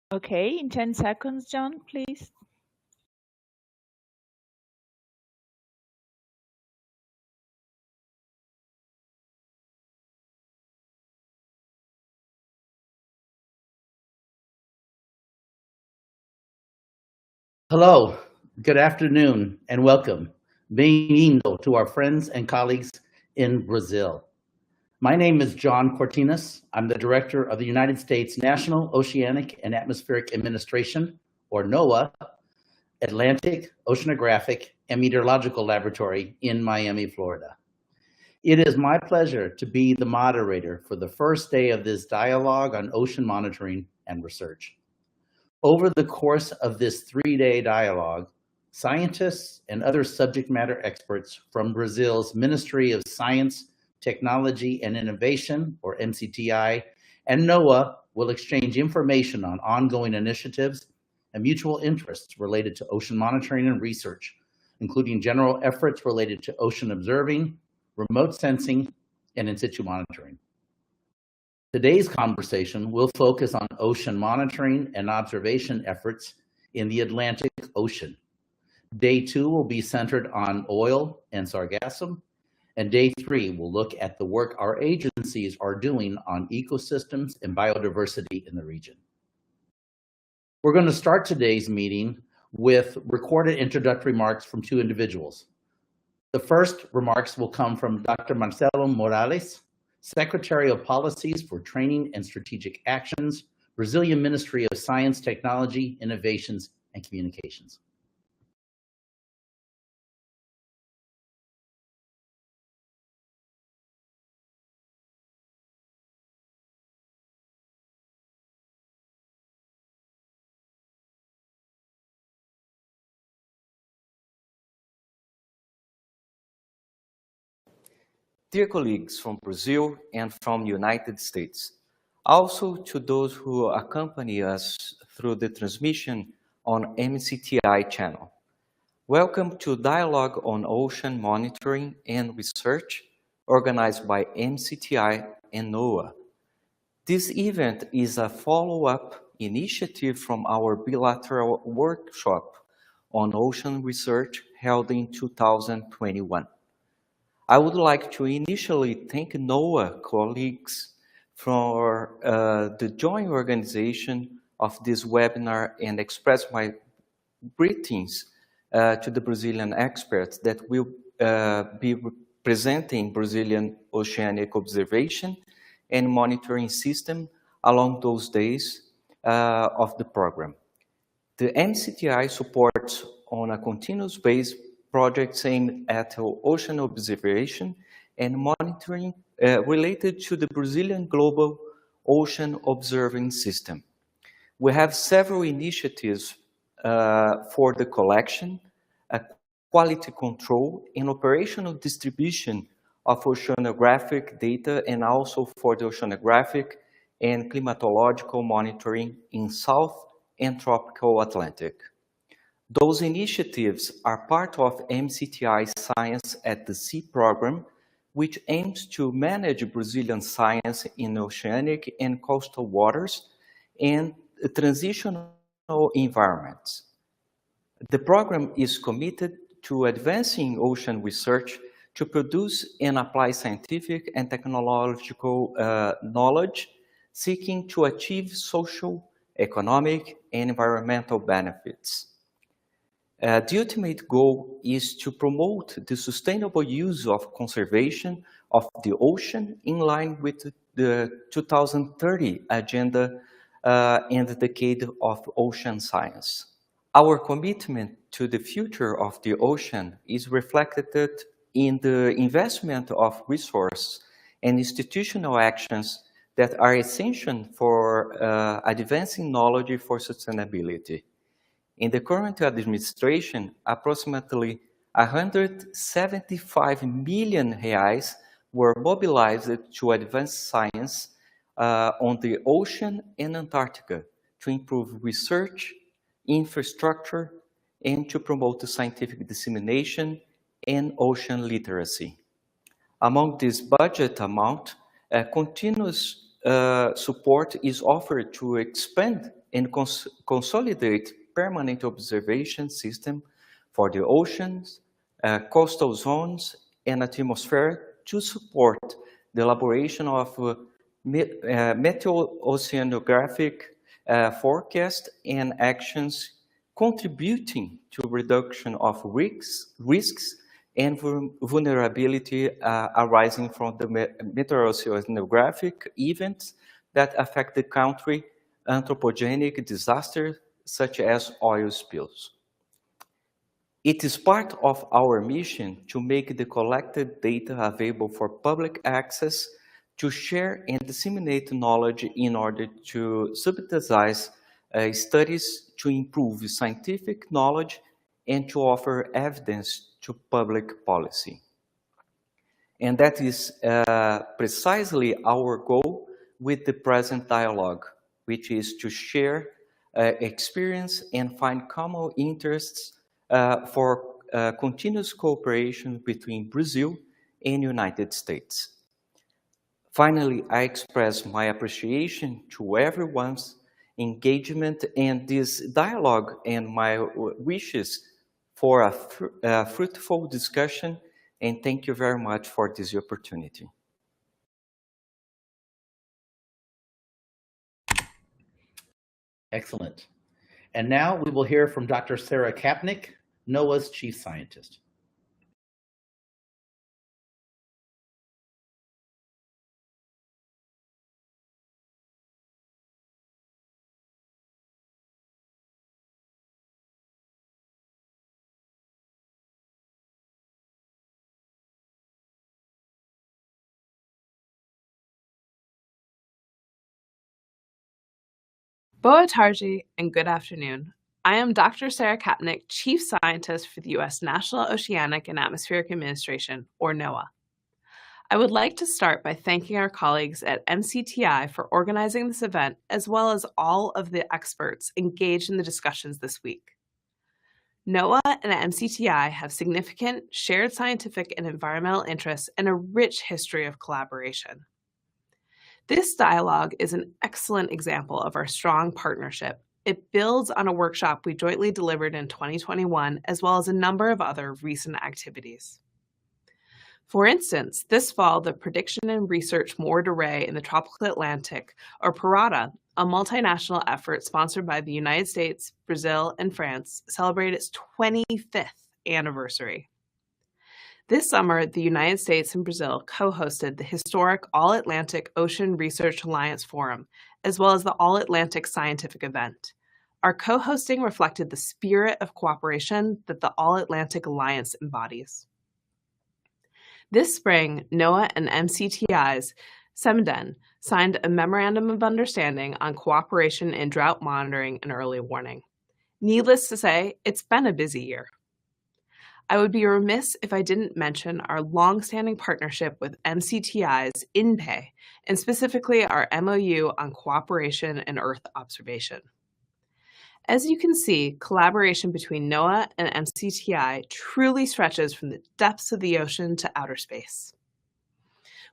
Okay, in 10 seconds, John, please. Hello, good afternoon, and welcome. Bem-vindo to our friends and colleagues in Brazil. My name is John Cortinas. I'm the director of the United States National Oceanic and Atmospheric Administration, or NOAA, Atlantic Oceanographic and Meteorological Laboratory in Miami, Florida. It is my pleasure to be the moderator for the first day of this dialogue on ocean monitoring and research. Over the course of this three-day dialogue, scientists and other subject matter experts from Brazil's Ministry of Science, Technology and Innovation, or MCTI, and NOAA will exchange information on ongoing initiatives and mutual interests related to ocean monitoring and research, including general efforts related to ocean observing, remote sensing, and in situ monitoring. Today's conversation will focus on ocean monitoring and observation efforts in the Atlantic Ocean. Day 2 will be centered on oil and sargassum, and Day 3 will look at the work our agencies are doing on ecosystems and biodiversity in the region. We're going to start today's meeting with recorded introductory remarks from two individuals. The first remarks will come from Dr. Marcelo Morales, Secretary of Policies for Training and Strategic Actions, Brazilian Ministry of Science, Technology, Innovations, and Communications. Dear colleagues from Brazil and from the United States, also to those who accompany us through the transmission on MCTI channel. Welcome to Dialogue on Ocean Monitoring and Research, organized by MCTI and NOAA. This event is a follow-up initiative from our bilateral workshop on ocean research held in 2021. I would like to initially thank NOAA colleagues for the joint organization of this webinar and express my greetings to the Brazilian experts that will be presenting Brazilian oceanic observation and monitoring system along those days of the program. The MCTI supports on a continuous basis projects aimed at ocean observation and monitoring related to the Brazilian Global Ocean Observing System. We have several initiatives for the collection, quality control, and operational distribution of oceanographic data, and also for the oceanographic and climatological monitoring in South and Tropical Atlantic. Those initiatives are part of MCTI Science at the Sea program, which aims to manage Brazilian science in oceanic and coastal waters and transitional environments. The program is committed to advancing ocean research to produce and apply scientific and technological knowledge, seeking to achieve social, economic, and environmental benefits. The ultimate goal is to promote the sustainable use of conservation of the ocean in line with the 2030 Agenda and the Decade of Ocean Science. Our commitment to the future of the ocean is reflected in the investment of resources and institutional actions that are essential for advancing knowledge for sustainability. In the current administration, approximately 175 million reais were mobilized to advance science on the ocean and Antarctica to improve research, infrastructure, and to promote the scientific dissemination and ocean literacy. Among this budget amount, continuous support is offered to expand and consolidate permanent observation system for the oceans, coastal zones, and atmosphere to support the elaboration of meteoroceanographic forecast and actions contributing to reduction of risks and vulnerability arising from the meteoroceanographic events that affect the country, anthropogenic disasters such as oil spills. It is part of our mission to make the collected data available for public access, to share and disseminate knowledge in order to synthesize studies to improve scientific knowledge and to offer evidence to public policy. And that is precisely our goal with the present dialogue, which is to share experience and find common interests for continuous cooperation between Brazil and United States. Finally, I express my appreciation to everyone's engagement and this dialogue and my wishes for a fruitful discussion, and thank you very much for this opportunity. Excellent. And now we will hear from Dr. Sarah Kapnick, NOAA's Chief Scientist. Boa tarde and good afternoon. I am Dr. Sarah Kapnick, Chief Scientist for the U.S. National Oceanic and Atmospheric Administration, or NOAA. I would like to start by thanking our colleagues at MCTI for organizing this event, as well as all of the experts engaged in the discussions this week. NOAA and MCTI have significant shared scientific and environmental interests and a rich history of collaboration. This dialogue is an excellent example of our strong partnership. It builds on a workshop we jointly delivered in 2021, as well as a number of other recent activities. For instance, this fall, the Prediction and Research Moored Array in the Tropical Atlantic, or PARADA, a multinational effort sponsored by the United States, Brazil, and France, celebrated its 25th anniversary. This summer, the United States and Brazil co-hosted the historic All-Atlantic Ocean Research Alliance Forum, as well as the All-Atlantic Scientific Event. Our co-hosting reflected the spirit of cooperation that the All-Atlantic Alliance embodies. This spring, NOAA and MCTI's Segen signed a Memorandum of Understanding on cooperation in drought monitoring and early warning. Needless to say, it's been a busy year. I would be remiss if I didn't mention our long-standing partnership with MCTI's INPO, and specifically our MOU on cooperation and Earth observation. As you can see, collaboration between NOAA and MCTI truly stretches from the depths of the ocean to outer space.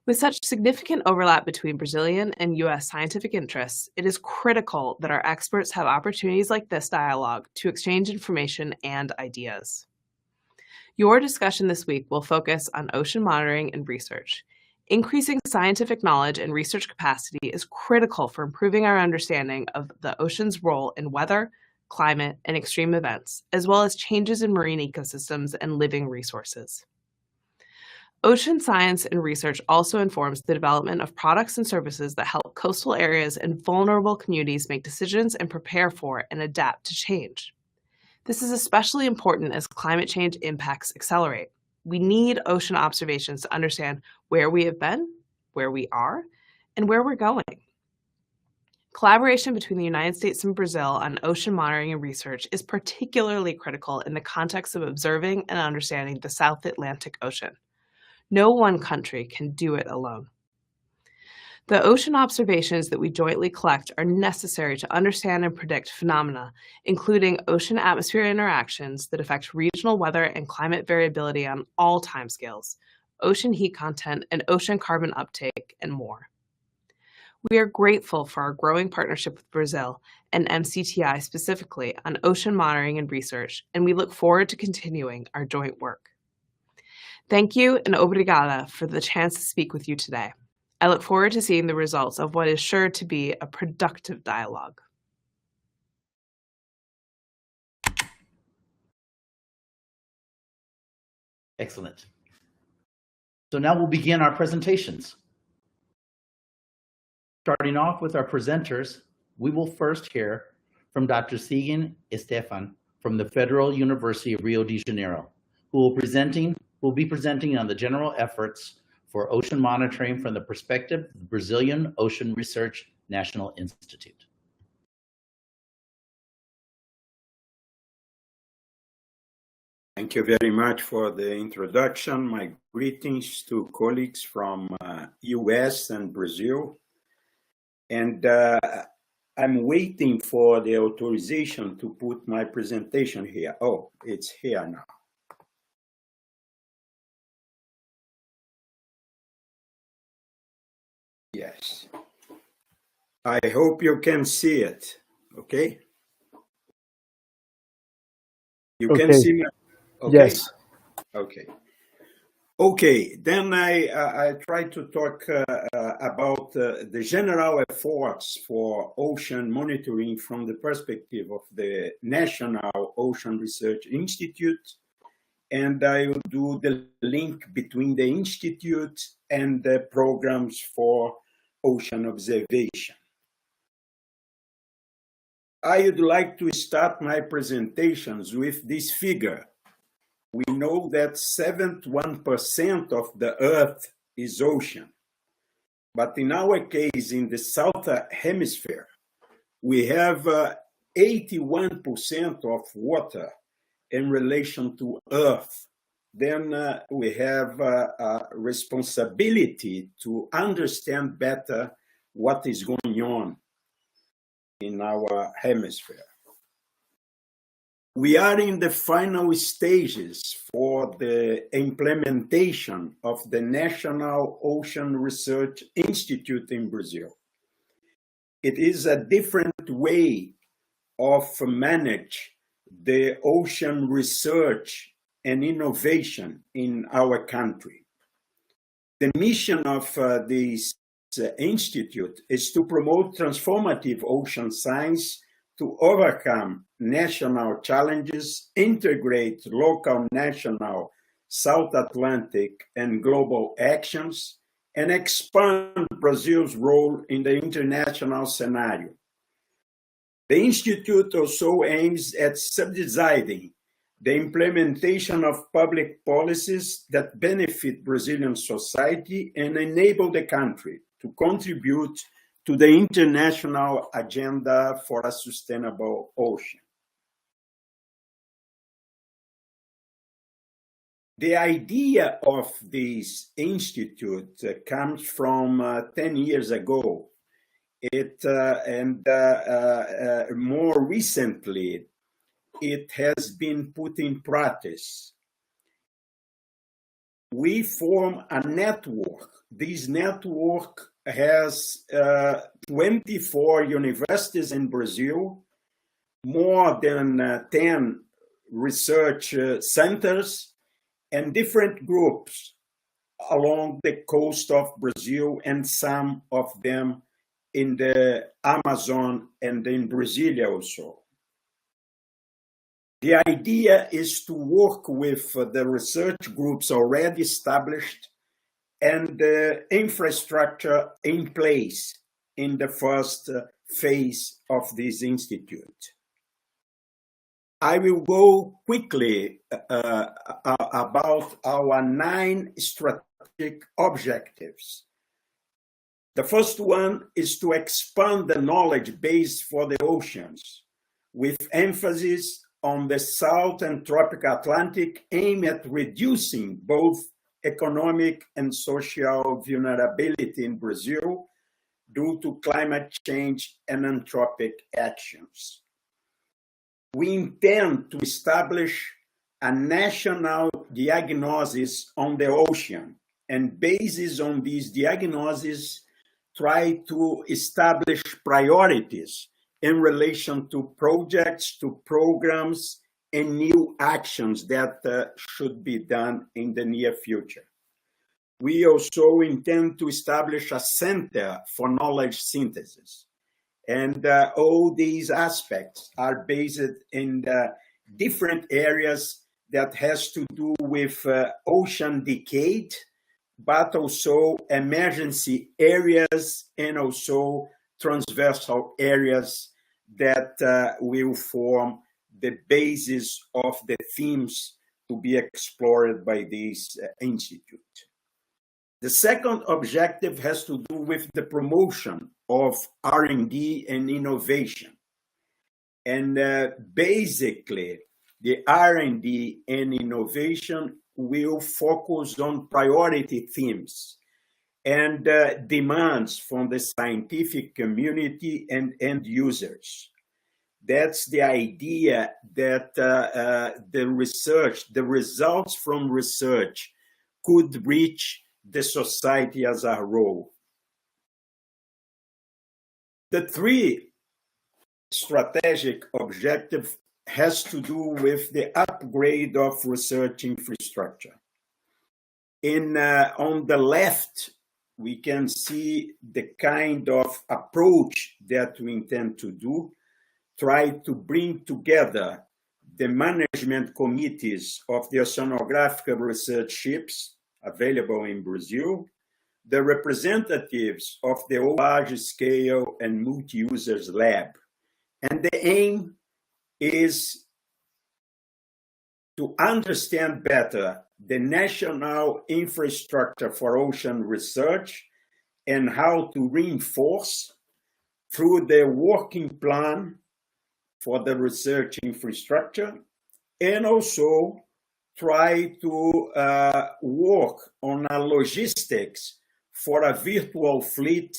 With such significant overlap between Brazilian and U.S. scientific interests, it is critical that our experts have opportunities like this dialogue to exchange information and ideas. Your discussion this week will focus on ocean monitoring and research. Increasing scientific knowledge and research capacity is critical for improving our understanding of the ocean's role in weather, climate, and extreme events, as well as changes in marine ecosystems and living resources. Ocean science and research also informs the development of products and services that help coastal areas and vulnerable communities make decisions and prepare for and adapt to change. This is especially important as climate change impacts accelerate. We need ocean observations to understand where we have been, where we are, and where we're going. Collaboration between the United States and Brazil on ocean monitoring and research is particularly critical in the context of observing and understanding the South Atlantic Ocean. No one country can do it alone. The ocean observations that we jointly collect are necessary to understand and predict phenomena, including ocean-atmosphere interactions that affect regional weather and climate variability on all timescales, ocean heat content and ocean carbon uptake, and more. We are grateful for our growing partnership with Brazil and MCTI specifically on ocean monitoring and research, and we look forward to continuing our joint work. Thank you and obrigada for the chance to speak with you today. I look forward to seeing the results of what is sure to be a productive dialogue. Excellent. So now we'll begin our presentations. Starting off with our presenters, we will first hear from Dr. Segen Estefen from the Federal University of Rio de Janeiro, who will be presenting on the general efforts for ocean monitoring from the perspective of the Brazilian Ocean Research National Institute. Thank you very much for the introduction. My greetings to colleagues from US and Brazil. And I'm waiting for the authorization to put my presentation here. Oh, it's here now. Yes. I hope you can see it, okay? You can see me? Okay. Yes. Okay. Okay, then I try to talk about the general efforts for ocean monitoring from the perspective of the National Ocean Research Institute, and I will do the link between the institute and the programs for ocean observation. I would like to start my presentations with this figure. We know that 71% of the Earth is ocean. But in our case, in the Southern Hemisphere, we have 81% of water in relation to Earth. Then we have a responsibility to understand better what is going on in our hemisphere. We are in the final stages for the implementation of the National Ocean Research Institute in Brazil. It is a different way of manage the ocean research and innovation in our country. The mission of this institute is to promote transformative ocean science to overcome national challenges, integrate local, national, South Atlantic, and global actions, and expand Brazil's role in the international scenario. The Institute also aims at subsidizing the implementation of public policies that benefit Brazilian society and enable the country to contribute to the international agenda for a sustainable ocean. The idea of this institute comes from 10 years ago. More recently, it has been put in practice. We form a network. This network has 24 universities in Brazil, more than 10 research centers, and different groups along the coast of Brazil, and some of them in the Amazon and in Brasilia also. The idea is to work with the research groups already established and the infrastructure in place in the first phase of this institute. I will go quickly about our 9 strategic objectives. The first one is to expand the knowledge base for the oceans, with emphasis on the South and Tropical Atlantic, aimed at reducing both economic and social vulnerability in Brazil due to climate change and anthropic actions. We intend to establish a national diagnosis on the ocean, and based on this diagnosis, try to establish priorities in relation to projects, to programs, and new actions that should be done in the near future. We also intend to establish a center for knowledge synthesis. And all these aspects are based in different areas that has to do with ocean decay, but also emergency areas and also transversal areas that will form the basis of the themes to be explored by this institute. The second objective has to do with the promotion of R&D and innovation. And basically, the R&D and innovation will focus on priority themes and demands from the scientific community and end users. That's the idea that the results from research could reach the society as a whole. The three strategic objective has to do with the upgrade of research infrastructure. On the left, we can see the kind of approach that we intend to do, try to bring together the management committees of the oceanographic research ships available in Brazil, the representatives of the large-scale and multi-users lab. And the aim is to understand better the national infrastructure for ocean research and how to reinforce through the working plan for the research infrastructure, and also try to work on a logistics for a virtual fleet.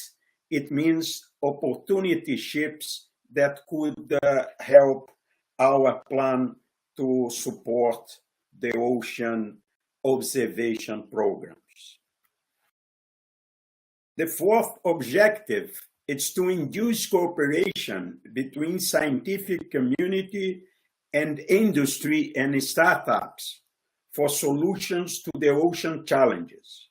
It means opportunity ships that could help our plan to support the ocean observation programs. The fourth objective is to induce cooperation between scientific community and industry and startups for solutions to the ocean challenges.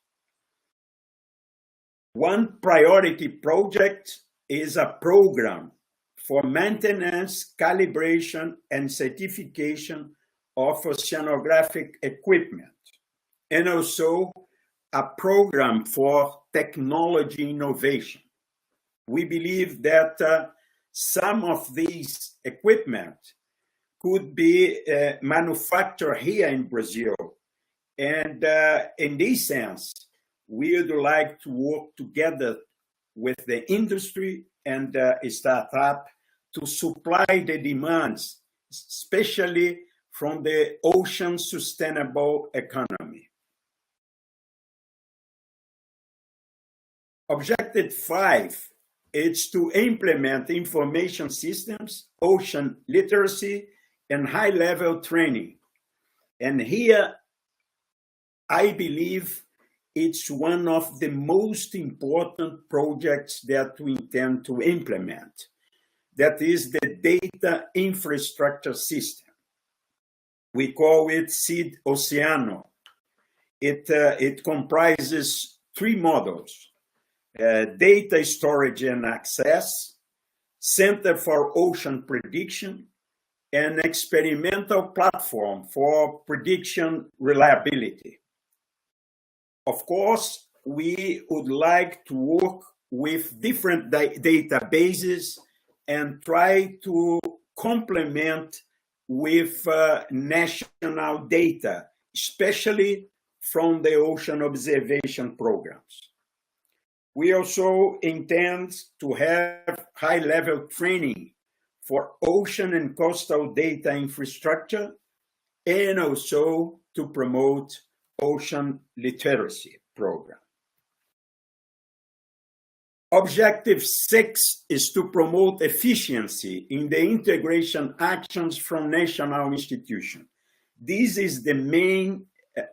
One priority project is a program for maintenance, calibration, and certification of oceanographic equipment, and also a program for technology innovation. We believe that some of these equipment could be manufactured here in Brazil. And in this sense, we would like to work together with the industry and startup to supply the demands, especially from the ocean sustainable economy. Objective 5 is to implement information systems, ocean literacy, and high-level training. And here, I believe it's one of the most important projects that we intend to implement. That is the data infrastructure system. We call it SID Oceano. It comprises 3 modules: data storage and access, Center for Ocean Prediction, and experimental platform for prediction reliability. Of course, we would like to work with different databases and try to complement with national data, especially from the ocean observation programs. We also intend to have high-level training for ocean and coastal data infrastructure, and also to promote ocean literacy program. Objective 6 is to promote efficiency in the integration actions from national institutions. This is the main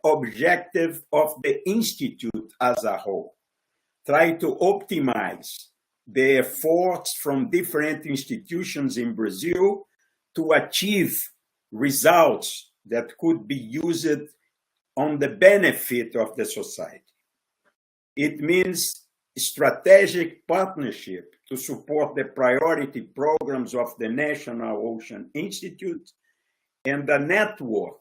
objective of the institute as a whole. try to optimize the efforts from different institutions in Brazil to achieve results that could be used on the benefit of the society. It means strategic partnership to support the priority programs of the National Ocean Institute and the network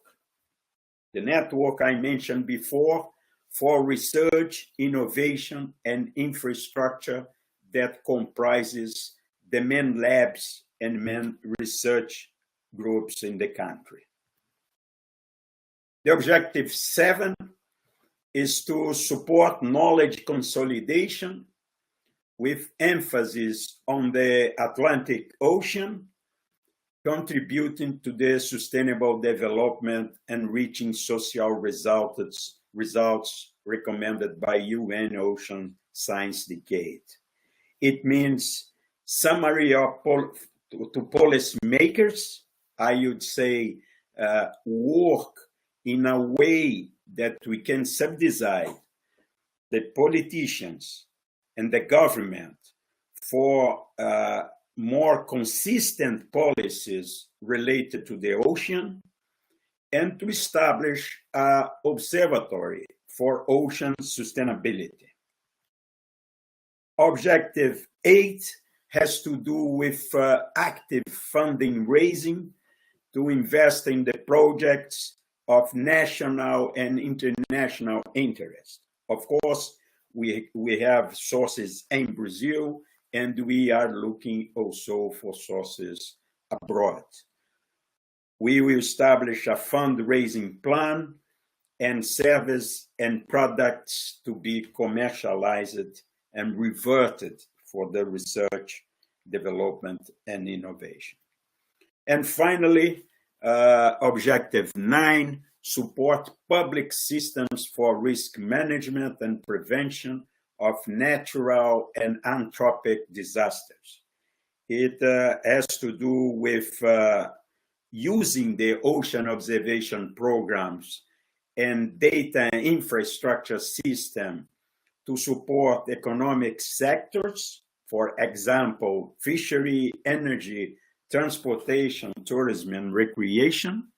I mentioned before for research, innovation, and infrastructure that comprises the main labs and main research groups in the country. The objective 7 is to support knowledge consolidation with emphasis on the Atlantic Ocean, contributing to the sustainable development and reaching social results recommended by UN Ocean Science Decade. It means summary of to policymakers, I would say, work in a way that we can subsidize the politicians and the government for more consistent policies related to the ocean, and to establish an observatory for ocean sustainability. Objective 8 has to do with active funding raising to invest in the projects of national and international interest. Of course, we have sources in Brazil, and we are looking also for sources abroad. We will establish a fundraising plan and service and products to be commercialized and reverted for the research, development, and innovation. And finally, objective 9, support public systems for risk management and prevention of natural and anthropic disasters. It has to do with using the ocean observation programs and data infrastructure system to support economic sectors, for example, fishery, energy, transportation, tourism, and recreation,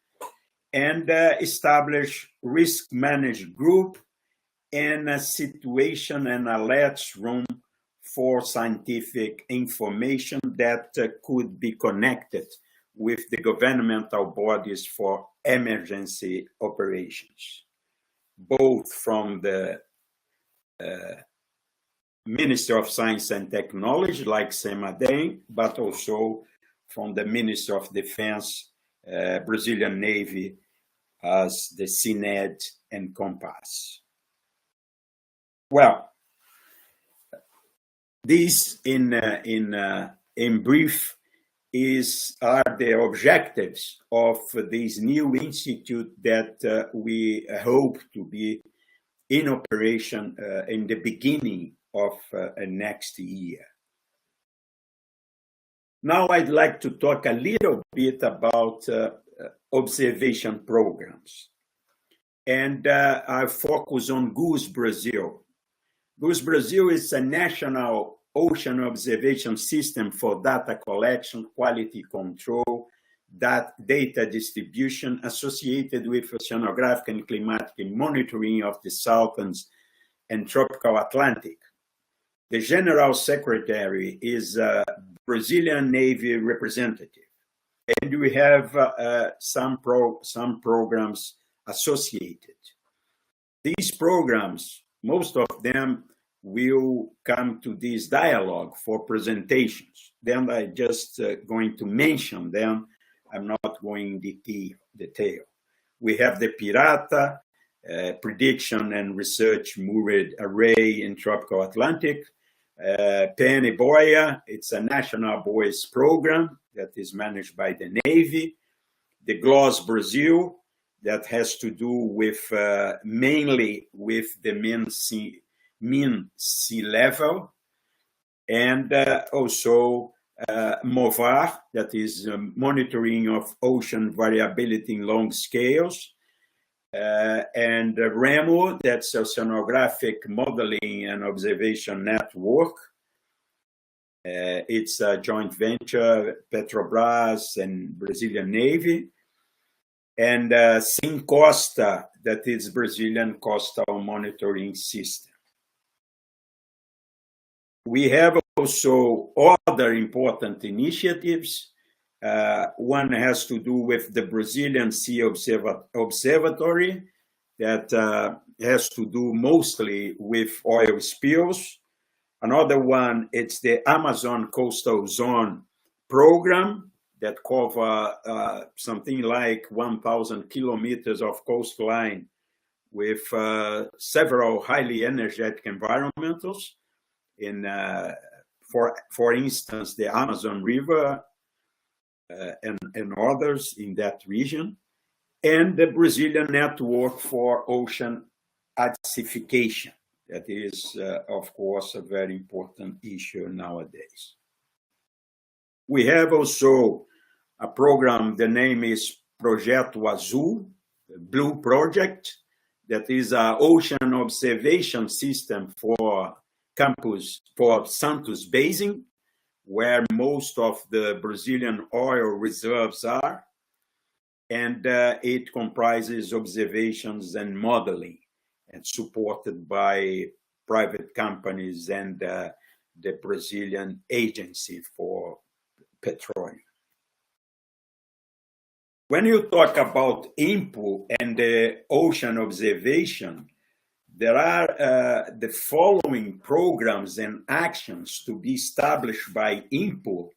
and establish risk managed group and a situation and alerts room for scientific information that could be connected with the governmental bodies for emergency operations, both from the Ministry of Science and Technology, like CEMADEM, but also from the Ministry of Defense, Brazilian Navy, as the CNED and COMPAS. Well, these in brief are the objectives of this new institute that we hope to be in operation in the beginning of next year. Now I'd like to talk a little bit about observation programs. And I focus on GOOS Brazil. GOOS Brazil is a national ocean observation system for data collection, quality control, data distribution associated with oceanographic and climatic monitoring of the southern and tropical Atlantic. The General Secretary is a Brazilian Navy representative, and we have some programs associated. These programs, most of them will come to this dialogue for presentations. Then I just going to mention them. I'm not going in detail. We have the Pirata, Prediction and Research Moored Array in Tropical Atlantic. Penny Boya, it's a national buoys program that is managed by the Navy. The GLOS Brazil, that has to do with mainly with the mean sea level, and also MOVAR, that is monitoring of ocean variability in long scales. and REMO, that's Oceanographic Modeling and Observation Network. It's a joint venture, Petrobras and Brazilian Navy. And SimCosta, that is Brazilian Coastal Monitoring System. We have also other important initiatives. One has to do with the Brazilian Sea Observatory that has to do mostly with oil spills. Another one, it's the Amazon Coastal Zone Program that cover something like 1,000 kilometers of coastline with several highly energetic environmentals. For instance, the Amazon River and others in that region, and the Brazilian Network for Ocean Acidification. That is, of course, a very important issue nowadays. We have also a program, the name is Projeto Azul, Blue Project, that is an ocean observation system for Santos Basin, where most of the Brazilian oil reserves are, and it comprises observations and modeling, and supported by private companies and the Brazilian Agency for Petroleum. When you talk about INPO and the ocean observation, there are the following programs and actions to be established by INPO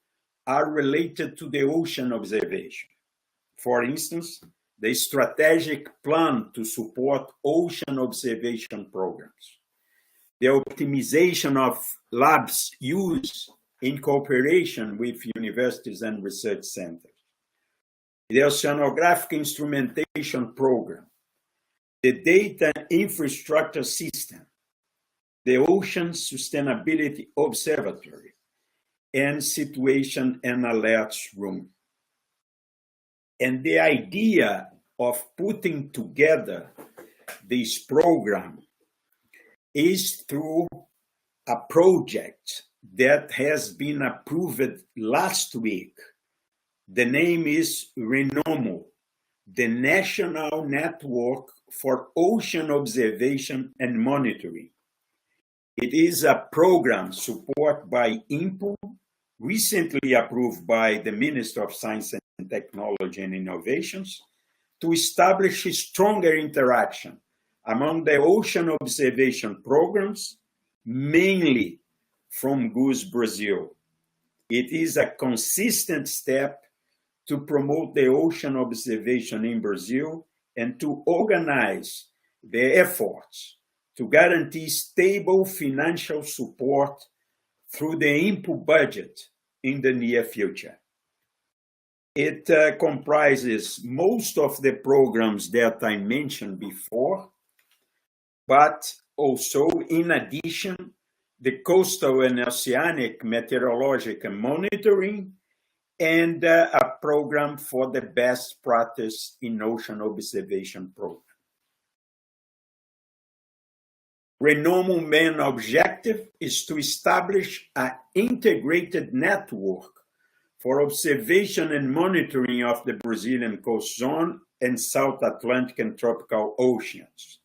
are related to the ocean observation. For instance, the strategic plan to support ocean observation programs, the optimization of labs use in cooperation with universities and research centers, the oceanographic instrumentation program, the data infrastructure system, the Ocean Sustainability Observatory, and Situation and Alerts Room. And the idea of putting together this program is through a project that has been approved last week. The name is RENOMO, the National Network for Ocean Observation and Monitoring. It is a program supported by INPO, recently approved by the Minister of Science and Technology and Innovations, to establish a stronger interaction among the ocean observation programs, mainly from GOOS Brazil. It is a consistent step to promote the ocean observation in Brazil and to organize the efforts to guarantee stable financial support through the INPO budget in the near future. It comprises most of the programs that I mentioned before, but also, in addition, the coastal and oceanic meteorological monitoring and a program for the best practice in ocean observation program. RENOMO main objective is to establish an integrated network for observation and monitoring of the Brazilian coast zone and South Atlantic and tropical oceans,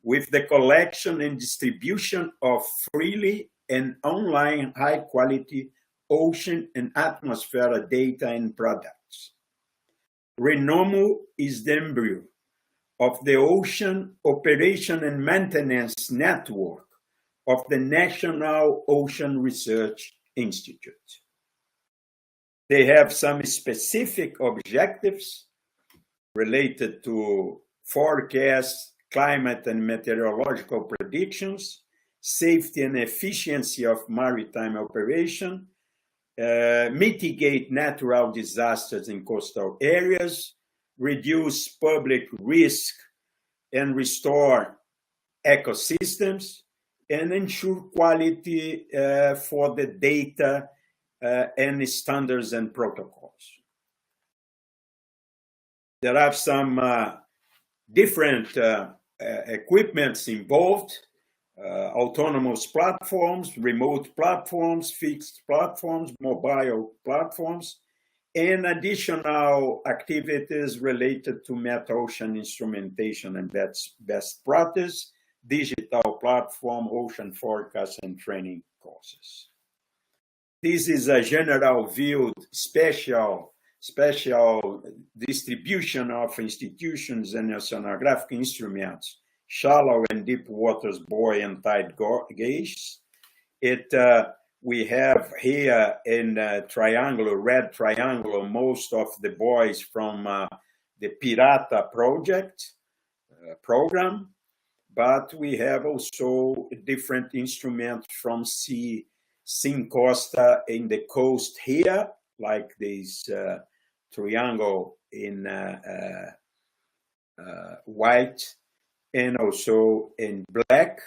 with the collection and distribution of freely and online high-quality ocean and atmosphere data and products. RENOMO is the embryo of the Ocean Operation and Maintenance Network of the National Ocean Research Institute. They have some specific objectives related to forecasts, climate and meteorological predictions, safety and efficiency of maritime operation, mitigate natural disasters in coastal areas, reduce public risk and restore ecosystems, and ensure quality for the data and standards and protocols. There are some different equipments involved, autonomous platforms, remote platforms, fixed platforms, mobile platforms, and additional activities related to meta-ocean instrumentation and best practice, digital platform, ocean forecast, and training courses. This is a general view, special distribution of institutions and oceanographic instruments, shallow and deep waters buoy and tide gauge. We have here in red triangle, most of the buoys from the Pirata project program, but we have also different instruments from Costa in the coast here, like this triangle in white and also in black,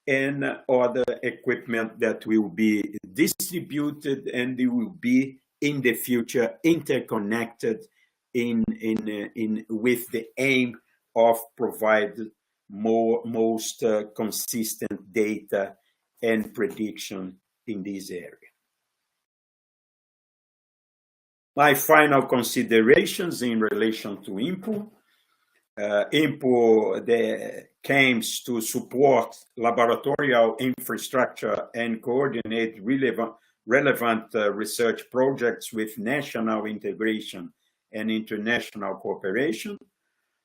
and other equipment that will be distributed and they will be in the future interconnected with the aim of provide most consistent data and prediction in this area. My final considerations in relation to INPO. INPO aims to support laboratorial infrastructure and coordinate relevant research projects with national integration and international cooperation,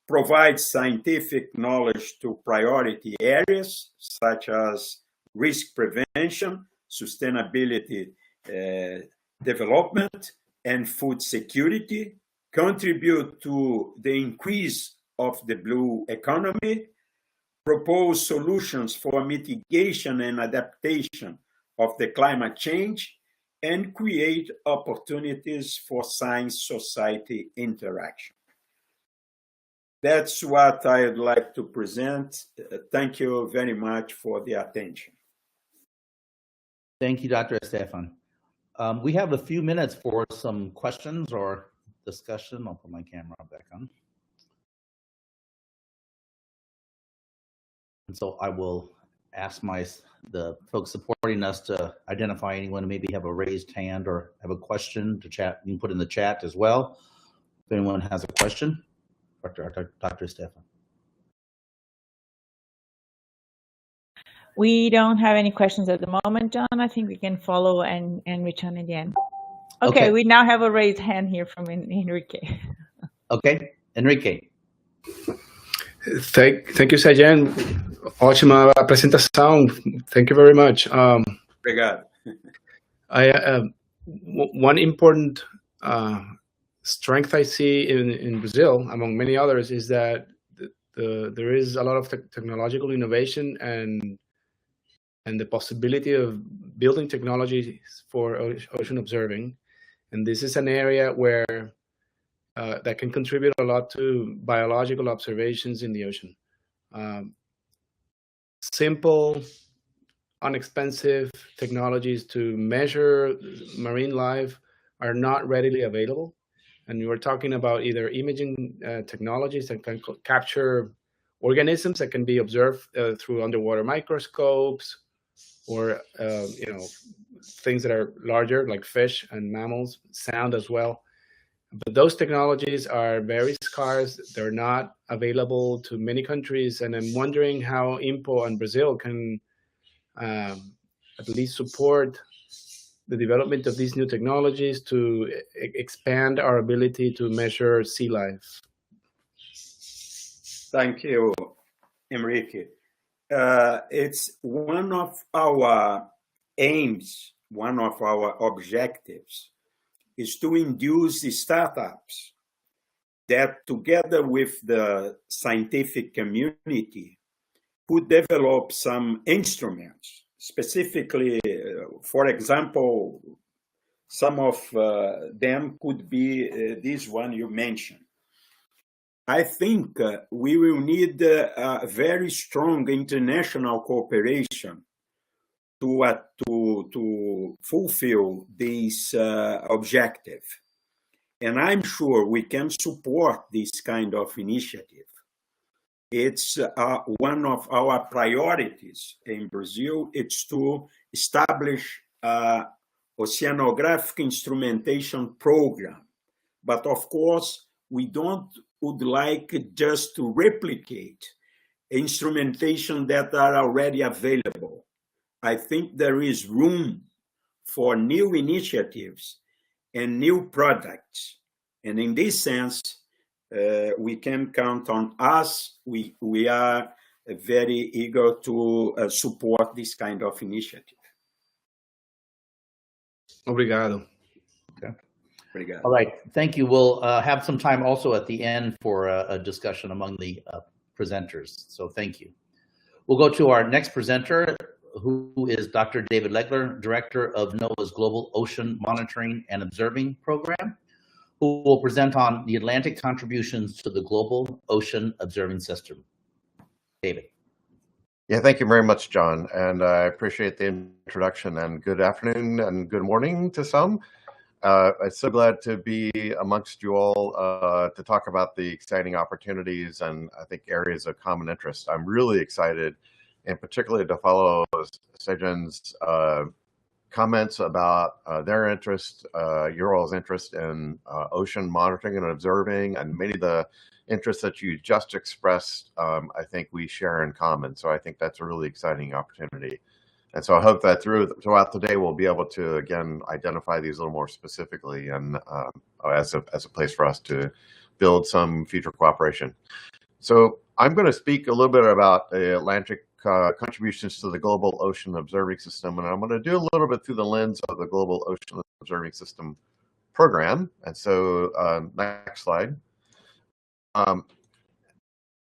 provide scientific knowledge to priority areas such as risk prevention, sustainability development, and food security, contribute to the increase of the blue economy, propose solutions for mitigation and adaptation of the climate change, and create opportunities for science-society interaction. That's what I'd like to present. Thank you very much for the attention. Thank you, Dr. Estefen. We have a few minutes for some questions or discussion. I'll put my camera back on. And so I will ask the folks supporting us to identify anyone who maybe have a raised hand or have a question to chat. You can put in the chat as well if anyone has a question. Dr. Estefen. We don't have any questions at the moment, John. I think we can follow and return at the end. Okay, we now have a raised hand here from Enrique. Okay, Enrique. Thank you, Segen. Ótima apresentação. Thank you very much. Obrigado. One important strength I see in Brazil, among many others, is that there is a lot of technological innovation and the possibility of building technologies for ocean observing. And this is an area where that can contribute a lot to biological observations in the ocean. Simple, inexpensive technologies to measure marine life are not readily available. And we were talking about either imaging technologies that can capture organisms that can be observed through underwater microscopes, or things that are larger like fish and mammals, sound as well. But those technologies are very scarce. They're not available to many countries. And I'm wondering how INPO and Brazil can at least support the development of these new technologies to expand our ability to measure sea life. Thank you, Enrique. It's one of our aims, one of our objectives is to induce startups that, together with the scientific community, could develop some instruments. Specifically, for example, some of them could be this one you mentioned. I think we will need a very strong international cooperation to fulfill this objective. And I'm sure we can support this kind of initiative. it's one of our priorities in Brazil. It's to establish an oceanographic instrumentation program. But of course, we would like just to replicate instrumentation that are already available. I think there is room for new initiatives and new products. And in this sense, we can count on us. We are very eager to support this kind of initiative. Obrigado. Okay. Obrigado. All right, thank you. We'll have some time also at the end for a discussion among the presenters, so thank you. We'll go to our next presenter, who is Dr. David Legler, Director of NOAA's Global Ocean Monitoring and Observing Program, who will present on the Atlantic contributions to the Global Ocean Observing System. David. Yeah, thank you very much, John, and I appreciate the introduction, and good afternoon and good morning to some. I'm so glad to be amongst you all to talk about the exciting opportunities and I think areas of common interest. I'm really excited, and particularly to follow Segen's comments about their interest, your all's interest in ocean monitoring and observing, and many of the interests that you just expressed, I think we share in common. So I think that's a really exciting opportunity. And so I hope that throughout the day, we'll be able to, again, identify these a little more specifically and as a place for us to build some future cooperation. So I'm going to speak a little bit about the Atlantic contributions to the Global Ocean Observing System, and I'm going to do a little bit through the lens of the Global Ocean Observing System program. And so next slide.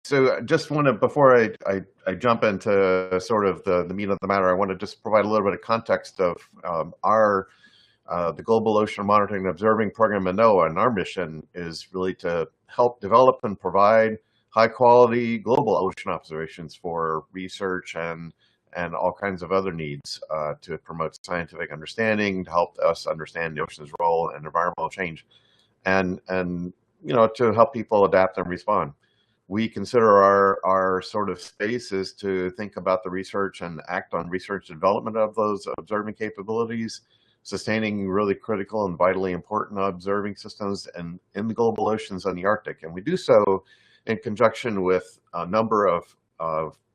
So just want to, before I jump into sort of the meat of the matter, I want to just provide a little bit of context of the Global Ocean Monitoring and Observing Program at NOAA, and our mission is really to help develop and provide high quality global ocean observations for research and all kinds of other needs to promote scientific understanding, to help us understand the ocean's role in environmental change, and you know, to help people adapt and respond. We consider our sort of space is to think about the research and act on research development of those observing capabilities, sustaining really critical and vitally important observing systems in the global oceans and the Arctic. And we do so in conjunction with a number of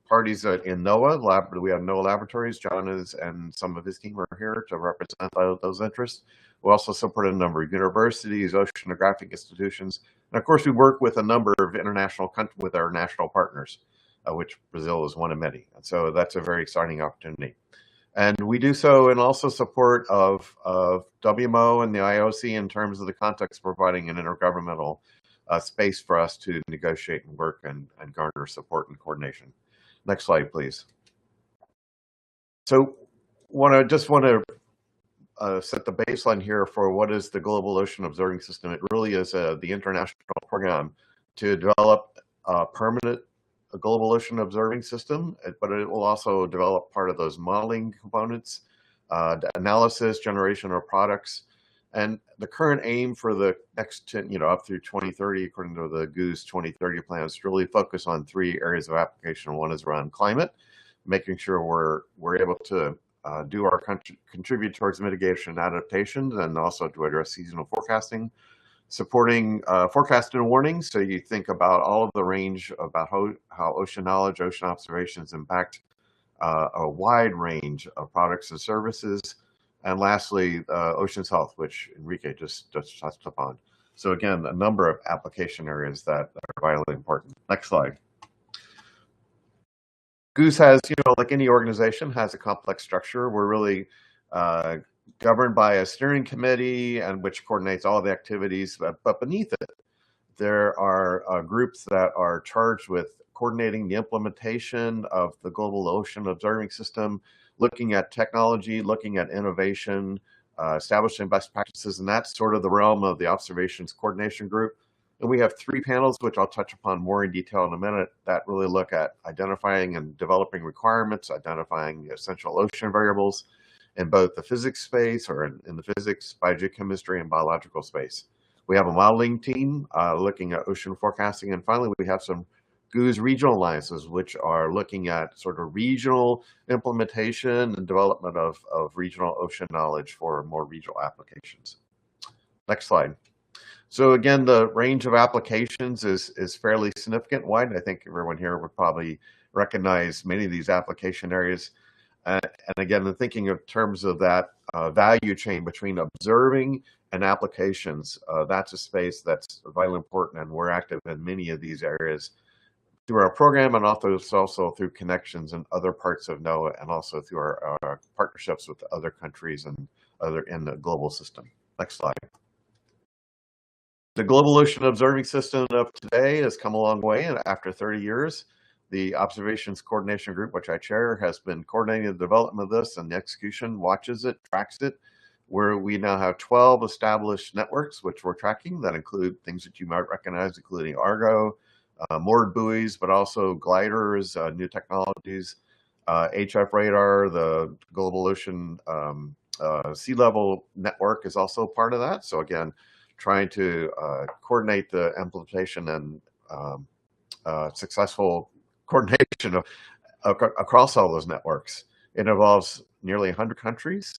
parties in NOAA. We have NOAA laboratories. John and some of his team are here to represent those interests. We also support a number of universities, oceanographic institutions, and of course we work with a number of international countries with our national partners, which Brazil is one of many. And so that's a very exciting opportunity. And we do so in also support of WMO and the IOC in terms of the context providing an intergovernmental space for us to negotiate and work and garner support and coordination. Next slide, please. So just want to set the baseline here for what is the Global Ocean Observing System. It really is the international program to develop a permanent global ocean observing system, but it will also develop part of those modeling components, the analysis, generation of products. And the current aim for the next 10, up through 2030, according to the GOOS 2030 plan, is to really focus on 3 areas of application. One is around climate, making sure we're able to contribute towards mitigation and adaptations, and also to address seasonal forecasting, supporting forecasting and warning. So you think about all of the range about how ocean knowledge, ocean observations impact a wide range of products and services. And lastly, ocean's health, which Enrique just touched upon. So again, a number of application areas that are vitally important. Next slide. GOOS has, like any organization, has a complex structure. We're really governed by a steering committee and which coordinates all the activities, but beneath it, there are groups that are charged with coordinating the implementation of the Global Ocean Observing System, looking at technology, looking at innovation, establishing best practices, and that's sort of the realm of the Observations Coordination Group. And we have 3 panels, which I'll touch upon more in detail in a minute, that really look at identifying and developing requirements, identifying essential ocean variables in both the physics space or in the physics, biogeochemistry, and biological space. We have a modeling team looking at ocean forecasting. And finally, we have some GOOS regional alliances, which are looking at sort of regional implementation and development of regional ocean knowledge for more regional applications. Next slide. So again, the range of applications is fairly significant wide. I think everyone here would probably recognize many of these application areas. And again, in thinking of terms of that value chain between observing and applications, that's a space that's vitally important, and we're active in many of these areas through our program, and also through connections in other parts of NOAA, and also through our partnerships with other countries and other in the global system. Next slide. The Global Ocean Observing System of today has come a long way, and after 30 years, the Observations Coordination Group, which I chair, has been coordinating the development of this, and the execution watches it, tracks it, where we now have 12 established networks, which we're tracking, that include things that you might recognize, including Argo, moored buoys, but also gliders, new technologies, HF radar, the Global Ocean Sea Level Network is also part of that. So again, trying to coordinate the implementation and successful coordination across all those networks. It involves nearly 100 countries,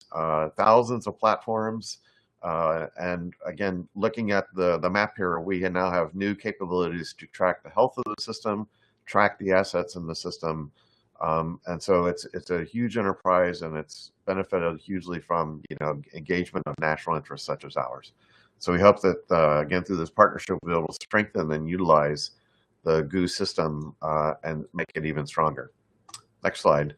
thousands of platforms, and again, looking at the map here, we now have new capabilities to track the health of the system, track the assets in the system, and so it's a huge enterprise, and it's benefited hugely from engagement of national interests such as ours. So we hope that again, through this partnership, we'll be able to strengthen and utilize the GOOS system and make it even stronger. Next slide.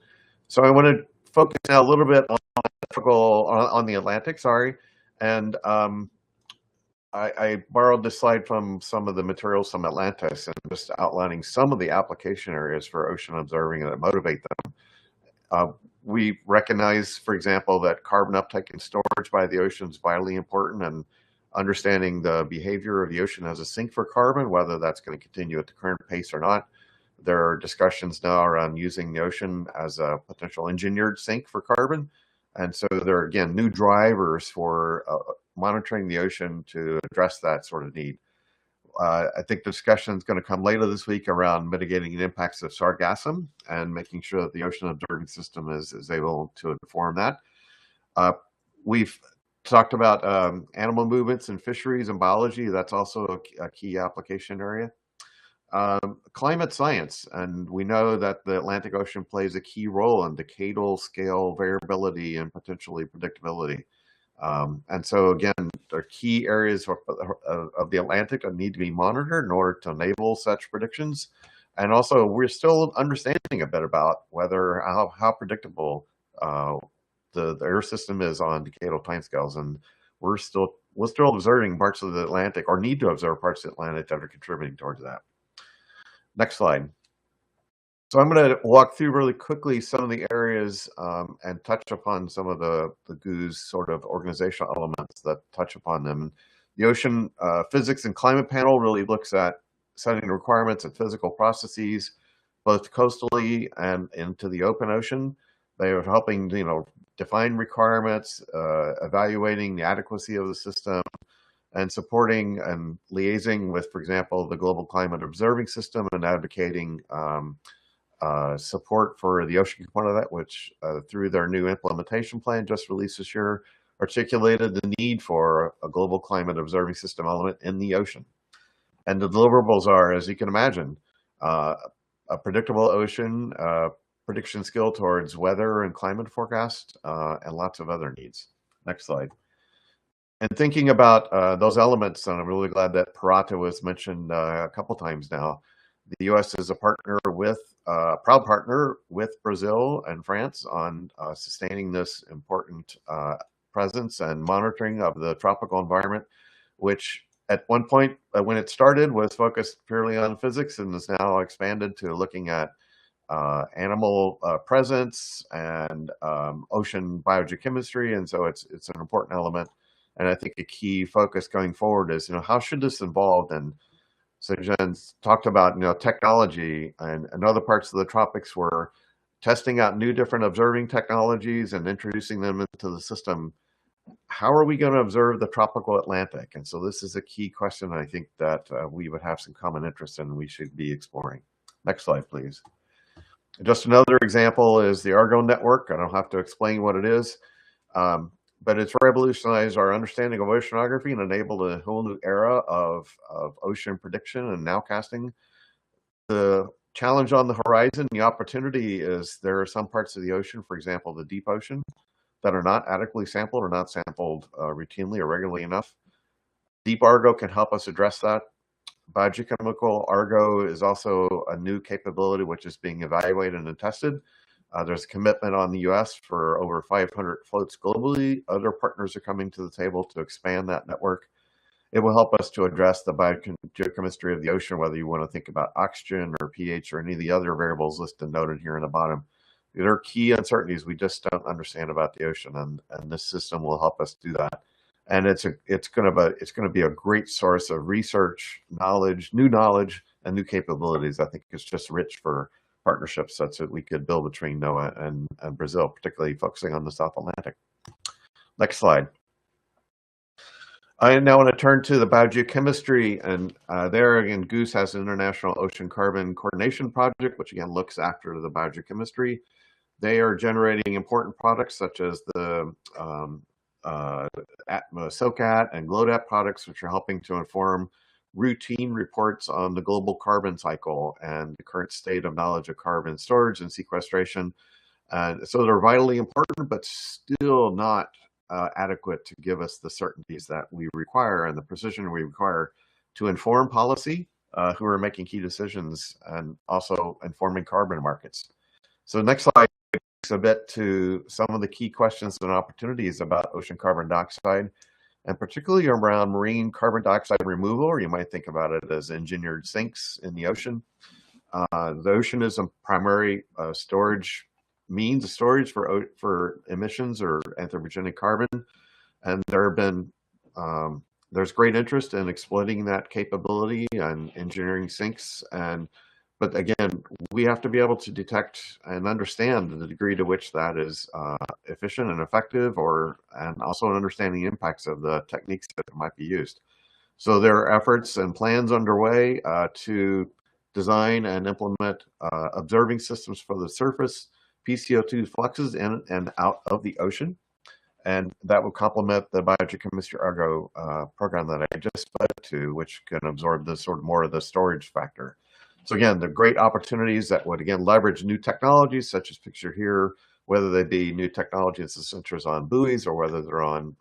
So I want to focus now a little bit on the Atlantic, and I borrowed this slide from some of the materials from Atlantis, and just outlining some of the application areas for ocean observing that motivate them. We recognize, for example, that carbon uptake and storage by the ocean is vitally important, and understanding the behavior of the ocean as a sink for carbon, whether that's going to continue at the current pace or not. There are discussions now around using the ocean as a potential engineered sink for carbon. And so there are, again, new drivers for monitoring the ocean to address that sort of need. I think the discussion is going to come later this week around mitigating the impacts of sargassum and making sure that the ocean observing system is able to inform that. We've talked about animal movements and fisheries and biology. That's also a key application area. Climate science, and we know that the Atlantic Ocean plays a key role in decadal scale variability and potentially predictability. And so again, there are key areas of the Atlantic that need to be monitored in order to enable such predictions. And also, we're still understanding a bit about whether how predictable the Earth system is on decadal timescales, and we're still observing parts of the Atlantic, or need to observe parts of the Atlantic that are contributing towards that. Next slide. So I'm going to walk through really quickly some of the areas and touch upon some of the GOOS sort of organizational elements that touch upon them. The Ocean Physics and Climate Panel really looks at setting requirements and physical processes, both coastally and into the open ocean. They are helping, define requirements, evaluating the adequacy of the system, and supporting and liaising with, for example, the Global Climate Observing System, and advocating support for the ocean component of that, which through their new implementation plan just released this year, articulated the need for a global climate observing system element in the ocean. And the deliverables are, as you can imagine, a predictable ocean, prediction skill towards weather and climate forecast, and lots of other needs. Next slide. And thinking about those elements, and I'm really glad that Parata was mentioned a couple times now. The U.S. is a partner with, proud partner with Brazil and France on sustaining this important presence and monitoring of the tropical environment, which at one point when it started was focused purely on physics, and is now expanded to looking at animal presence and ocean biogeochemistry, and so it's an important element. And I think a key focus going forward is, how should this evolve? And Segen's talked about, technology, and in other parts of the tropics, we're testing out new different observing technologies and introducing them into the system. How are we going to observe the tropical Atlantic? And so this is a key question I think that we would have some common interest in and we should be exploring. Next slide, please. Just another example is the Argo network. I don't have to explain what it is, but it's revolutionized our understanding of oceanography and enabled a whole new era of ocean prediction and nowcasting. The challenge on the horizon, the opportunity is there are some parts of the ocean, for example, the deep ocean, that are not adequately sampled or not sampled routinely or regularly enough. Deep Argo can help us address that. Biogeochemical Argo is also a new capability which is being evaluated and tested. There's a commitment on the US for over 500 floats globally. Other partners are coming to the table to expand that network. It will help us to address the biogeochemistry of the ocean, whether you want to think about oxygen or pH or any of the other variables listed and noted here in the bottom. There are key uncertainties we just don't understand about the ocean, and this system will help us do that. And it's going to be a great source of research, knowledge, and new capabilities. I think it's just rich for partnerships such that we could build between NOAA and Brazil, particularly focusing on the South Atlantic. Next slide. I now want to turn to the biogeochemistry, and there again, GOOS has an International Ocean Carbon Coordination Project, which again looks after the biogeochemistry. They are generating important products such as the SOCAT and GLODAP products, which are helping to inform routine reports on the global carbon cycle and the current state of knowledge of carbon storage and sequestration. So they're vitally important, but still not adequate to give us the certainties that we require and the precision we require to inform policy, who are making key decisions, and also informing carbon markets. So next slide speaks a bit to some of the key questions and opportunities about ocean carbon dioxide, and particularly around marine carbon dioxide removal, or you might think about it as engineered sinks in the ocean. The ocean is a primary means of storage for emissions or anthropogenic carbon, and there's great interest in exploiting that capability and engineering sinks. But again, we have to be able to detect and understand the degree to which that is efficient and effective, and also understanding the impacts of the techniques that might be used. So there are efforts and plans underway to design and implement observing systems for the surface PCO2 fluxes in and out of the ocean, and that will complement the biogeochemistry Argo program that I just spoke to, which can absorb the sort of more of the storage factor. So again, the great opportunities that would again leverage new technologies, such as pictured here, whether they be new technologies as sensors on buoys or whether they're on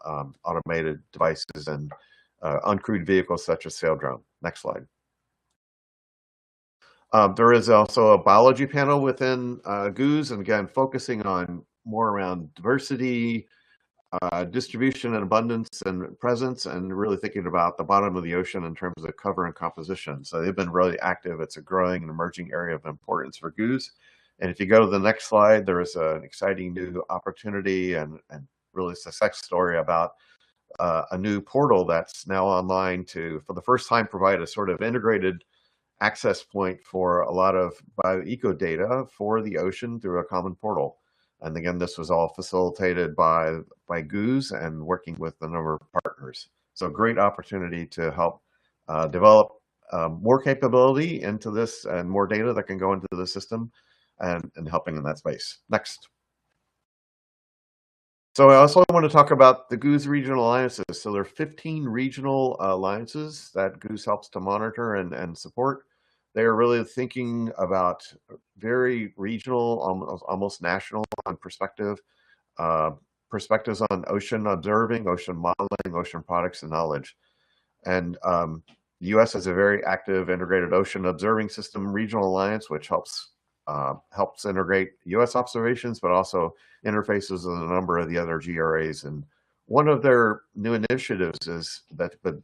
automated devices and uncrewed vehicles such as sail drone. Next slide. There is also a biology panel within GOOS, and again, focusing on more around diversity, distribution and abundance and presence, and really thinking about the bottom of the ocean in terms of cover and composition. So they've been really active. It's a growing and emerging area of importance for GOOS. And if you go to the next slide, there is an exciting new opportunity and really success story about a new portal that's now online to, for the first time, provide a sort of integrated access point for a lot of bioeco data for the ocean through a common portal. And again, this was all facilitated by GOOS and working with a number of partners. So great opportunity to help develop more capability into this and more data that can go into the system and helping in that space. Next. So I also want to talk about the GOOS regional alliances. So there are 15 regional alliances that GOOS helps to monitor and support. They are really thinking about very regional, almost national perspectives on ocean observing, ocean modeling, ocean products and knowledge. And the U.S. has a very active integrated ocean observing system regional alliance, which helps integrate U.S. observations, but also interfaces with a number of the other GRAs. And one of their new initiatives is that, but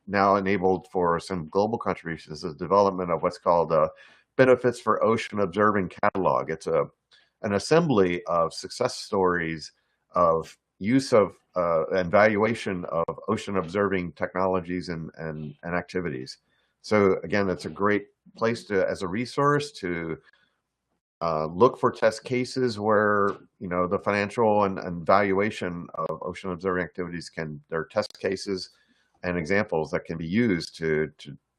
now enabled for some global countries, is the development of what's called a Benefits for Ocean Observing Catalog. It's an assembly of success stories of use of and valuation of ocean observing technologies and activities. So again, it's a great place to, as a resource, to look for test cases where, you know, the financial and valuation of ocean observing activities there are test cases and examples that can be used to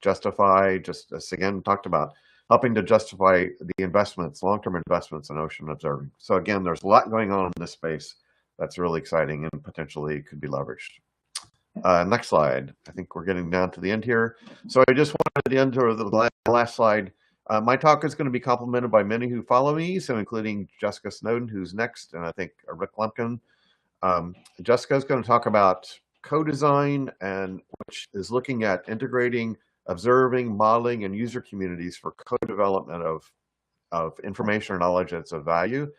justify, just as again talked about, helping to justify the investments, long-term investments in ocean observing. So again, there's a lot going on in this space that's really exciting and potentially could be leveraged. Next slide. I think we're getting down to the end here. So I just wanted to end to the last slide. My talk is going to be complemented by many who follow me, so including Jessica Snowden, who's next, and I think Rick Lumpkin. Jessica is going to talk about co-design, and which is looking at integrating, observing, modeling, and user communities for co-development of information or knowledge that's of value.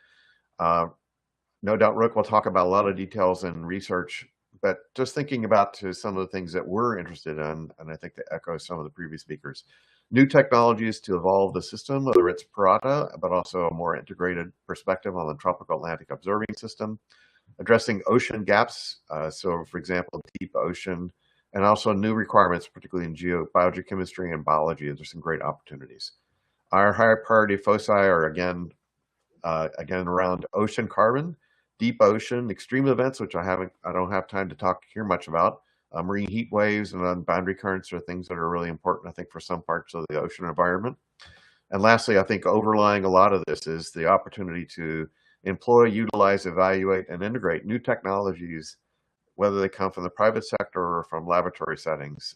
No doubt Rick will talk about a lot of details and research, but just thinking about some of the things that we're interested in, and I think to echo some of the previous speakers, new technologies to evolve the system, whether it's Parata, but also a more integrated perspective on the tropical Atlantic observing system, addressing ocean gaps. So for example, deep ocean, and also new requirements, particularly in biogeochemistry and biology. There's some great opportunities. Our higher priority foci are again around ocean carbon, deep ocean, extreme events, which I don't have time to talk here much about. Marine heat waves and boundary currents are things that are really important, I think, for some parts of the ocean environment. And lastly, I think overlying a lot of this is the opportunity to employ, utilize, evaluate, and integrate new technologies, whether they come from the private sector or from laboratory settings,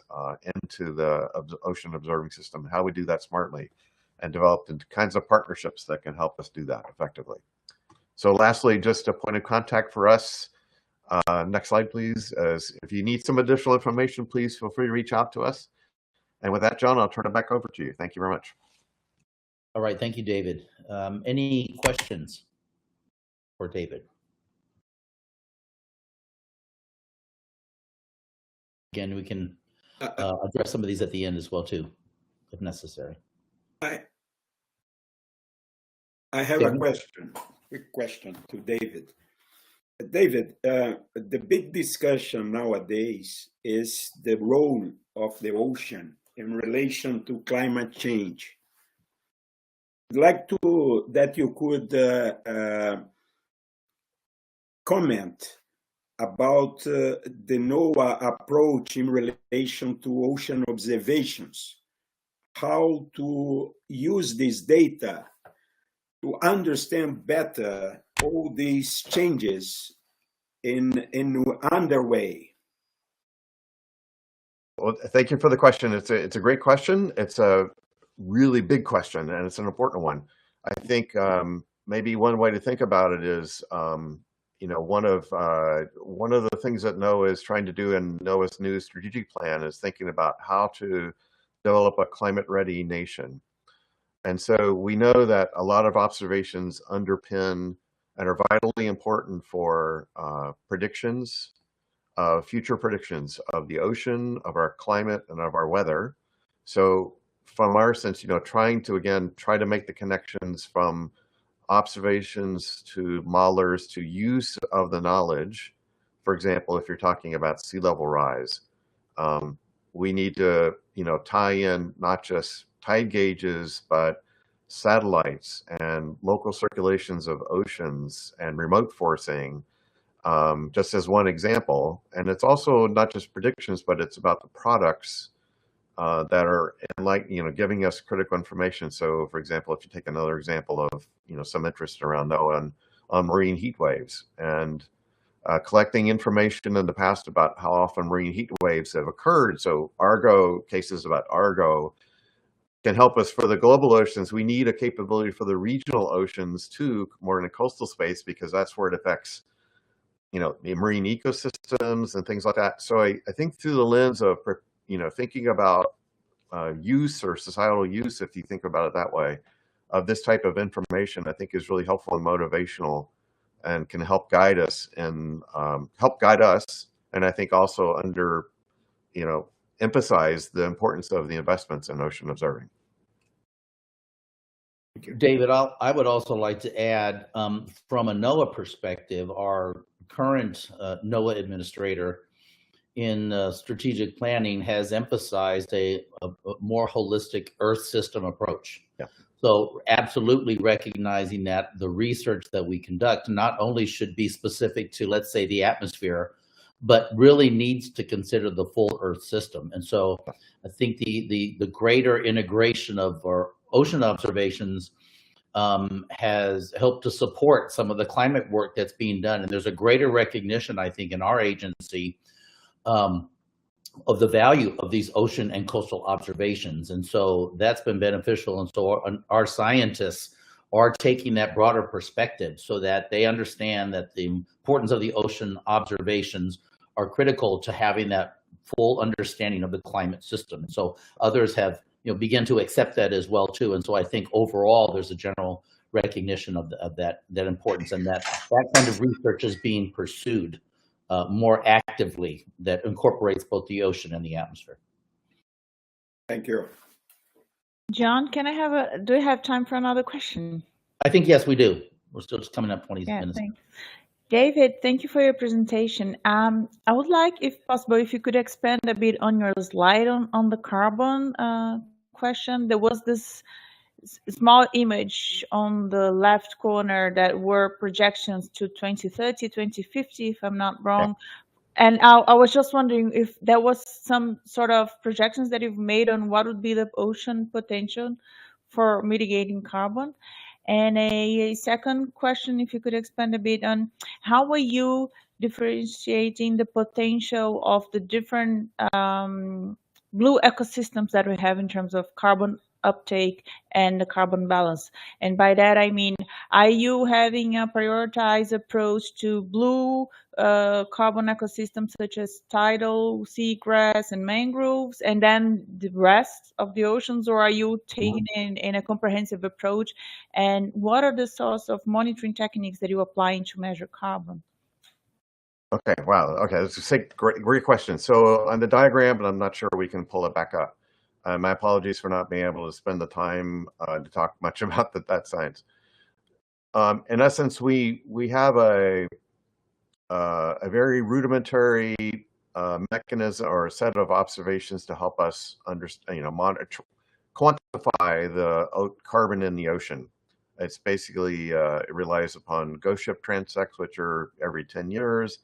into the ocean observing system, how we do that smartly, and develop into kinds of partnerships that can help us do that effectively. So lastly, just a point of contact for us. Next slide, please. If you need some additional information, please feel free to reach out to us. And with that, John, I'll turn it back over to you. Thank you very much. All right, thank you, David. Any questions for David? Again, we can address some of these at the end as well, too, if necessary. I have a question, quick question to David. David, the big discussion nowadays is the role of the ocean in relation to climate change. I'd like that you could comment about the NOAA approach in relation to ocean observations, how to use this data to understand better all these changes in underway. Well, thank you for the question. It's a great question. It's a really big question, and it's an important one. I think maybe one way to think about it is, one of the things that NOAA is trying to do in NOAA's new strategic plan is thinking about how to develop a climate-ready nation. And so we know that a lot of observations underpin and are vitally important for predictions, future predictions of the ocean, of our climate, and of our weather. So from our sense, trying to make the connections from observations to modelers to use of the knowledge. For example, if you're talking about sea level rise, we need to, tie in not just tide gauges, but satellites and local circulations of oceans and remote forcing, just as one example. And it's also not just predictions, but it's about the products that are giving us critical information. So for example, if you take another example of, some interest around NOAA on marine heat waves and collecting information in the past about how often marine heat waves have occurred. So cases about Argo can help us for the global oceans. We need a capability for the regional oceans too, more in a coastal space, because that's where it affects, the marine ecosystems and things like that. So I think through the lens of, thinking about use or societal use, if you think about it that way, of this type of information, I think is really helpful and motivational and can help guide us and And I think also emphasize the importance of the investments in ocean observing. David, I would also like to add, from a NOAA perspective, our current NOAA administrator in strategic planning has emphasized a more holistic Earth system approach. Yeah. So absolutely recognizing that the research that we conduct not only should be specific to, let's say, the atmosphere, but really needs to consider the full Earth system. And so I think the greater integration of our ocean observations has helped to support some of the climate work that's being done. And there's a greater recognition, I think, in our agency of the value of these ocean and coastal observations. And so that's been beneficial. And so our scientists are taking that broader perspective so that they understand that the importance of the ocean observations are critical to having that full understanding of the climate system. So others have begin to accept that as well too. And so I think overall there's a general recognition of that importance, and that kind of research is being pursued more actively, that incorporates both the ocean and the atmosphere. Thank you. John, do we have time for another question? I think yes, we do. We're still just coming up 20 minutes. Thanks. David, thank you for your presentation. I would like, if possible, if you could expand a bit on your slide on the carbon question. There was this small image on the left corner that were projections to 2030, 2050, if I'm not wrong. And I was just wondering if there was some sort of projections that you've made on what would be the ocean potential for mitigating carbon. And a second question, if you could expand a bit on how are you differentiating the potential of the different blue ecosystems that we have in terms of carbon uptake and the carbon balance. And by that, I mean, are you having a prioritized approach to blue carbon ecosystems such as tidal, seagrass, and mangroves, and then the rest of the oceans, or are you taking in a comprehensive approach? And what are the sorts of monitoring techniques that you're applying to measure carbon? Okay, wow. Okay, that's a great question. So on the diagram, and I'm not sure we can pull it back up. My apologies for not being able to spend the time to talk much about that science. In essence, we have a very rudimentary mechanism or a set of observations to help us understand, monitor, quantify the carbon in the ocean. It's basically it relies upon ghost ship transects, which are every 10 years.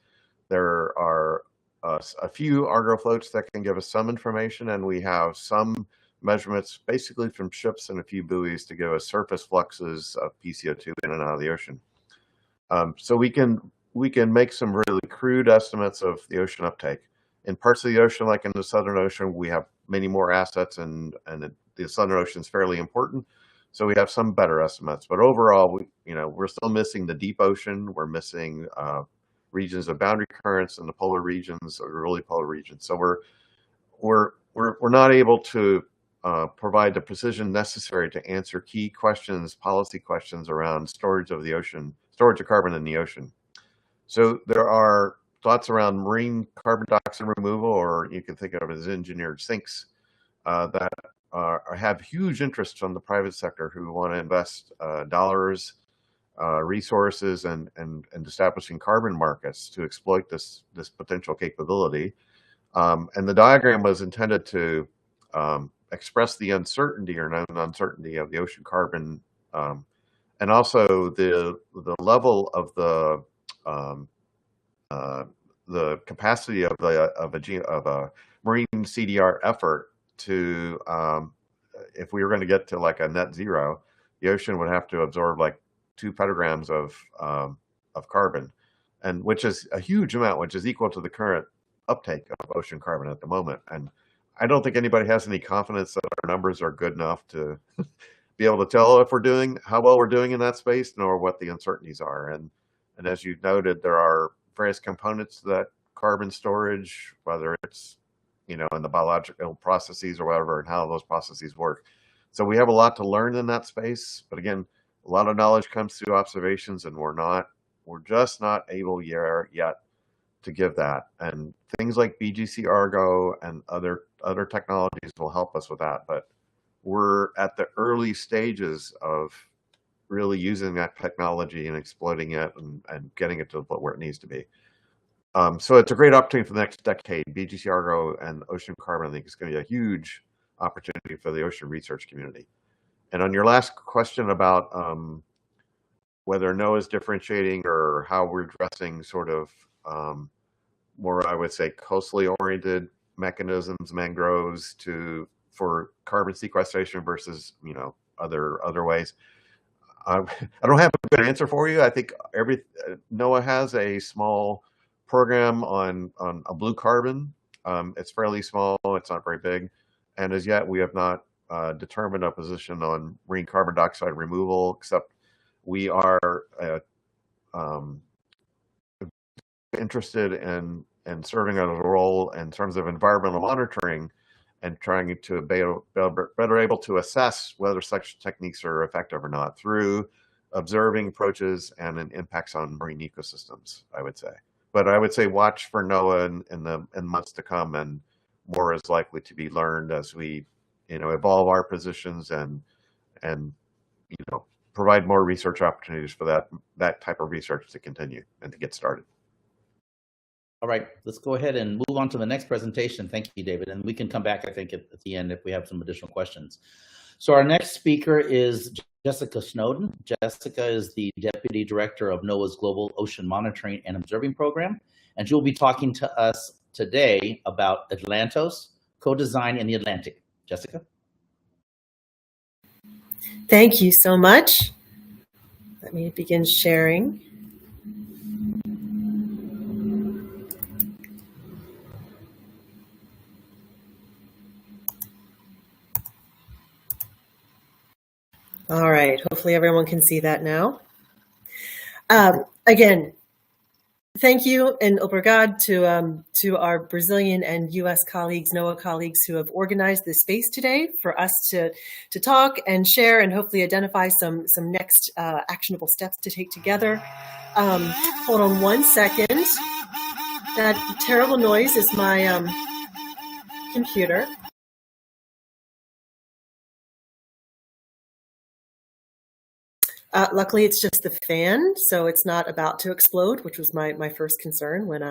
There are a few Argo floats that can give us some information, and we have some measurements basically from ships and a few buoys to give us surface fluxes of PCO2 in and out of the ocean. So we can make some really crude estimates of the ocean uptake. In parts of the ocean, like in the Southern Ocean, we have many more assets, and the Southern Ocean is fairly important. So we have some better estimates, but overall, we're still missing the deep ocean. We're missing regions of boundary currents in the polar regions or early polar regions. So we're not able to provide the precision necessary to answer key questions, policy questions around storage of the ocean, storage of carbon in the ocean. So there are thoughts around marine carbon dioxide removal, or you can think of it as engineered sinks, that have huge interest from the private sector who want to invest dollars, resources, and establishing carbon markets to exploit this potential capability. And the diagram was intended to express the uncertainty or known uncertainty of the ocean carbon, and also the level of the capacity of a marine CDR effort to, if we were going to get to like a net zero, the ocean would have to absorb like 2 petagrams of carbon, and which is a huge amount, which is equal to the current uptake of ocean carbon at the moment. And I don't think anybody has any confidence that our numbers are good enough to be able to tell if how well we're doing in that space, nor what the uncertainties are. And as you noted, there are various components to that carbon storage, whether it's in the biological processes or whatever, and how those processes work. So we have a lot to learn in that space, but again, a lot of knowledge comes through observations, and we're just not able yet to give that. And things like BGC Argo and other technologies will help us with that. But we're at the early stages of really using that technology and exploiting it and getting it to where it needs to be. So it's a great opportunity for the next decade. BGC Argo and ocean carbon, I think, is going to be a huge opportunity for the ocean research community. And on your last question about whether NOAA is differentiating or how we're addressing sort of more, I would say, coastally oriented mechanisms, mangroves for carbon sequestration versus, other ways. I don't have a good answer for you. I think NOAA has a small program on a blue carbon. It's fairly small. It's not very big, and as yet we have not determined a position on marine carbon dioxide removal. Except we are interested in serving a role in terms of environmental monitoring and trying to be better able to assess whether such techniques are effective or not through observing approaches and an impacts on marine ecosystems, I would say. But I would say watch for NOAA in months to come, and more is likely to be learned as we, evolve our positions and provide more research opportunities for that type of research to continue and to get started. All right, let's go ahead and move on to the next presentation. Thank you, David. And we can come back, I think, at the end if we have some additional questions. So our next speaker is Jessica Snowden. Jessica is the Deputy Director of NOAA's Global Ocean Monitoring and Observing Program, and she'll be talking to us today about AtlantOS, co-design in the Atlantic. Jessica? Thank you so much. Let me begin sharing. All right, hopefully everyone can see that now. Again, thank you and obrigado to our Brazilian and US colleagues, NOAA colleagues who have organized this space today for us to talk and share and hopefully identify some next actionable steps to take together. Hold on one second. That terrible noise is my computer. Luckily, it's just the fan, so it's not about to explode, which was my first concern when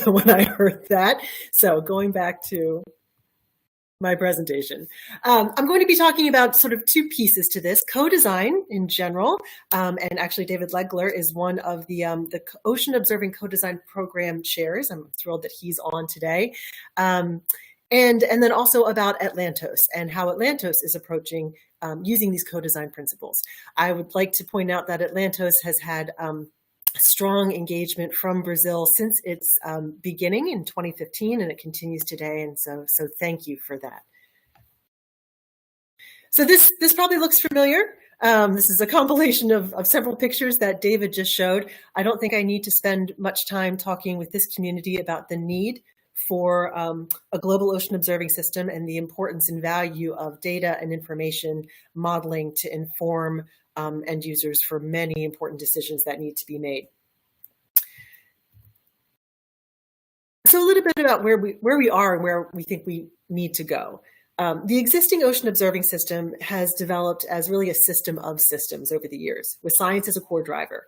when I heard that. So going back to my presentation, I'm going to be talking about sort of two pieces to this: co-design in general, and actually David Legler is one of the Ocean Observing Co-Design Program chairs. I'm thrilled that he's on today. And then also about AtlantOS and how AtlantOS is approaching using these co-design principles. I would like to point out that AtlantOS has had strong engagement from Brazil since its beginning in 2015, and it continues today. And so thank you for that. So this probably looks familiar. This is a compilation of several pictures that David just showed. I don't think I need to spend much time talking with this community about the need for a global ocean observing system and the importance and value of data and information modeling to inform end users for many important decisions that need to be made. So a little bit about where we are and where we think we need to go. The existing ocean observing system has developed as really a system of systems over the years, with science as a core driver.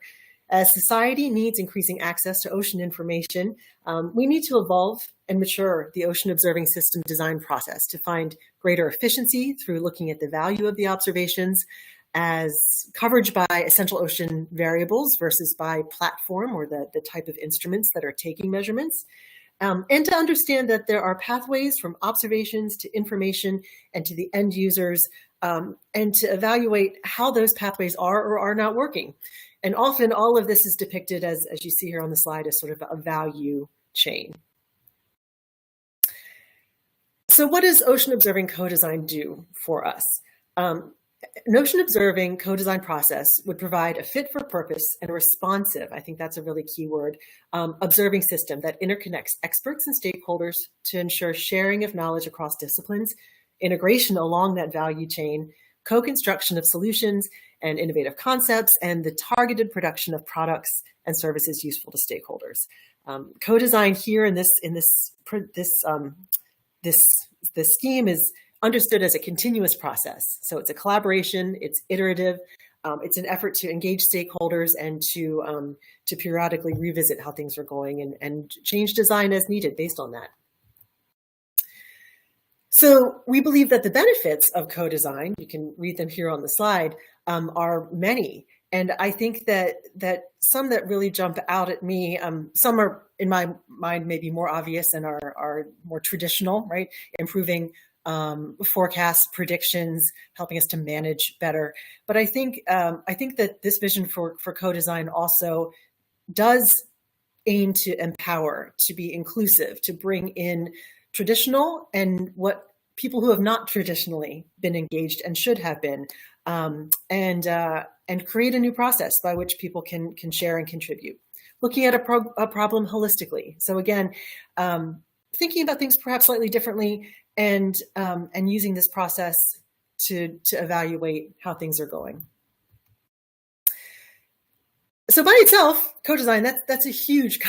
As society needs increasing access to ocean information, we need to evolve and mature the ocean observing system design process to find greater efficiency through looking at the value of the observations as coverage by essential ocean variables versus by platform or the type of instruments that are taking measurements. And to understand that there are pathways from observations to information and to the end users, and to evaluate how those pathways are or are not working. And often all of this is depicted as you see here on the slide as sort of a value chain. So what does ocean observing co-design do for us? An ocean observing co-design process would provide a fit for purpose and a responsive, I think that's a really key word, observing system that interconnects experts and stakeholders to ensure sharing of knowledge across disciplines, integration along that value chain, co-construction of solutions and innovative concepts, and the targeted production of products and services useful to stakeholders. Co-design here in this scheme is understood as a continuous process. So it's a collaboration, it's iterative, it's an effort to engage stakeholders and to periodically revisit how things are going and change design as needed based on that. So we believe that the benefits of co-design, you can read them here on the slide, are many. And I think that some that really jump out at me, some are in my mind maybe more obvious and are more traditional, right? Improving forecasts, predictions, helping us to manage better. But I think that this vision for co-design also does aim to empower, to be inclusive, to bring in traditional and what people who have not traditionally been engaged and should have been, and create a new process by which people can share and contribute, looking at a problem holistically. So again, thinking about things perhaps slightly differently, and using this process to evaluate how things are going. So by itself, co-design, that's a huge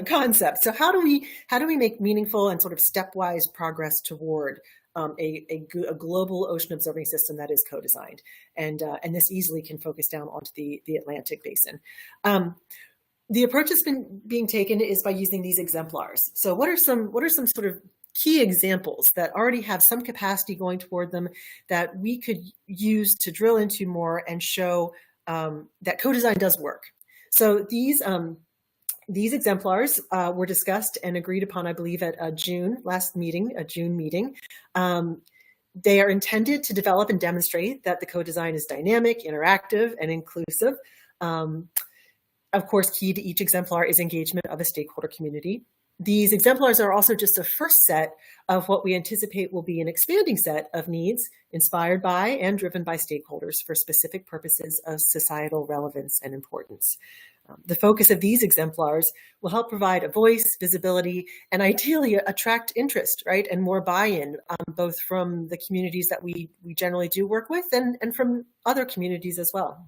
concept. So how do we make meaningful and sort of stepwise progress toward a global ocean observing system that is co-designed, and this easily can focus down onto the Atlantic basin. The approach that's been being taken is by using these exemplars. So what are some sort of key examples that already have some capacity going toward them that we could use to drill into more and show that co-design does work? So these exemplars were discussed and agreed upon, I believe, at a June meeting. They are intended to develop and demonstrate that the co-design is dynamic, interactive, and inclusive. Of course, key to each exemplar is engagement of a stakeholder community. These exemplars are also just a first set of what we anticipate will be an expanding set of needs inspired by and driven by stakeholders for specific purposes of societal relevance and importance. The focus of these exemplars will help provide a voice, visibility, and ideally attract interest, right, and more buy-in, both from the communities that we generally do work with and from other communities as well.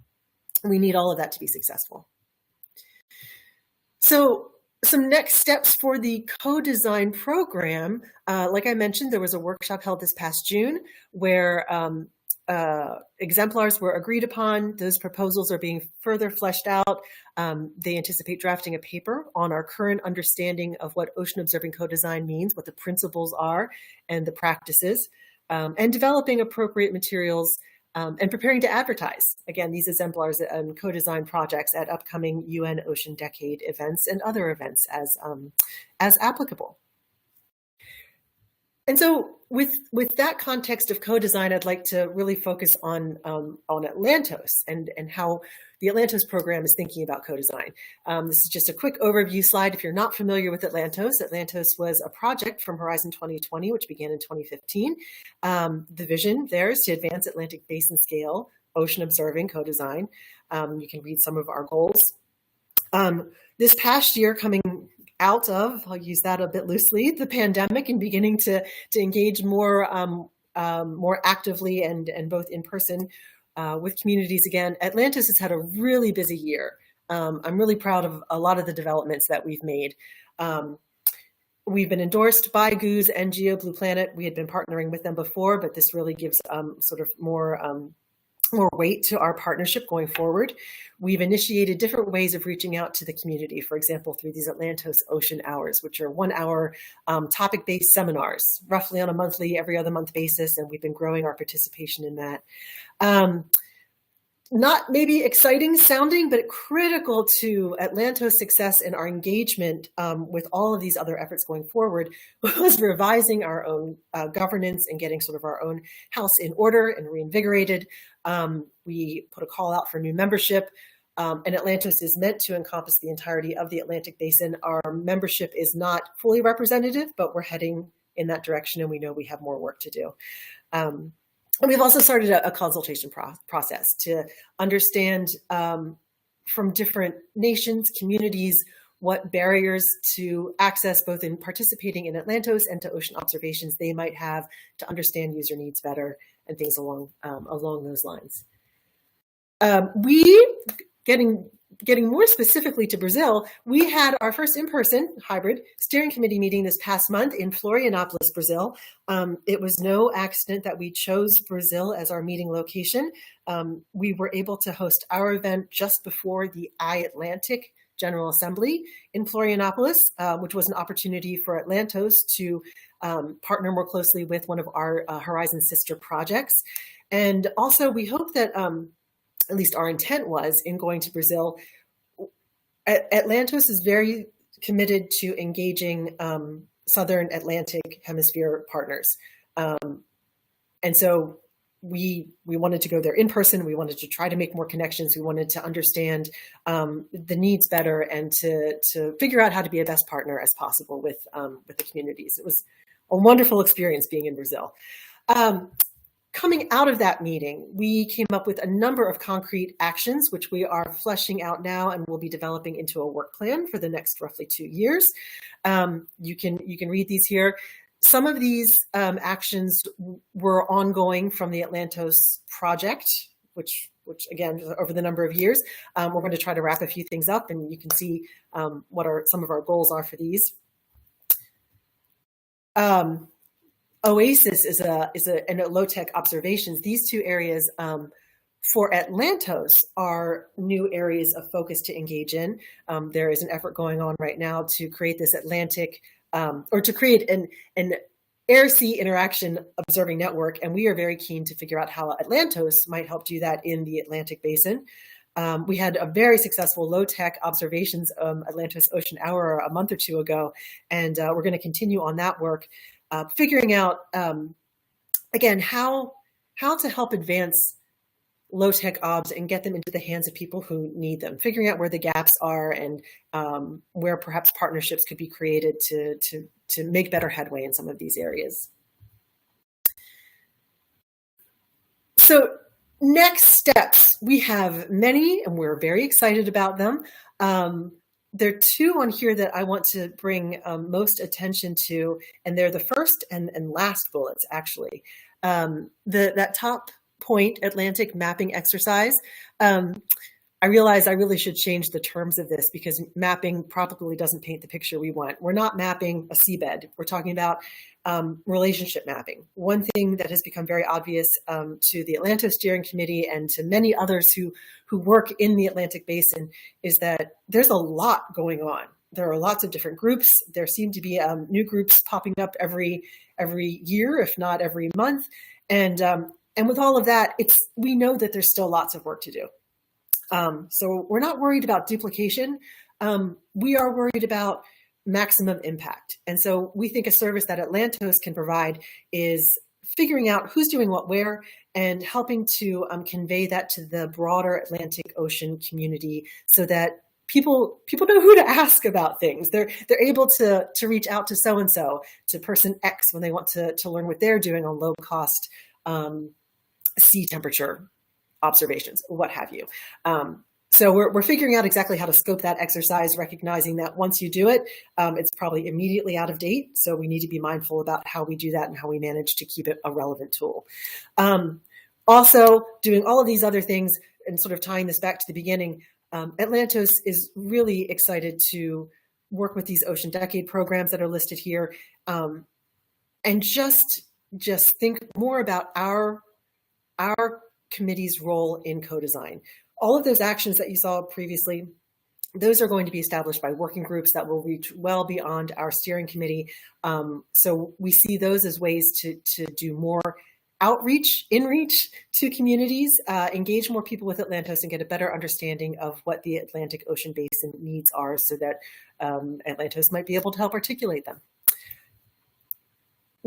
We need all of that to be successful. So some next steps for the co-design program, like I mentioned, there was a workshop held this past June where exemplars were agreed upon. Those proposals are being further fleshed out. They anticipate drafting a paper on our current understanding of what ocean observing co-design means, what the principles are and the practices, and developing appropriate materials and preparing to advertise, again, these exemplars and co-design projects at upcoming UN Ocean Decade events and other events as applicable. And so with that context of co-design, I'd like to really focus on AtlantOS and how the AtlantOS program is thinking about co-design. This is just a quick overview slide. If you're not familiar with AtlantOS, AtlantOS was a project from Horizon 2020, which began in 2015. The vision there is to advance Atlantic Basin scale ocean observing co-design. You can read some of our goals. This past year, coming out of, I'll use that a bit loosely, the pandemic, and beginning to engage more actively and both in person with communities again, AtlantOS has had a really busy year. I'm really proud of a lot of the developments that we've made. We've been endorsed by GOOS and Blue Planet. We had been partnering with them before, but this really gives sort of more weight to our partnership going forward. We've initiated different ways of reaching out to the community, for example, through these AtlantOS Ocean Hours, which are 1 hour topic-based seminars, roughly on a monthly, every other month basis, and we've been growing our participation in that. Not maybe exciting sounding, but critical to AtlantOS success and our engagement with all of these other efforts going forward was revising our own governance and getting sort of our own house in order and reinvigorated. We put a call out for new membership, and AtlantOS is meant to encompass the entirety of the Atlantic Basin. Our membership is not fully representative, but we're heading in that direction, and we know we have more work to do. And we've also started a consultation process to understand from different nations, communities, what barriers to access, both in participating in AtlantOS and to ocean observations they might have to understand user needs better and things along those lines. Getting more specifically to Brazil, we had our first in-person hybrid steering committee meeting this past month in Florianópolis, Brazil. It was no accident that we chose Brazil as our meeting location. We were able to host our event just before the iAtlantic General Assembly in Florianópolis, which was an opportunity for AtlantOS to partner more closely with one of our Horizon sister projects. And also we hope that at least our intent was in going to Brazil, AtlantOS is very committed to engaging Southern Atlantic Hemisphere partners. And so we wanted to go there in person. We wanted to try to make more connections. We wanted to understand the needs better and to figure out how to be a best partner as possible with the communities. It was a wonderful experience being in Brazil. Coming out of that meeting, we came up with a number of concrete actions, which we are fleshing out now and will be developing into a work plan for the next roughly 2 years. You can read these here. Some of these actions were ongoing from the AtlantOS project, which again, over the number of years, we're going to try to wrap a few things up, and you can see what some of our goals are for these. OASIS is and low-tech observations. These two areas for AtlantOS are new areas of focus to engage in. There is an effort going on right now to create this Atlantic, or to create an air-sea interaction observing network, and we are very keen to figure out how AtlantOS might help do that in the Atlantic Basin. We had a very successful low-tech observations AtlantOS Ocean Hour a month or two ago, and we're going to continue on that work. Figuring out, again, how to help advance low-tech obs and get them into the hands of people who need them, figuring out where the gaps are and where perhaps partnerships could be created to make better headway in some of these areas. So next steps, we have many, and we're very excited about them. There are two on here that I want to bring most attention to, and they're the first and last bullets, actually. That top point, Atlantic mapping exercise, I realize I really should change the terms of this because mapping probably doesn't paint the picture we want. We're not mapping a seabed. We're talking about relationship mapping. One thing that has become very obvious to the AtlantOS Steering Committee and to many others who work in the Atlantic Basin is that there's a lot going on. There are lots of different groups. There seem to be new groups popping up every year, if not every month. And with all of that, we know that there's still lots of work to do. So we're not worried about duplication. We are worried about maximum impact. And so we think a service that AtlantOS can provide is figuring out who's doing what where and helping to convey that to the broader Atlantic Ocean community so that people know who to ask about things. They're able to reach out to so-and-so, to person X when they want to learn what they're doing on low cost sea temperature observations, what have you. So we're figuring out exactly how to scope that exercise, recognizing that once you do it, it's probably immediately out of date. So we need to be mindful about how we do that and how we manage to keep it a relevant tool. Also, doing all of these other things and sort of tying this back to the beginning, AtlantOS is really excited to work with these Ocean Decade programs that are listed here, and just think more about our committee's role in co-design. All of those actions that you saw previously, those are going to be established by working groups that will reach well beyond our steering committee. So we see those as ways to do more outreach, inreach to communities, engage more people with AtlantOS and get a better understanding of what the Atlantic Ocean Basin needs are so that AtlantOS might be able to help articulate them.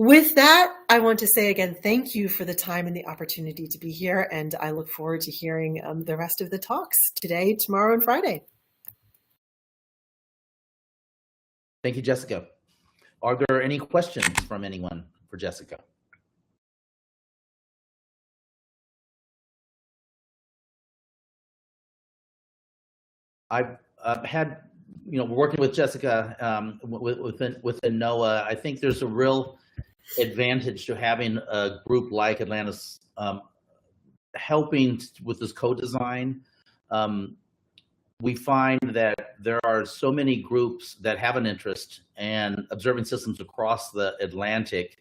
With that, I want to say again, thank you for the time and the opportunity to be here, and I look forward to hearing the rest of the talks today, tomorrow, and Friday. Thank you, Jessica. Are there any questions from anyone for Jessica? I've had, working with Jessica within NOAA, I think there's a real advantage to having a group like AtlantOS helping with this co-design. We find that there are so many groups that have an interest in observing systems across the Atlantic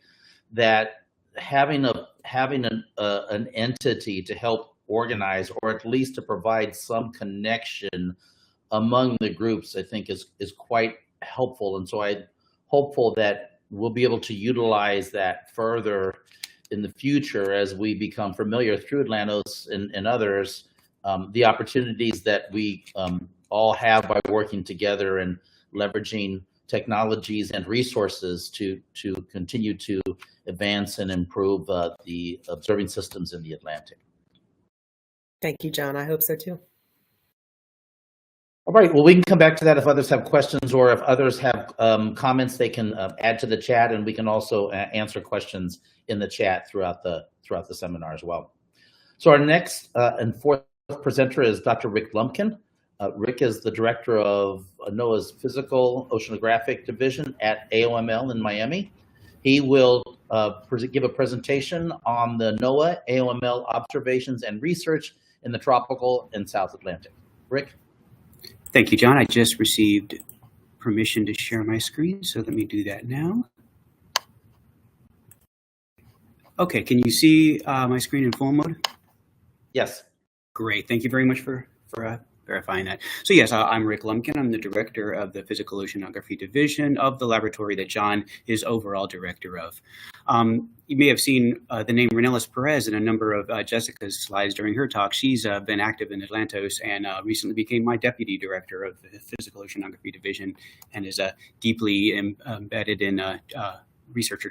that having an entity to help organize, or at least to provide some connection among the groups, I think is quite helpful. And so I'm hopeful that we'll be able to utilize that further in the future as we become familiar through AtlantOS and others the opportunities that we all have by working together and leveraging technologies and resources to continue to advance and improve the observing systems in the Atlantic. Thank you, John. I hope so too. All right, well, we can come back to that if others have questions, or if others have comments, they can add to the chat, and we can also answer questions in the chat throughout the seminar as well. So our next and fourth presenter is Dr. Rick Lumpkin. Rick is the director of NOAA's Physical Oceanographic Division at AOML in Miami. He will give a presentation on the NOAA AOML observations and research in the tropical and South Atlantic. Rick? Thank you, John. I just received permission to share my screen, so let me do that now. Okay, can you see my screen in full mode? Yes. Great. Thank you very much for verifying that. So yes, I'm Rick Lumpkin. I'm the director of the Physical Oceanography Division of the laboratory that John is overall director of. You may have seen the name Renelis Perez in a number of Jessica's slides during her talk. She's been active in AtlantOS and recently became my deputy director of the Physical Oceanography Division, and is deeply embedded in researcher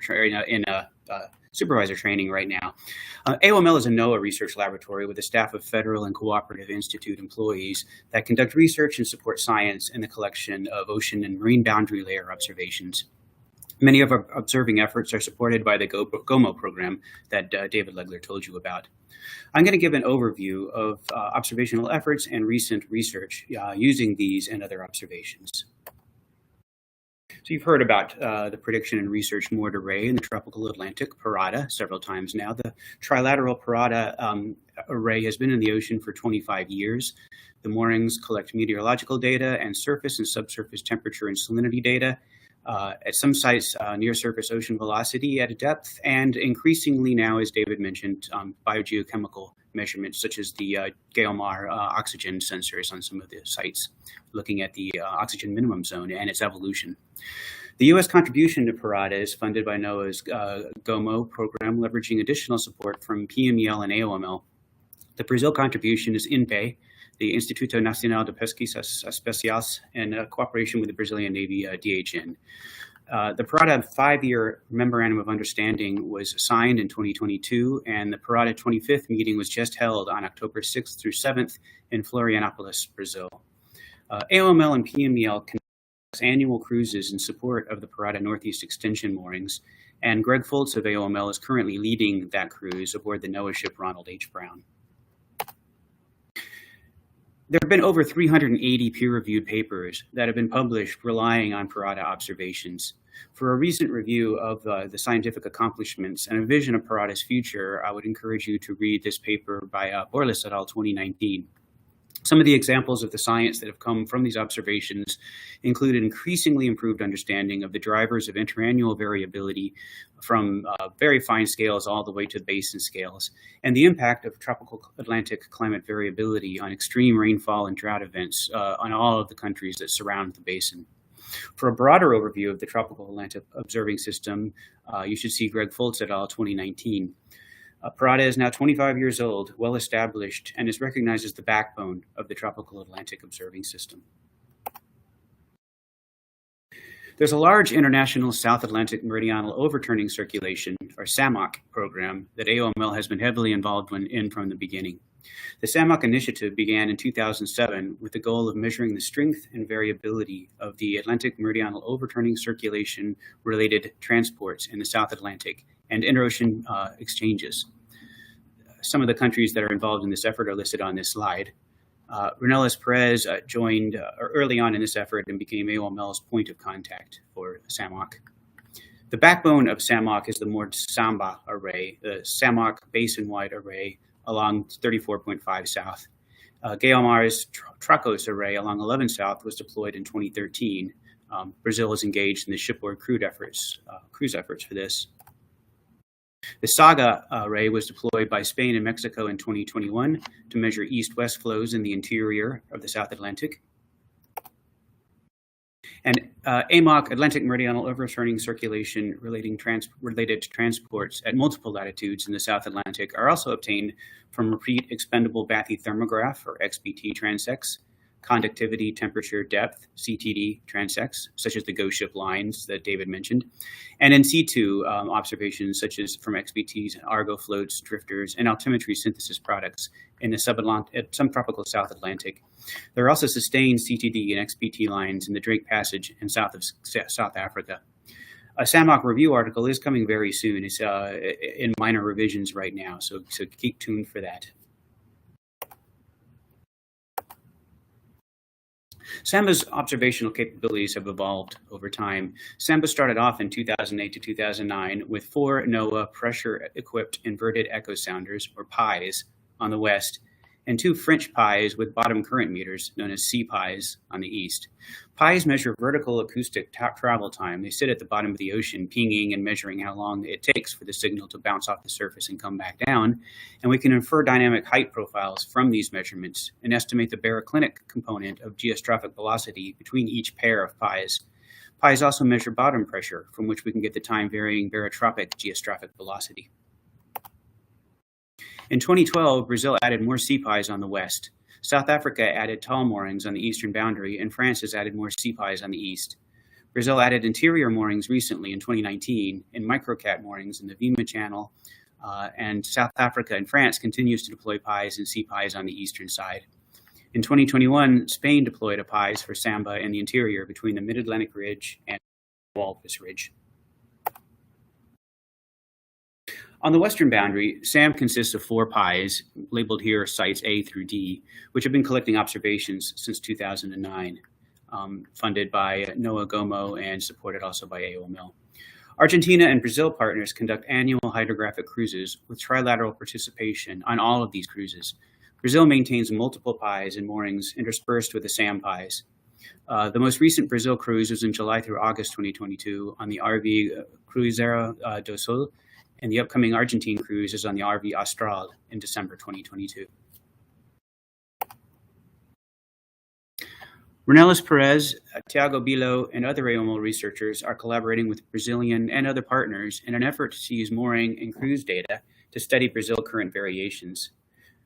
supervisor training right now. AOML is a NOAA research laboratory with a staff of federal and cooperative institute employees that conduct research and support science in the collection of ocean and marine boundary layer observations. Many of our observing efforts are supported by the GOMO program that David Legler told you about. I'm going to give an overview of observational efforts and recent research using these and other observations. So you've heard about the prediction and research moored array in the tropical Atlantic, PARADA, several times now. The trilateral PARADA array has been in the ocean for 25 years. The moorings collect meteorological data and surface and subsurface temperature and salinity data. At some sites, near surface ocean velocity at a depth, and increasingly now, as David mentioned, biogeochemical measurements such as the GAOMR oxygen sensors on some of the sites, looking at the oxygen minimum zone and its evolution. The U.S. contribution to PARADA is funded by NOAA's GOMO program, leveraging additional support from PMEL and AOML. The Brazil contribution is INPE, the Instituto Nacional de Pesquisas Especiais, in cooperation with the Brazilian Navy, DHN. The PARADA 5-year Memorandum of Understanding was signed in 2022, and the PARADA 25th meeting was just held on October 6th through 7th in Florianopolis, Brazil. AOML and PMEL conduct annual cruises in support of the PARADA Northeast Extension moorings, and Greg Foltz of AOML is currently leading that cruise aboard the NOAA ship Ronald H. Brown. There have been over 380 peer-reviewed papers that have been published relying on PARADA observations. For a recent review of the scientific accomplishments and a vision of PARADA's future, I would encourage you to read this paper by Borlis et al. 2019. Some of the examples of the science that have come from these observations include an increasingly improved understanding of the drivers of interannual variability from very fine scales all the way to basin scales, and the impact of tropical Atlantic climate variability on extreme rainfall and drought events on all of the countries that surround the basin. For a broader overview of the tropical Atlantic observing system, you should see Greg Foltz et al. 2019. PARADA is now 25 years old, well established, and is recognized as the backbone of the tropical Atlantic observing system. There's a large international South Atlantic meridional overturning circulation, or SAMOC, program that AOML has been heavily involved in from the beginning. The SAMOC initiative began in 2007 with the goal of measuring the strength and variability of the Atlantic meridional overturning circulation related transports in the South Atlantic and interocean exchanges. Some of the countries that are involved in this effort are listed on this slide. Renelis Perez joined early on in this effort and became AOML's point of contact for SAMOC. The backbone of SAMOC is the moored Samba array, the SAMOC basin-wide array along 34.5 south. GAOMR's Tracos array along 11 south was deployed in 2013. Brazil is engaged in the shipboard cruise efforts for this. The Saga array was deployed by Spain and Mexico in 2021 to measure east-west flows in the interior of the South Atlantic. And AMOC, Atlantic Meridional Overturning Circulation related to transports at multiple latitudes in the South Atlantic are also obtained from repeat expendable bathythermograph, or XBT transects, conductivity, temperature, depth, CTD transects, such as the ghost ship lines that David mentioned, and in situ observations such as from XBTs, Argo floats, drifters, and altimetry synthesis products in the subtropical South Atlantic. There are also sustained CTD and XBT lines in the Drake Passage in south of South Africa. A SAMOC review article is coming very soon. It's in minor revisions right now, so keep tuned for that. SAMBA's observational capabilities have evolved over time. SAMBA started off in 2008 to 2009 with 4 NOAA pressure-equipped inverted echo sounders, or PIs, on the west, and 2 French PIs with bottom current meters, known as CPIs, on the east. PIs measure vertical acoustic travel time. They sit at the bottom of the ocean, pinging and measuring how long it takes for the signal to bounce off the surface and come back down. And we can infer dynamic height profiles from these measurements and estimate the baroclinic component of geostrophic velocity between each pair of PIs. PIs also measure bottom pressure, from which we can get the time-varying barotropic geostrophic velocity. In 2012, Brazil added more CPIs on the west. South Africa added tall moorings on the eastern boundary, and France has added more CPIs on the east. Brazil added interior moorings recently in 2019 and microcat moorings in the Vima Channel, and South Africa and France continues to deploy PIs and CPIs on the eastern side. In 2021, Spain deployed a PIs for SAMBA in the interior between the Mid-Atlantic Ridge and Walvis Ridge. On the western boundary, SAM consists of 4 PIs, labeled here sites A through D, which have been collecting observations since 2009, funded by NOAA GOMO and supported also by AOML. Argentina and Brazil partners conduct annual hydrographic cruises with trilateral participation on all of these cruises. Brazil maintains multiple PIs and moorings interspersed with the SAM PIs. The most recent Brazil cruise was in July through August 2022 on the RV Cruzeiro do Sul, and the upcoming Argentine cruise is on the RV Austral in December 2022. Renelis Perez, Tiago Bilo, and other AOML researchers are collaborating with Brazilian and other partners in an effort to use mooring and cruise data to study Brazil current variations.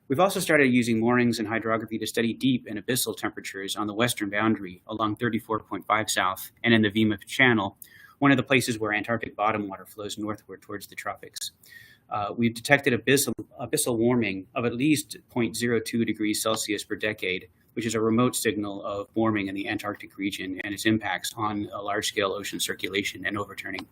We've also started using moorings and hydrography to study deep and abyssal temperatures on the western boundary along 34.5 south and in the Vima Channel, one of the places where Antarctic bottom water flows northward towards the tropics. We've detected abyssal warming of at least 0.02 degrees Celsius per decade, which is a remote signal of warming in the Antarctic region and its impacts on a large-scale ocean circulation and overturning.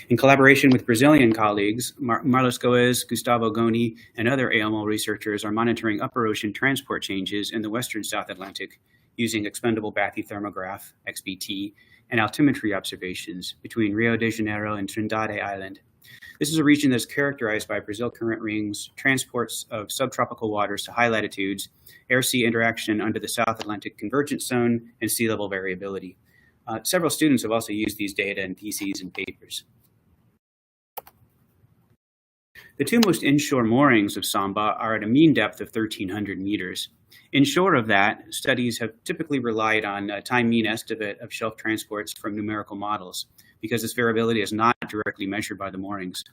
In collaboration with Brazilian colleagues, Marlos Goes, Gustavo Goni, and other AOML researchers are monitoring upper ocean transport changes in the western South Atlantic using expendable bathythermograph, XBT, and altimetry observations between Rio de Janeiro and Trindade Island. This is a region that's characterized by Brazil current rings, transports of subtropical waters to high latitudes, air-sea interaction under the South Atlantic convergence zone, and sea level variability. Several students have also used these data in theses and papers. The 2 most inshore moorings of Samba are at a mean depth of 1,300 meters. Inshore of that, studies have typically relied on a time mean estimate of shelf transports from numerical models, because this variability is not directly measured by the moorings.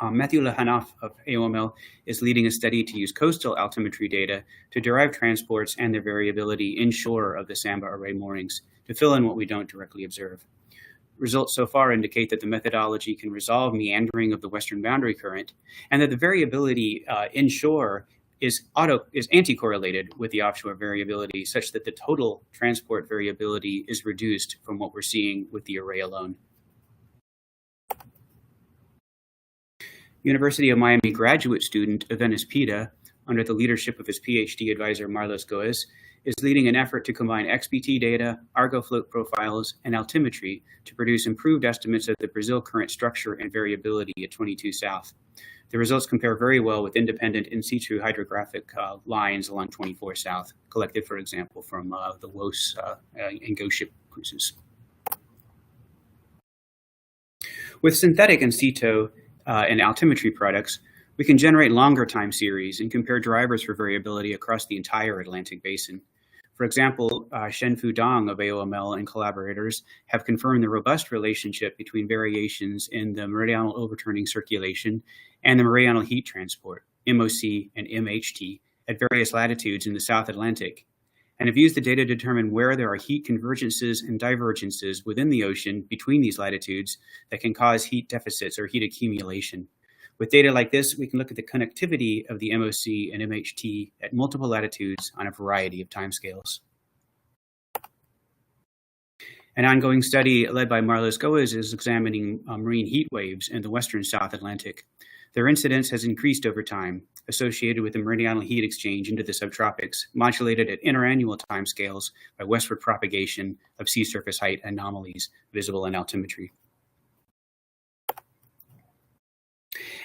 Matthew Lehanoff of AOML is leading a study to use coastal altimetry data to derive transports and their variability inshore of the Samba array moorings to fill in what we don't directly observe. Results so far indicate that the methodology can resolve meandering of the western boundary current, and that the variability inshore is anti-correlated with the offshore variability, such that the total transport variability is reduced from what we're seeing with the array alone. University of Miami graduate student Evenis Pita, under the leadership of his PhD advisor Marlos Goes, is leading an effort to combine XBT data, Argo float profiles, and altimetry to produce improved estimates of the Brazil current structure and variability at 22 South. The results compare very well with independent in situ hydrographic lines along 24 South, collected, for example, from the WOS and ghost ship cruises. With synthetic in situ and altimetry products, we can generate longer time series and compare drivers for variability across the entire Atlantic basin. For example, Shenfu Dong of AOML and collaborators have confirmed the robust relationship between variations in the meridional overturning circulation and the meridional heat transport, MOC and MHT, at various latitudes in the South Atlantic, and have used the data to determine where there are heat convergences and divergences within the ocean between these latitudes that can cause heat deficits or heat accumulation. With data like this, we can look at the connectivity of the MOC and MHT at multiple latitudes on a variety of timescales. An ongoing study led by Marlos Goes is examining marine heat waves in the western South Atlantic. Their incidence has increased over time, associated with the meridional heat exchange into the subtropics, modulated at interannual timescales by westward propagation of sea surface height anomalies visible in altimetry.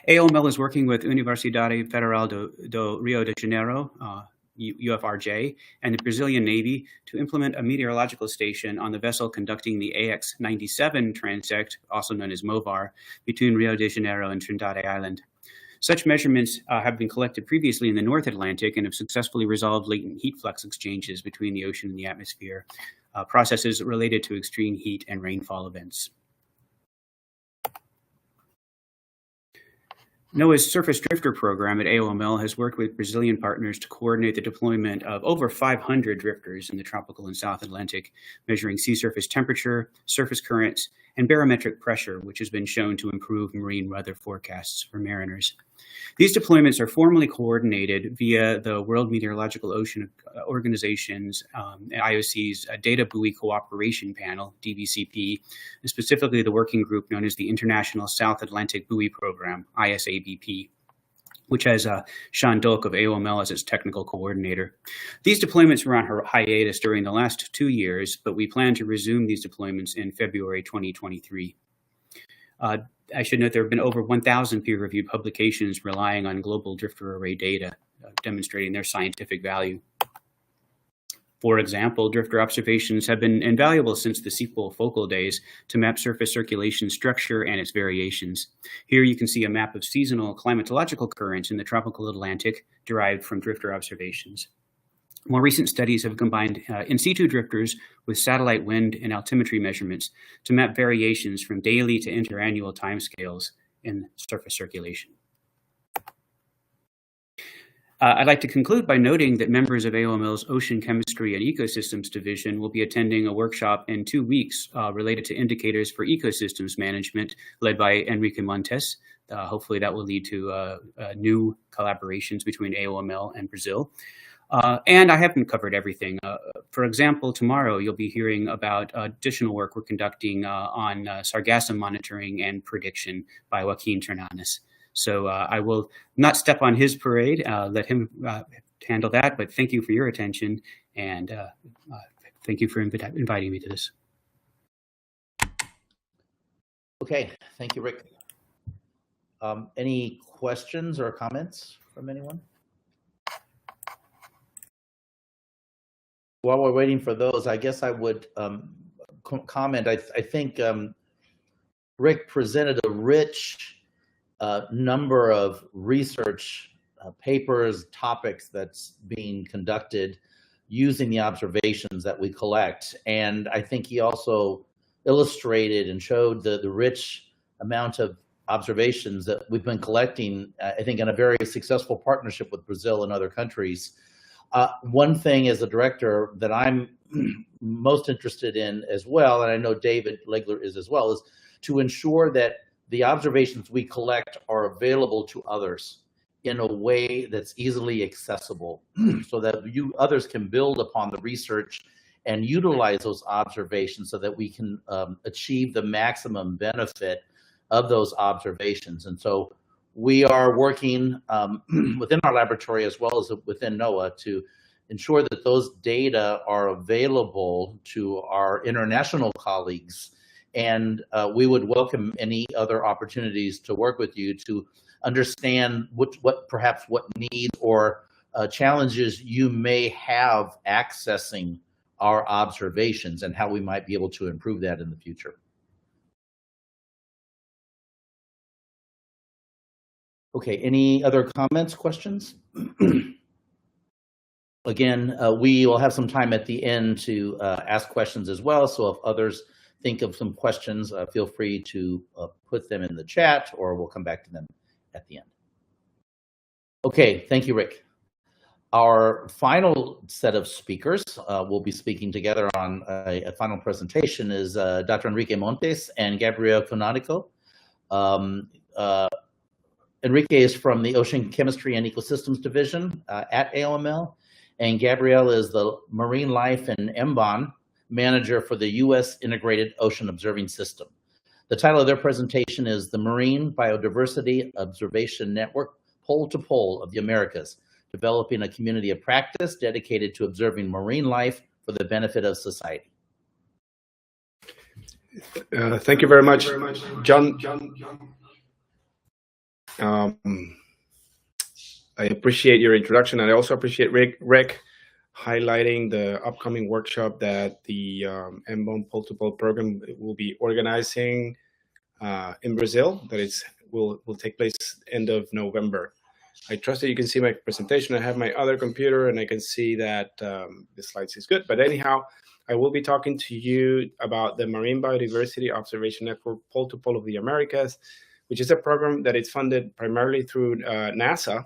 AOML is working with Universidade Federal do Rio de Janeiro, UFRJ, and the Brazilian Navy to implement a meteorological station on the vessel conducting the AX-97 transect, also known as MOVAR, between Rio de Janeiro and Trindade Island. Such measurements have been collected previously in the North Atlantic and have successfully resolved latent heat flux exchanges between the ocean and the atmosphere, processes related to extreme heat and rainfall events. NOAA's Surface Drifter program at AOML has worked with Brazilian partners to coordinate the deployment of over 500 drifters in the tropical and South Atlantic, measuring sea surface temperature, surface currents, and barometric pressure, which has been shown to improve marine weather forecasts for mariners. These deployments are formally coordinated via the World Meteorological Ocean Organization's, IOC's Data Buoy Cooperation Panel, DBCP, and specifically the working group known as the International South Atlantic Buoy Program, ISABP, which has Sean Dolk of AOML as its technical coordinator. These deployments were on hiatus during the last 2 years, but we plan to resume these deployments in February 2023. I should note there have been over 1,000 peer-reviewed publications relying on global drifter array data, demonstrating their scientific value. For example, drifter observations have been invaluable since the sepal focal days to map surface circulation structure and its variations. Here you can see a map of seasonal climatological currents in the tropical Atlantic derived from drifter observations. More recent studies have combined in situ drifters with satellite wind and altimetry measurements to map variations from daily to interannual timescales in surface circulation. I'd like to conclude by noting that members of AOML's Ocean Chemistry and Ecosystems Division will be attending a workshop in 2 weeks related to indicators for ecosystems management led by Enrique Montes. Hopefully that will lead to new collaborations between AOML and Brazil. And I haven't covered everything. For example, tomorrow you'll be hearing about additional work we're conducting on sargassum monitoring and prediction by Joaquin Ternanes. So I will not step on his parade, let him handle that, but thank you for your attention, and thank you for inviting me to this. Okay, thank you, Rick. Any questions or comments from anyone? While we're waiting for those, I guess I would comment. I think Rick presented a rich number of research papers, topics that's being conducted using the observations that we collect. And I think he also illustrated and showed the rich amount of observations that we've been collecting, I think, in a very successful partnership with Brazil and other countries. One thing as a director that I'm most interested in as well, and I know David Legler is as well, is to ensure that the observations we collect are available to others in a way that's easily accessible so that others can build upon the research and utilize those observations so that we can achieve the maximum benefit of those observations. And so we are working within our laboratory as well as within NOAA to ensure that those data are available to our international colleagues. And we would welcome any other opportunities to work with you to understand what needs or challenges you may have accessing our observations and how we might be able to improve that in the future. Okay, any other comments, questions? again, we will have some time at the end to ask questions as well. So if others think of some questions, feel free to put them in the chat, or we'll come back to them at the end. Okay, thank you, Rick. Our final set of speakers will be speaking together on a final presentation is Dr. Enrique Montes and Gabrielle Canonico. Enrique is from the Ocean Chemistry and Ecosystems Division at AOML, and Gabrielle is the Marine Life and MBON Manager for the U.S. Integrated Ocean Observing System. The title of their presentation is the Marine Biodiversity Observation Network Pole to Pole of the Americas, developing a community of practice dedicated to observing marine life for the benefit of society. Thank you very much, John. I appreciate your introduction, and I also appreciate Rick highlighting the upcoming workshop that the MBON Pole to Pole program will be organizing in Brazil. That will take place end of November. I trust that you can see my presentation. I have my other computer, and I can see that the slides is good. But anyhow, I will be talking to you about the Marine Biodiversity Observation Network Pole to Pole of the Americas, which is a program that is funded primarily through NASA,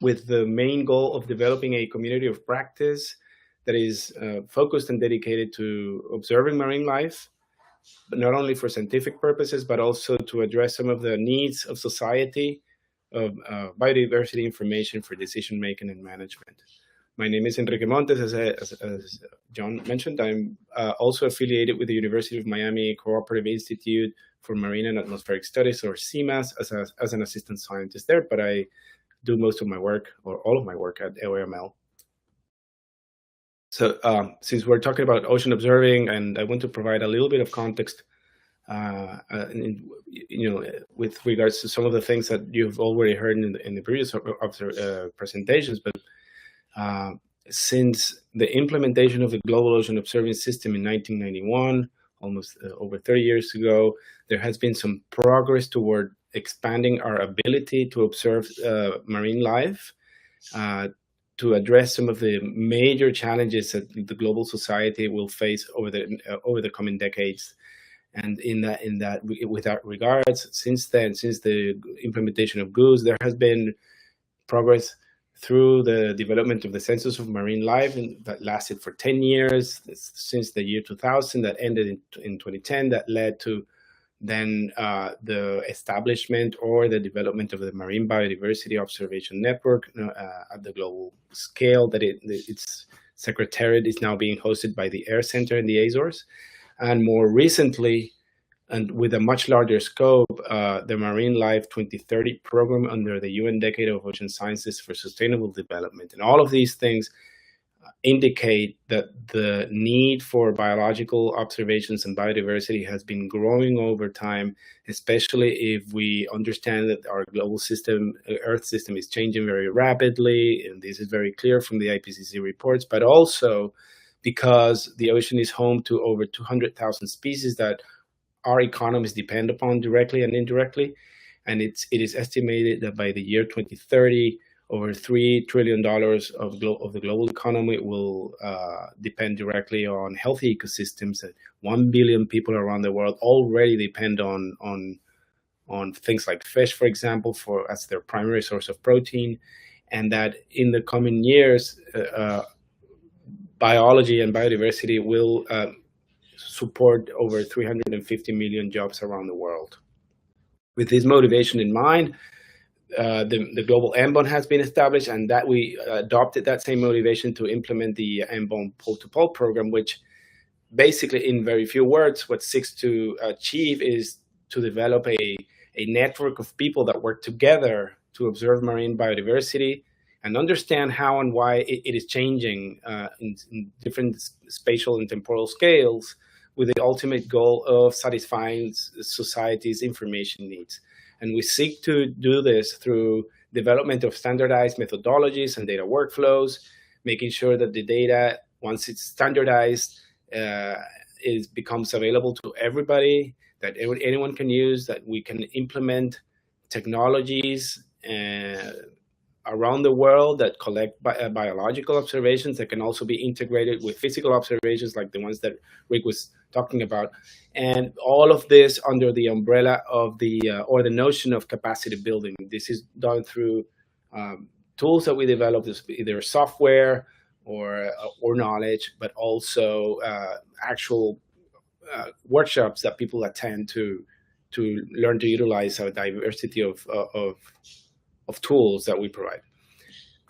with the main goal of developing a community of practice that is focused and dedicated to observing marine life, but not only for scientific purposes, but also to address some of the needs of society of biodiversity information for decision making and management. My name is Enrique Montes, as John mentioned. I'm also affiliated with the University of Miami Cooperative Institute for Marine and Atmospheric Studies, or CMAS, as an assistant scientist there, but I do most of my work, or all of my work, at AOML. So since we're talking about ocean observing, and I want to provide a little bit of context with regards to some of the things that you've already heard in the previous presentations, but since the implementation of the Global Ocean Observing System in 1991, almost over 30 years ago, there has been some progress toward expanding our ability to observe marine life, to address some of the major challenges that the global society will face over the coming decades. And with that regards, since the implementation of GOOS, there has been progress through the development of the Census of Marine Life, that lasted for 10 years, since the year 2000, that ended in 2010, that led to then the establishment or the development of the Marine Biodiversity Observation Network at the global scale, that its secretariat is now being hosted by the Air Center in the Azores. And more recently, and with a much larger scope, the Marine Life 2030 program under the UN Decade of Ocean Sciences for Sustainable Development. And all of these things indicate that the need for biological observations and biodiversity has been growing over time, especially if we understand that our global system, Earth system, is changing very rapidly. And this is very clear from the IPCC reports, but also because the ocean is home to over 200,000 species that our economies depend upon directly and indirectly. And it is estimated that by the year 2030, over $3 trillion of the global economy will depend directly on healthy ecosystems. That 1 billion people around the world already depend on things like fish, for example, as their primary source of protein. And that in the coming years, biology and biodiversity will support over 350 million jobs around the world. With this motivation in mind, the global MBON has been established, and that we adopted that same motivation to implement the MBON Pole to Pole program, which basically, in very few words, what seeks to achieve is to develop a network of people that work together to observe marine biodiversity and understand how and why it is changing in different spatial and temporal scales, with the ultimate goal of satisfying society's information needs. And we seek to do this through development of standardized methodologies and data workflows, making sure that the data, once it's standardized, becomes available to everybody, that anyone can use, that we can implement technologies around the world that collect biological observations that can also be integrated with physical observations like the ones that Rick was talking about. And all of this under the umbrella of or the notion of capacity building. This is done through tools that we develop, either software or knowledge, but also actual workshops that people attend to learn to utilize a diversity of tools that we provide.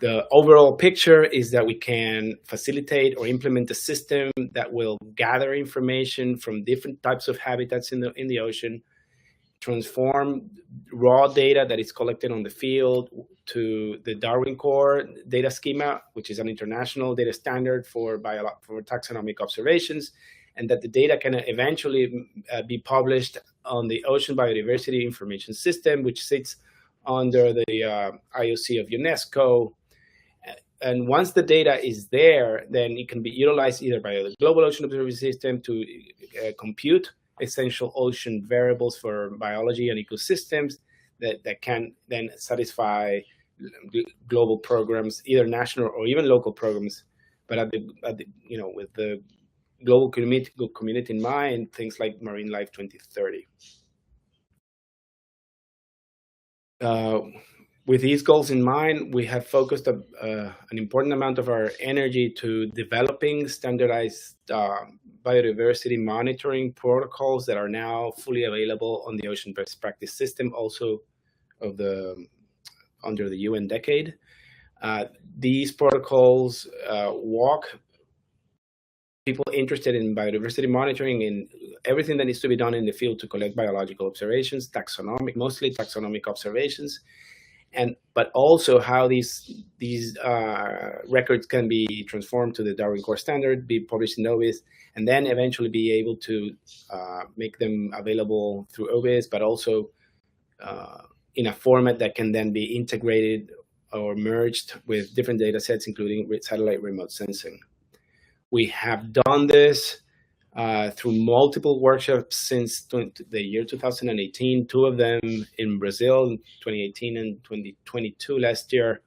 The overall picture is that we can facilitate or implement a system that will gather information from different types of habitats in the ocean, transform raw data that is collected on the field to the Darwin Core data schema, which is an international data standard for taxonomic observations, and that the data can eventually be published on the Ocean Biodiversity Information System, which sits under the IOC of UNESCO. And once the data is there, then it can be utilized either by the Global Ocean Observatory System to compute essential ocean variables for biology and ecosystems that can then satisfy global programs, either national or even local programs. But with the global community in mind, things like Marine Life 2030. With these goals in mind, we have focused an important amount of our energy to developing standardized biodiversity monitoring protocols that are now fully available on the Ocean Best Practice System, also under the UN Decade. These protocols walk people interested in biodiversity monitoring and everything that needs to be done in the field to collect biological observations, mostly taxonomic observations, but also how these records can be transformed to the Darwin Core standard, be published in OBIS, and then eventually be able to make them available through OBIS, but also in a format that can then be integrated or merged with different data sets, including satellite remote sensing. We have done this through multiple workshops since the year 2018, 2 of them in Brazil in 2018 and 2022 last year,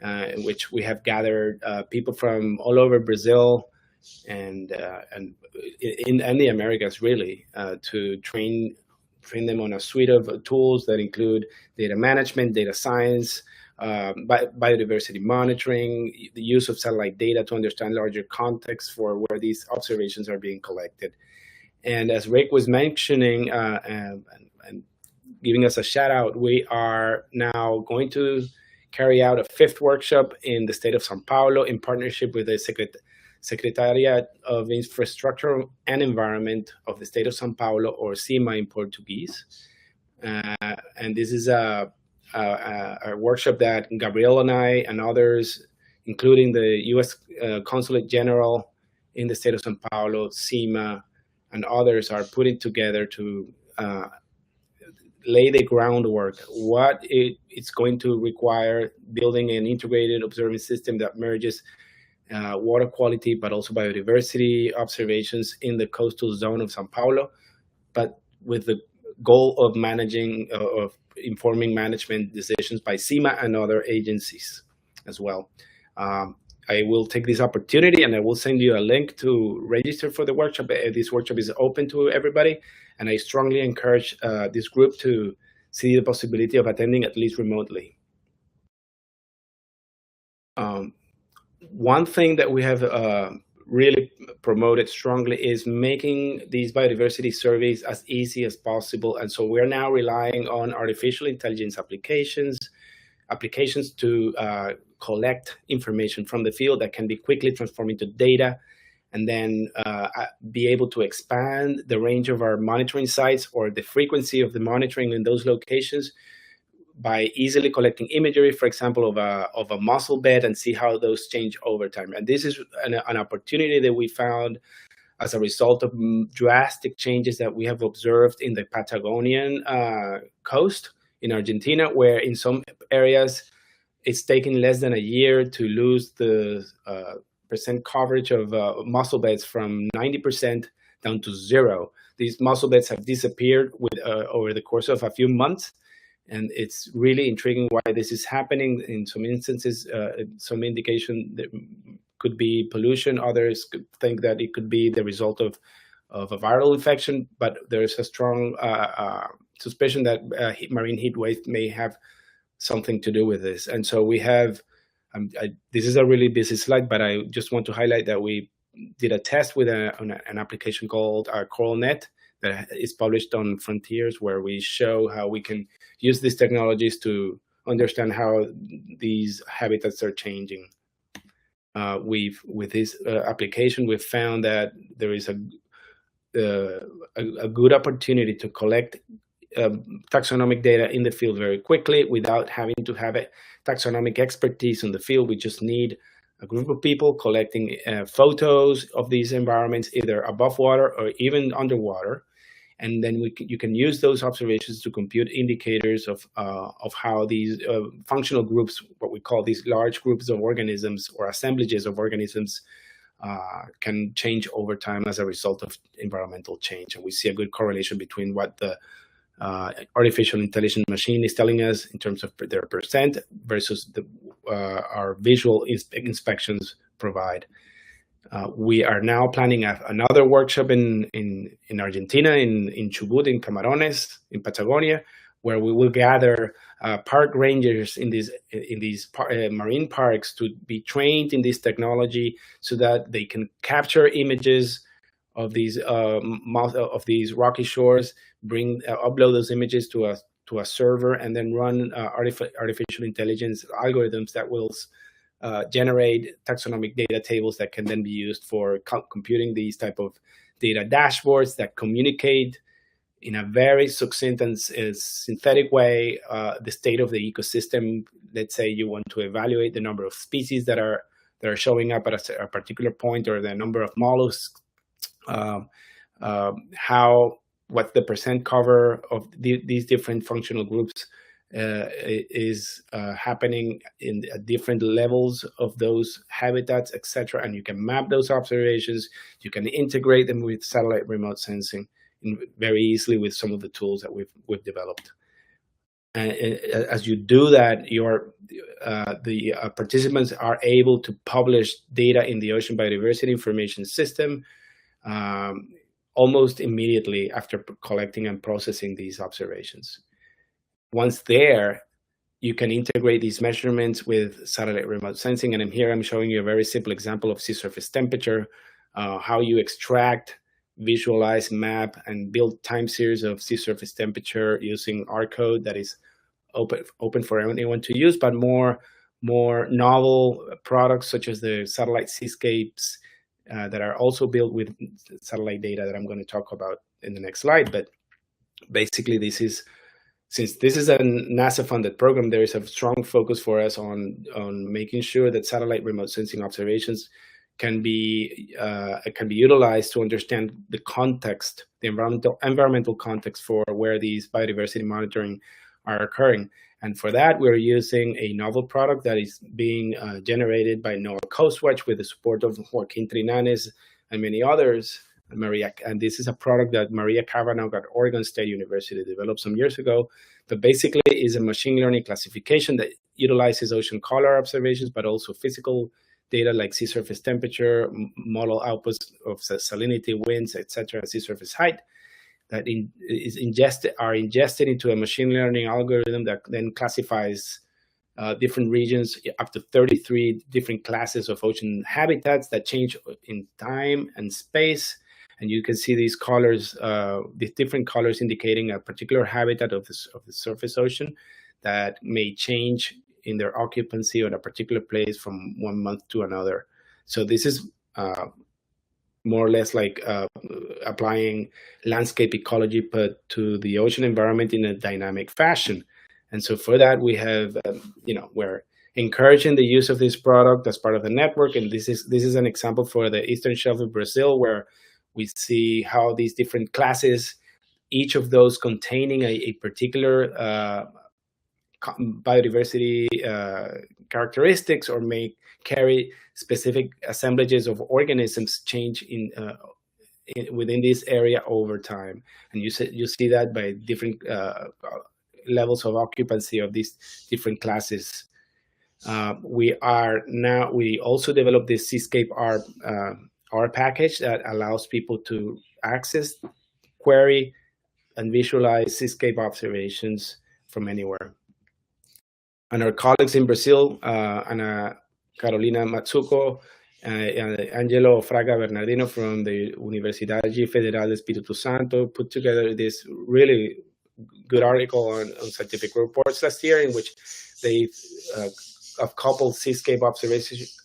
in which we have gathered people from all over Brazil and in the Americas, really, to train them on a suite of tools that include data management, data science, biodiversity monitoring, the use of satellite data to understand larger context for where these observations are being collected. And as Rick was mentioning and giving us a shout out, we are now going to carry out a 5th workshop in the state of Sao Paulo in partnership with the Secretariat of Infrastructure and Environment of the state of Sao Paulo, or SEMA in Portuguese. And this is a workshop that Gabrielle and I and others, including the U.S. Consulate General in the state of Sao Paulo, SEMA, and others are putting together to lay the groundwork, what it's going to require building an integrated observing system that merges water quality, but also biodiversity observations in the coastal zone of Sao Paulo, but with the goal of informing management decisions by SEMA and other agencies as well. I will take this opportunity and I will send you a link to register for the workshop. This workshop is open to everybody, and I strongly encourage this group to see the possibility of attending at least remotely. One thing that we have really promoted strongly is making these biodiversity surveys as easy as possible. And so we're now relying on artificial intelligence applications to collect information from the field that can be quickly transformed into data, and then be able to expand the range of our monitoring sites or the frequency of the monitoring in those locations by easily collecting imagery, for example, of a mussel bed, and see how those change over time. And this is an opportunity that we found as a result of drastic changes that we have observed in the Patagonian coast in Argentina, where in some areas it's taken less than a year to lose the percent coverage of mussel beds from 90% down to 0. These mussel beds have disappeared over the course of a few months. And it's really intriguing why this is happening. In some instances, some indication that could be pollution. Others could think that it could be the result of a viral infection, but there's a strong suspicion that marine heat wave may have something to do with this. And so we have, this is a really busy slide, but I just want to highlight that we did a test with an application called CoralNet that is published on Frontiers, where we show how we can use these technologies to understand how these habitats are changing. With this application, we've found that there is a good opportunity to collect taxonomic data in the field very quickly without having to have a taxonomic expertise in the field. We just need a group of people collecting photos of these environments, either above water or even underwater. And then you can use those observations to compute indicators of how these functional groups, what we call these large groups of organisms or assemblages of organisms, can change over time as a result of environmental change. And we see a good correlation between what the artificial intelligence machine is telling us in terms of their percent versus our visual inspections provide. We are now planning another workshop in Argentina, in Chubut, in Camarones, in Patagonia, where we will gather park rangers in these marine parks to be trained in this technology, so that they can capture images of these rocky shores, upload those images to a server, and then run artificial intelligence algorithms that will generate taxonomic data tables that can then be used for computing these type of data dashboards that communicate in a very succinct and synthetic way the state of the ecosystem. Let's say you want to evaluate the number of species that are showing up at a particular point, or the number of mollusks, what's the percent cover of these different functional groups is happening in different levels of those habitats, etc. And you can map those observations. You can integrate them with satellite remote sensing very easily with some of the tools that we've developed. And as you do that, the participants are able to publish data in the Ocean Biodiversity Information System almost immediately after collecting and processing these observations. Once there, you can integrate these measurements with satellite remote sensing. And here I'm showing you a very simple example of sea surface temperature, how you extract, visualize, map, and build time series of sea surface temperature using R code that is open for anyone to use, but more novel products such as the satellite seascapes that are also built with satellite data that I'm going to talk about in the next slide. But basically, since this is a NASA-funded program, there is a strong focus for us on making sure that satellite remote sensing observations can be utilized to understand the context, the environmental context for where these biodiversity monitoring are occurring. And for that, we're using a novel product that is being generated by NOAA Coast Watch with the support of Joaquin Trinanes and many others. And this is a product that Maria Cavanaugh at Oregon State University developed some years ago. But basically is a machine learning classification that utilizes ocean color observations, but also physical data like sea surface temperature, model outputs of salinity, winds, etc., sea surface height, that are ingested into a machine learning algorithm that then classifies different regions, up to 33 different classes of ocean habitats that change in time and space. And you can see these colors, these different colors indicating a particular habitat of the surface ocean that may change in their occupancy on a particular place from one month to another. So this is more or less like applying landscape ecology but to the ocean environment in a dynamic fashion. And so for that, we have, we're encouraging the use of this product as part of the network. And this is an example for the Eastern Shelf of Brazil, where we see how these different classes, each of those containing a particular biodiversity characteristics or may carry specific assemblages of organisms change within this area over time. And you see that by different levels of occupancy of these different classes. We also developed this Seascape R package that allows people to access, query, and visualize seascape observations from anywhere. And our colleagues in Brazil, Ana Carolina Matsuko, Angelo Fraga Bernardino from the Universidade Federal de Espírito Santo put together this really good article on scientific reports last year, in which they have coupled seascape observations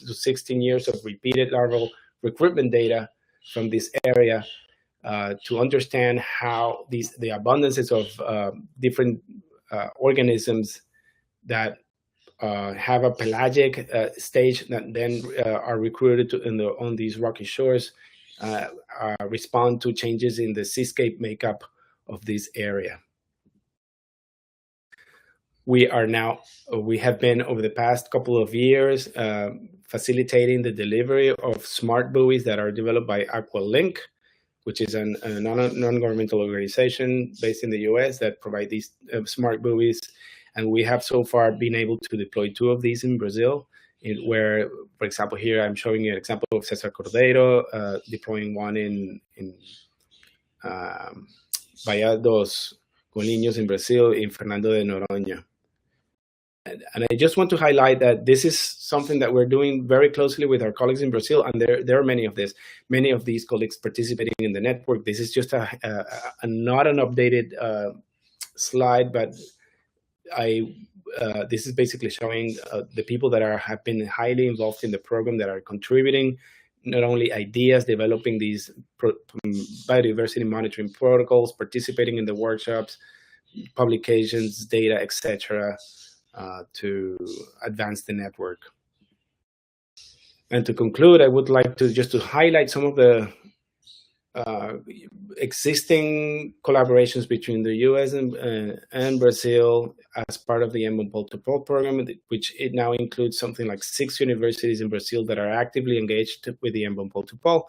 to 16 years of repeated larval recruitment data from this area to understand how the abundances of different organisms that have a pelagic stage that then are recruited on these rocky shores respond to changes in the seascape makeup of this area. We have been over the past couple of years facilitating the delivery of smart buoys that are developed by Aqualink, which is a non-governmental organization based in the US that provide these smart buoys. And we have so far been able to deploy 2 of these in Brazil, where, for example, here I'm showing you an example of Cesar Cordeiro deploying one in Bahia dos Colinhos in Brazil, in Fernando de Noronha. And I just want to highlight that this is something that we're doing very closely with our colleagues in Brazil, and there are many of these colleagues participating in the network. This is just not an updated slide, but this is basically showing the people that have been highly involved in the program, that are contributing not only ideas, developing these biodiversity monitoring protocols, participating in the workshops, publications, data, etc., to advance the network. And to conclude, I would like to highlight some of the existing collaborations between the US and Brazil as part of the MCTI program, which it now includes something like 6 universities in Brazil that are actively engaged with the MCTI.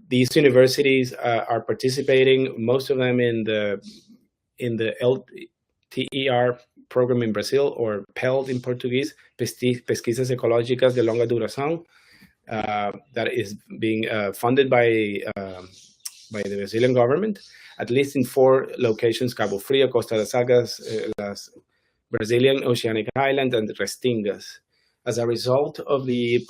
These universities are participating, most of them in the LTER program in Brazil, or PELD in Portuguese, Pesquisas Ecológicas de Longa Duração, that is being funded by the Brazilian government, at least in 4 locations: Cabo Frio, Costa das Algas, las Brazilian Oceanic Islands, and Restingas. As a result of the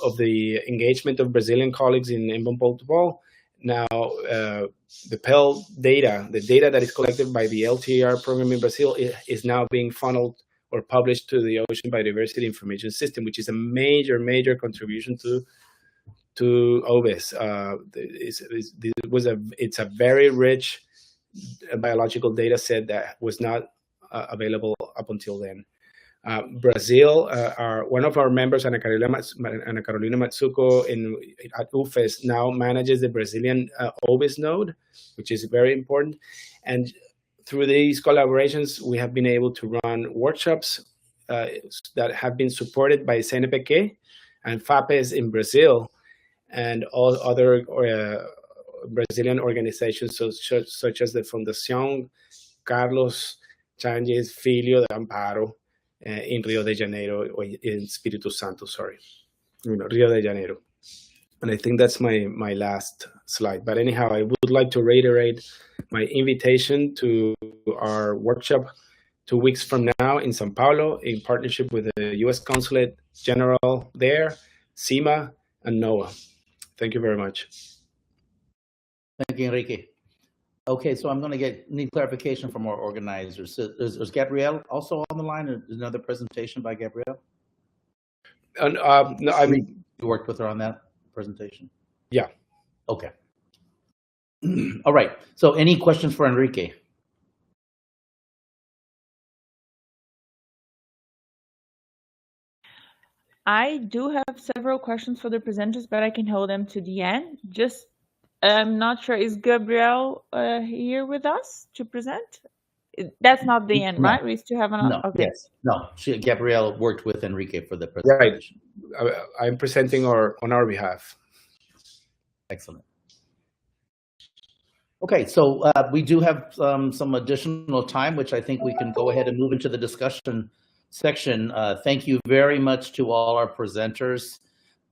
engagement of Brazilian colleagues in MCTI, now the PEL data, the data that is collected by the LTER program in Brazil, is now being funneled or published to the Ocean Biodiversity Information System, which is a major contribution to OBIS. It's a very rich biological data set that was not available up until then. Brazil, one of our members, Ana Carolina Matsuko at UFES, now manages the Brazilian OBIS node, which is very important. And through these collaborations, we have been able to run workshops that have been supported by CNPq and FAPES in Brazil, and all other Brazilian organizations such as the Fundación Carlos Changes Filho de Amparo in Rio de Janeiro, or in Espírito Santo, Rio de Janeiro. And I think that's my last slide. But anyhow, I would like to reiterate my invitation to our workshop 2 weeks from now in São Paulo, in partnership with the U.S. Consulate General there, CIMA, and NOAA. Thank you very much. Thank you, Enrique. Okay, so I'm going to need clarification from our organizers. So is Gabrielle also on the line? Or is another presentation by Gabrielle? No, You worked with her on that presentation? Yeah. Okay. All right. So any questions for Enrique? I do have several questions for the presenters, but I can hold them to the end. I'm not sure, is Gabrielle here with us to present? That's not the end, right? We still have another. No. Okay. Yes. No. Gabrielle worked with Enrique for the presentation. Right. I'm presenting on our behalf. Excellent. Okay, so we do have some additional time, which I think we can go ahead and move into the discussion section. Thank you very much to all our presenters.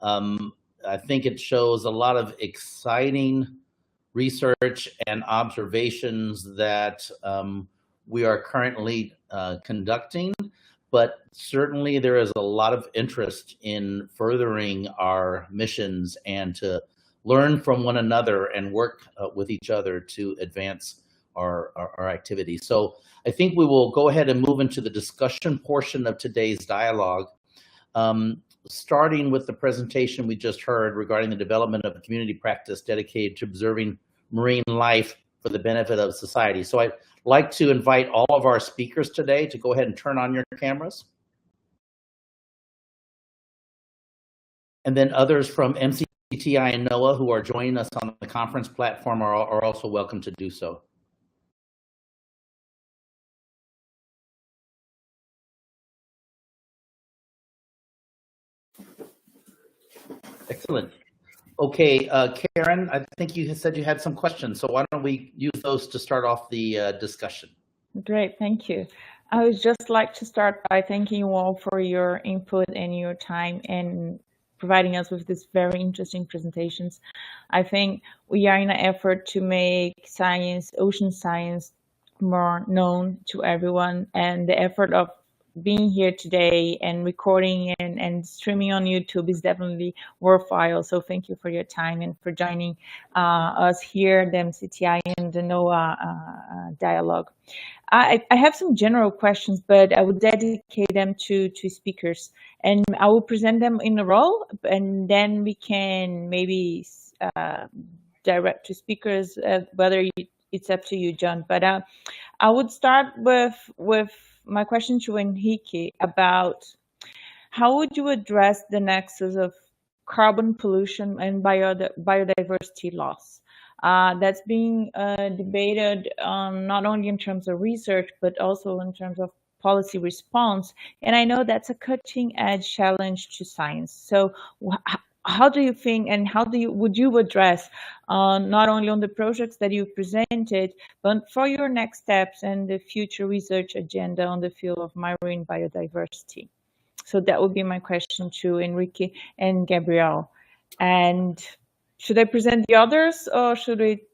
I think it shows a lot of exciting research and observations that we are currently conducting, but certainly there is a lot of interest in furthering our missions and to learn from one another and work with each other to advance our activities. So I think we will go ahead and move into the discussion portion of today's dialogue, starting with the presentation we just heard regarding the development of a community practice dedicated to observing marine life for the benefit of society. So I'd like to invite all of our speakers today to go ahead and turn on your cameras. And then others from MCTI and NOAA who are joining us on the conference platform are also welcome to do so. Excellent. Okay, Karen, I think you said you had some questions, so why don't we use those to start off the discussion? Great, thank you. I would just like to start by thanking you all for your input and your time and providing us with these very interesting presentations. I think we are in an effort to make science, ocean science, more known to everyone, and the effort of being here today and recording and streaming on YouTube is definitely worthwhile. So thank you for your time and for joining us here, the MCTI and the NOAA dialogue. I have some general questions, but I would dedicate them to speakers, and I will present them in a row, and then we can maybe direct to speakers, whether it's up to you, John. But I would start with my question to Enrique about how would you address the nexus of carbon pollution and biodiversity loss? That's being debated not only in terms of research, but also in terms of policy response. And I know that's a cutting edge challenge to science. So how do you think, and how would you address not only on the projects that you presented, but for your next steps and the future research agenda on the field of marine biodiversity? So that would be my question to Enrique and Gabrielle. And should I present the others, or should we?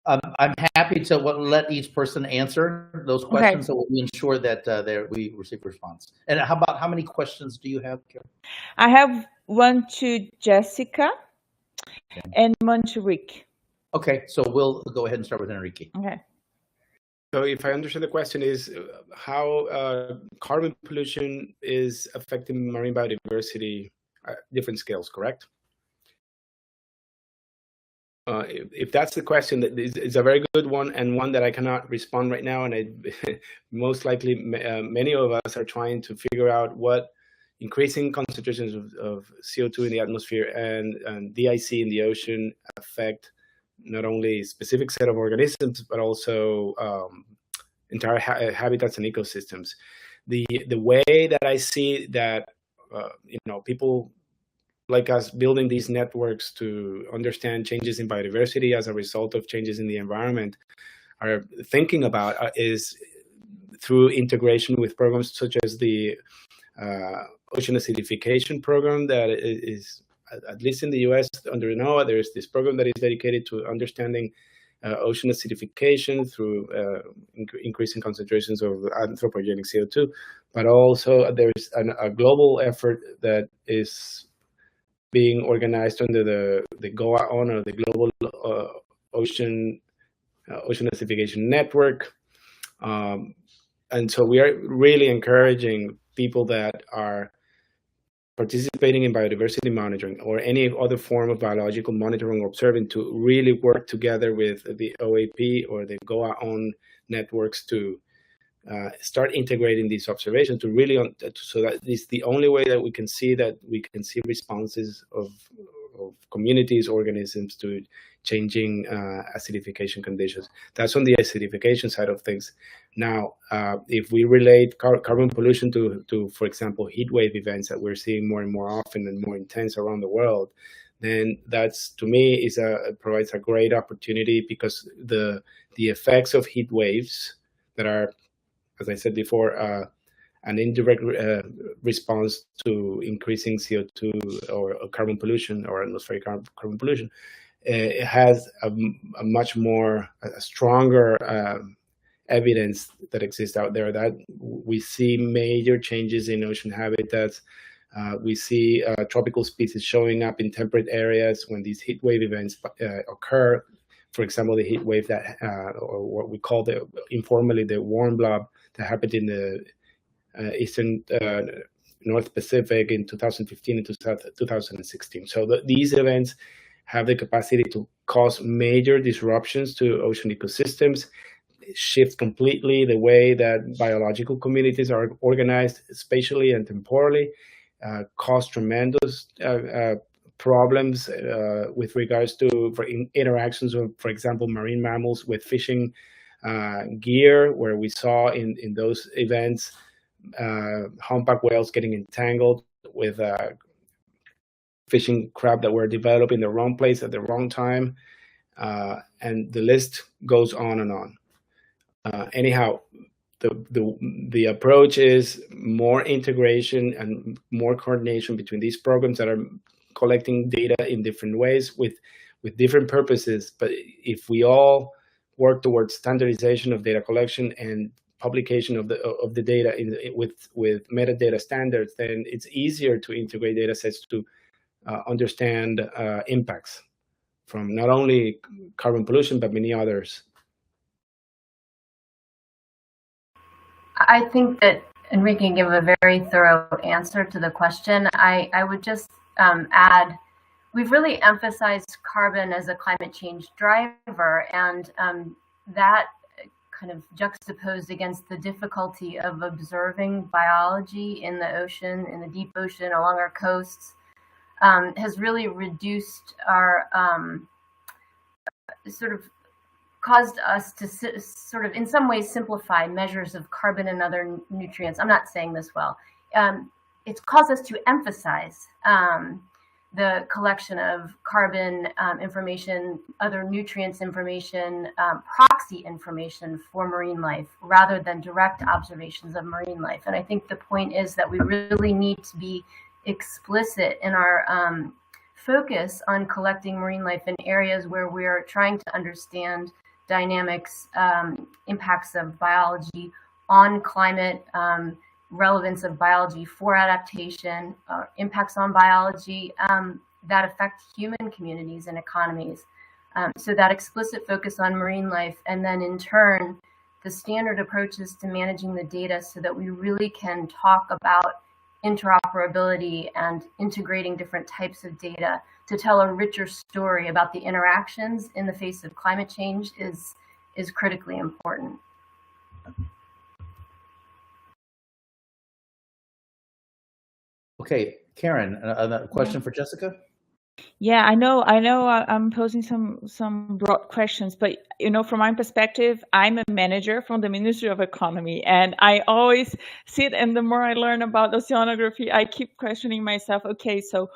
I'm happy to let each person answer those questions, so we ensure that we receive a response. And how many questions do you have, Karen? I have one to Jessica and one to Rick. Okay, so we'll go ahead and start with Enrique. Okay. So if I understand the question is how carbon pollution is affecting marine biodiversity at different scales, correct? If that's the question, it's a very good one, and one that I cannot respond right now. And most likely many of us are trying to figure out what increasing concentrations of CO2 in the atmosphere and DIC in the ocean affect not only a specific set of organisms, but also entire habitats and ecosystems. The way that I see that, people like us building these networks to understand changes in biodiversity as a result of changes in the environment are thinking about is through integration with programs such as the ocean acidification program that is, at least in the US under NOAA, there's this program that is dedicated to understanding ocean acidification through increasing concentrations of anthropogenic CO2, but also there's a global effort that is being organized under the GOA-ON, or the Global Ocean Acidification Network. And so we are really encouraging people that are participating in biodiversity monitoring or any other form of biological monitoring or observing to really work together with the OAP or the GOA-ON networks to start integrating these observations to really, so that is the only way that we can see responses of communities, organisms to changing acidification conditions. That's on the acidification side of things. Now, if we relate carbon pollution to, for example, heat wave events that we're seeing more and more often and more intense around the world, then that's, to me, provides a great opportunity, because the effects of heat waves that are, as I said before, an indirect response to increasing CO2 or carbon pollution or atmospheric carbon pollution, it has a stronger evidence that exists out there, that we see major changes in ocean habitats. We see tropical species showing up in temperate areas when these heat wave events occur. For example, the heat wave that, or what we call informally the warm blob, that happened in the eastern North Pacific in 2015 and 2016. So these events have the capacity to cause major disruptions to ocean ecosystems, shift completely the way that biological communities are organized spatially and temporally, cause tremendous problems with regards to interactions with, for example, marine mammals with fishing gear, where we saw in those events humpback whales getting entangled with fishing crab that were developed in the wrong place at the wrong time, and the list goes on and on. Anyhow, the approach is more integration and more coordination between these programs that are collecting data in different ways with different purposes. But if we all work towards standardization of data collection and publication of the data with metadata standards, then it's easier to integrate data sets to understand impacts from not only carbon pollution, but many others. I think that Enrique gave a very thorough answer to the question. I would just add, we've really emphasized carbon as a climate change driver, and that kind of juxtaposed against the difficulty of observing biology in the ocean, in the deep ocean, along our coasts, has really reduced our sort of caused us to sort of in some ways simplify measures of carbon and other nutrients. I'm not saying this well. It's caused us to emphasize the collection of carbon information, other nutrients information, proxy information for marine life, rather than direct observations of marine life. And I think the point is that we really need to be explicit in our focus on collecting marine life in areas where we're trying to understand dynamics, impacts of biology on climate, relevance of biology for adaptation, impacts on biology that affect human communities and economies. So that explicit focus on marine life, and then in turn, the standard approaches to managing the data so that we really can talk about interoperability and integrating different types of data to tell a richer story about the interactions in the face of climate change is critically important. Okay, Karen, a question for Jessica? Yeah, I know I'm posing some broad questions, but from my perspective, I'm a manager from the Ministry of Economy, and I always sit, and the more I learn about oceanography, I keep questioning myself, okay, so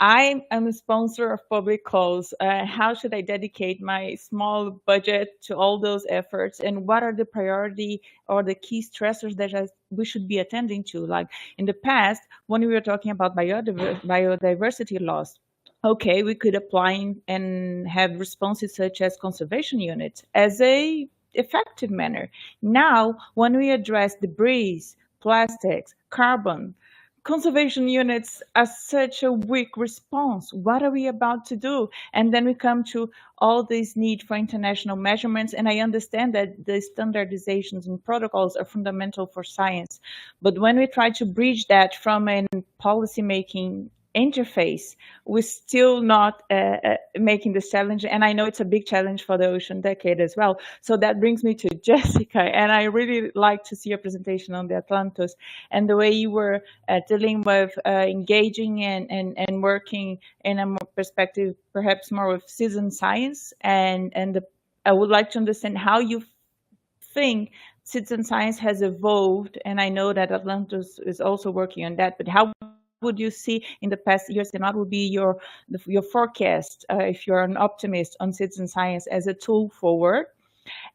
I am a sponsor of public calls. How should I dedicate my small budget to all those efforts? And what are the priority or the key stressors that we should be attending to? Like in the past, when we were talking about biodiversity loss, okay, we could apply and have responses such as conservation units as a effective manner. Now, when we address debris, plastics, carbon, conservation units are such a weak response. What are we about to do? And then we come to all this need for international measurements. And I understand that the standardizations and protocols are fundamental for science. But when we try to bridge that from a policymaking interface, we're still not making this challenge. And I know it's a big challenge for the Ocean Decade as well. So that brings me to Jessica. And I really like to see your presentation on the AtlantOS and the way you were dealing with engaging and working in a more perspective, perhaps more with citizen science. And I would like to understand how you think citizen science has evolved. And I know that AtlantOS is also working on that, but how would you see in the past years, and what would be your forecast, if you're an optimist, on citizen science as a tool forward?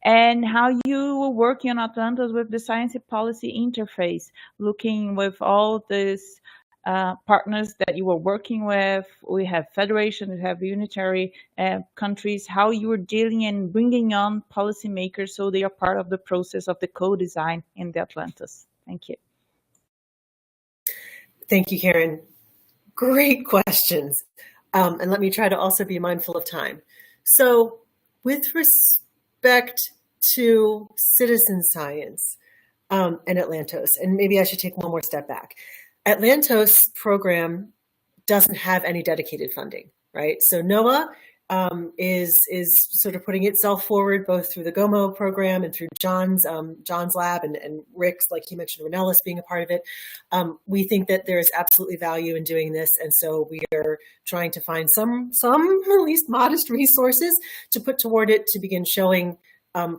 And how you were working on AtlantOS with the science and policy interface, looking with all these partners that you were working with. We have federations, we have unitary countries, how you were dealing and bringing on policymakers so they are part of the process of the co-design in the AtlantOS. Thank you. Thank you, Karen. Great questions. And let me try to also be mindful of time. So with respect to citizen science and AtlantOS, and maybe I should take one more step back. AtlantOS program doesn't have any dedicated funding, right? So NOAA is sort of putting itself forward both through the GOMO program and through John's lab and Rick's, like he mentioned, Renelis being a part of it. We think that there is absolutely value in doing this, and so we are trying to find some at least modest resources to put toward it to begin showing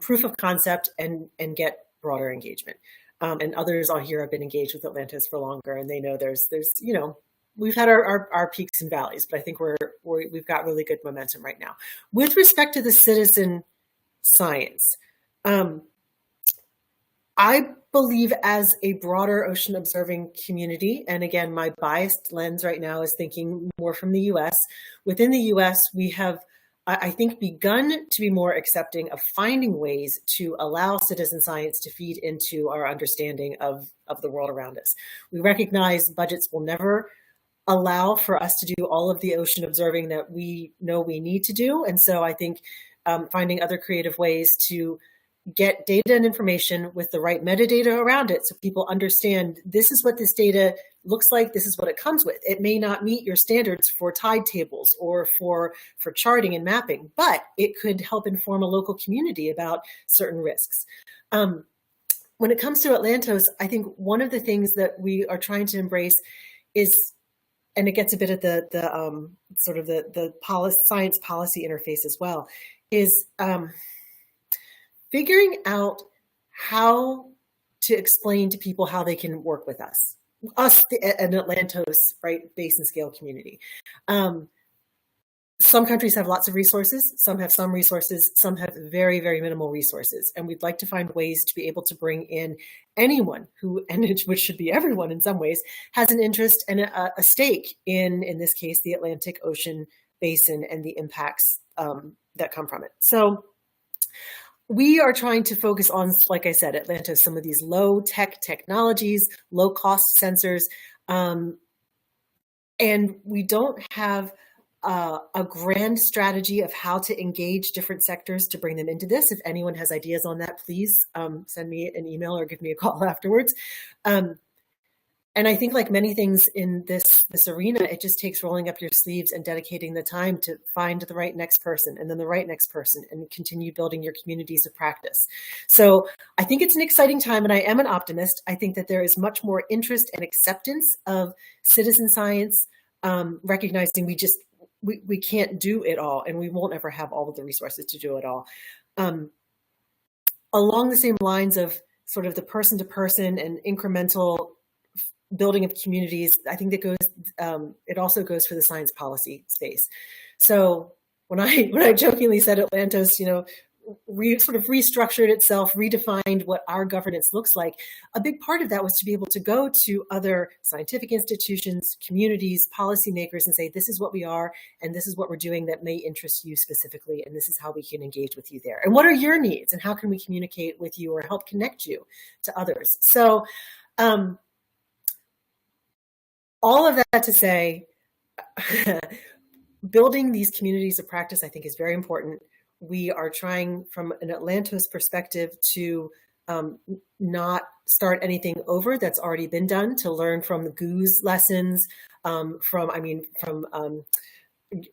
proof of concept and get broader engagement. And others on here have been engaged with AtlantOS for longer, and they know there's we've had our peaks and valleys, but I think we've got really good momentum right now. With respect to the citizen science, I believe as a broader ocean observing community, and again, my biased lens right now is thinking more from the US. Within the US, we have, I think, begun to be more accepting of finding ways to allow citizen science to feed into our understanding of the world around us. We recognize budgets will never allow for us to do all of the ocean observing that we know we need to do. And so I think finding other creative ways to get data and information with the right metadata around it so people understand this is what this data looks like, this is what it comes with. It may not meet your standards for tide tables or for charting and mapping, but it could help inform a local community about certain risks. When it comes to AtlantOS, I think one of the things that we are trying to embrace is, and it gets a bit at the sort of the science policy interface as well, is figuring out how to explain to people how they can work with us, an AtlantOS, right, base and scale community. Some countries have lots of resources, some have some resources, some have very, very minimal resources. And we'd like to find ways to be able to bring in anyone who, and which should be everyone in some ways, has an interest and a stake in this case, the Atlantic Ocean basin and the impacts that come from it. So we are trying to focus on, like I said, AtlantOS, some of these low tech technologies, low cost sensors. And we don't have a grand strategy of how to engage different sectors to bring them into this. If anyone has ideas on that, please send me an email or give me a call afterwards. And I think, like many things in this arena, it just takes rolling up your sleeves and dedicating the time to find the right next person and then the right next person and continue building your communities of practice. So I think it's an exciting time, and I am an optimist. I think that there is much more interest and acceptance of citizen science, recognizing we can't do it all, and we won't ever have all of the resources to do it all. Along the same lines of sort of the person-to-person and incremental building of communities, I think that goes. It also goes for the science policy space. So when I jokingly said AtlantOS, sort of restructured itself, redefined what our governance looks like, a big part of that was to be able to go to other scientific institutions, communities, policymakers, and say, this is what we are, and this is what we're doing that may interest you specifically, and this is how we can engage with you there. And what are your needs, and how can we communicate with you or help connect you to others? So all of that to say, building these communities of practice, I think, is very important. We are trying from an AtlantOS perspective to not start anything over that's already been done, to learn from the GOOS lessons, from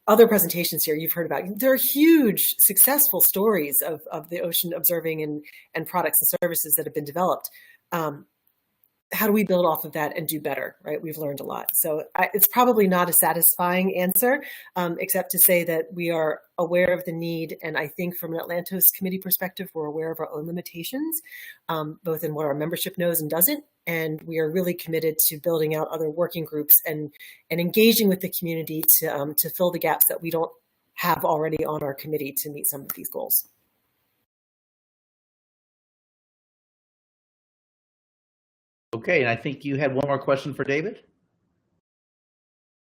other presentations here you've heard about. There are huge successful stories of the ocean observing and products and services that have been developed. how do we build off of that and do better, right? We've learned a lot. So it's probably not a satisfying answer, except to say that we are aware of the need. And I think from an AtlantOS committee perspective, we're aware of our own limitations, both in what our membership knows and doesn't. And we are really committed to building out other working groups and engaging with the community to fill the gaps that we don't have already on our committee to meet some of these goals. Okay, and I think you had one more question for David.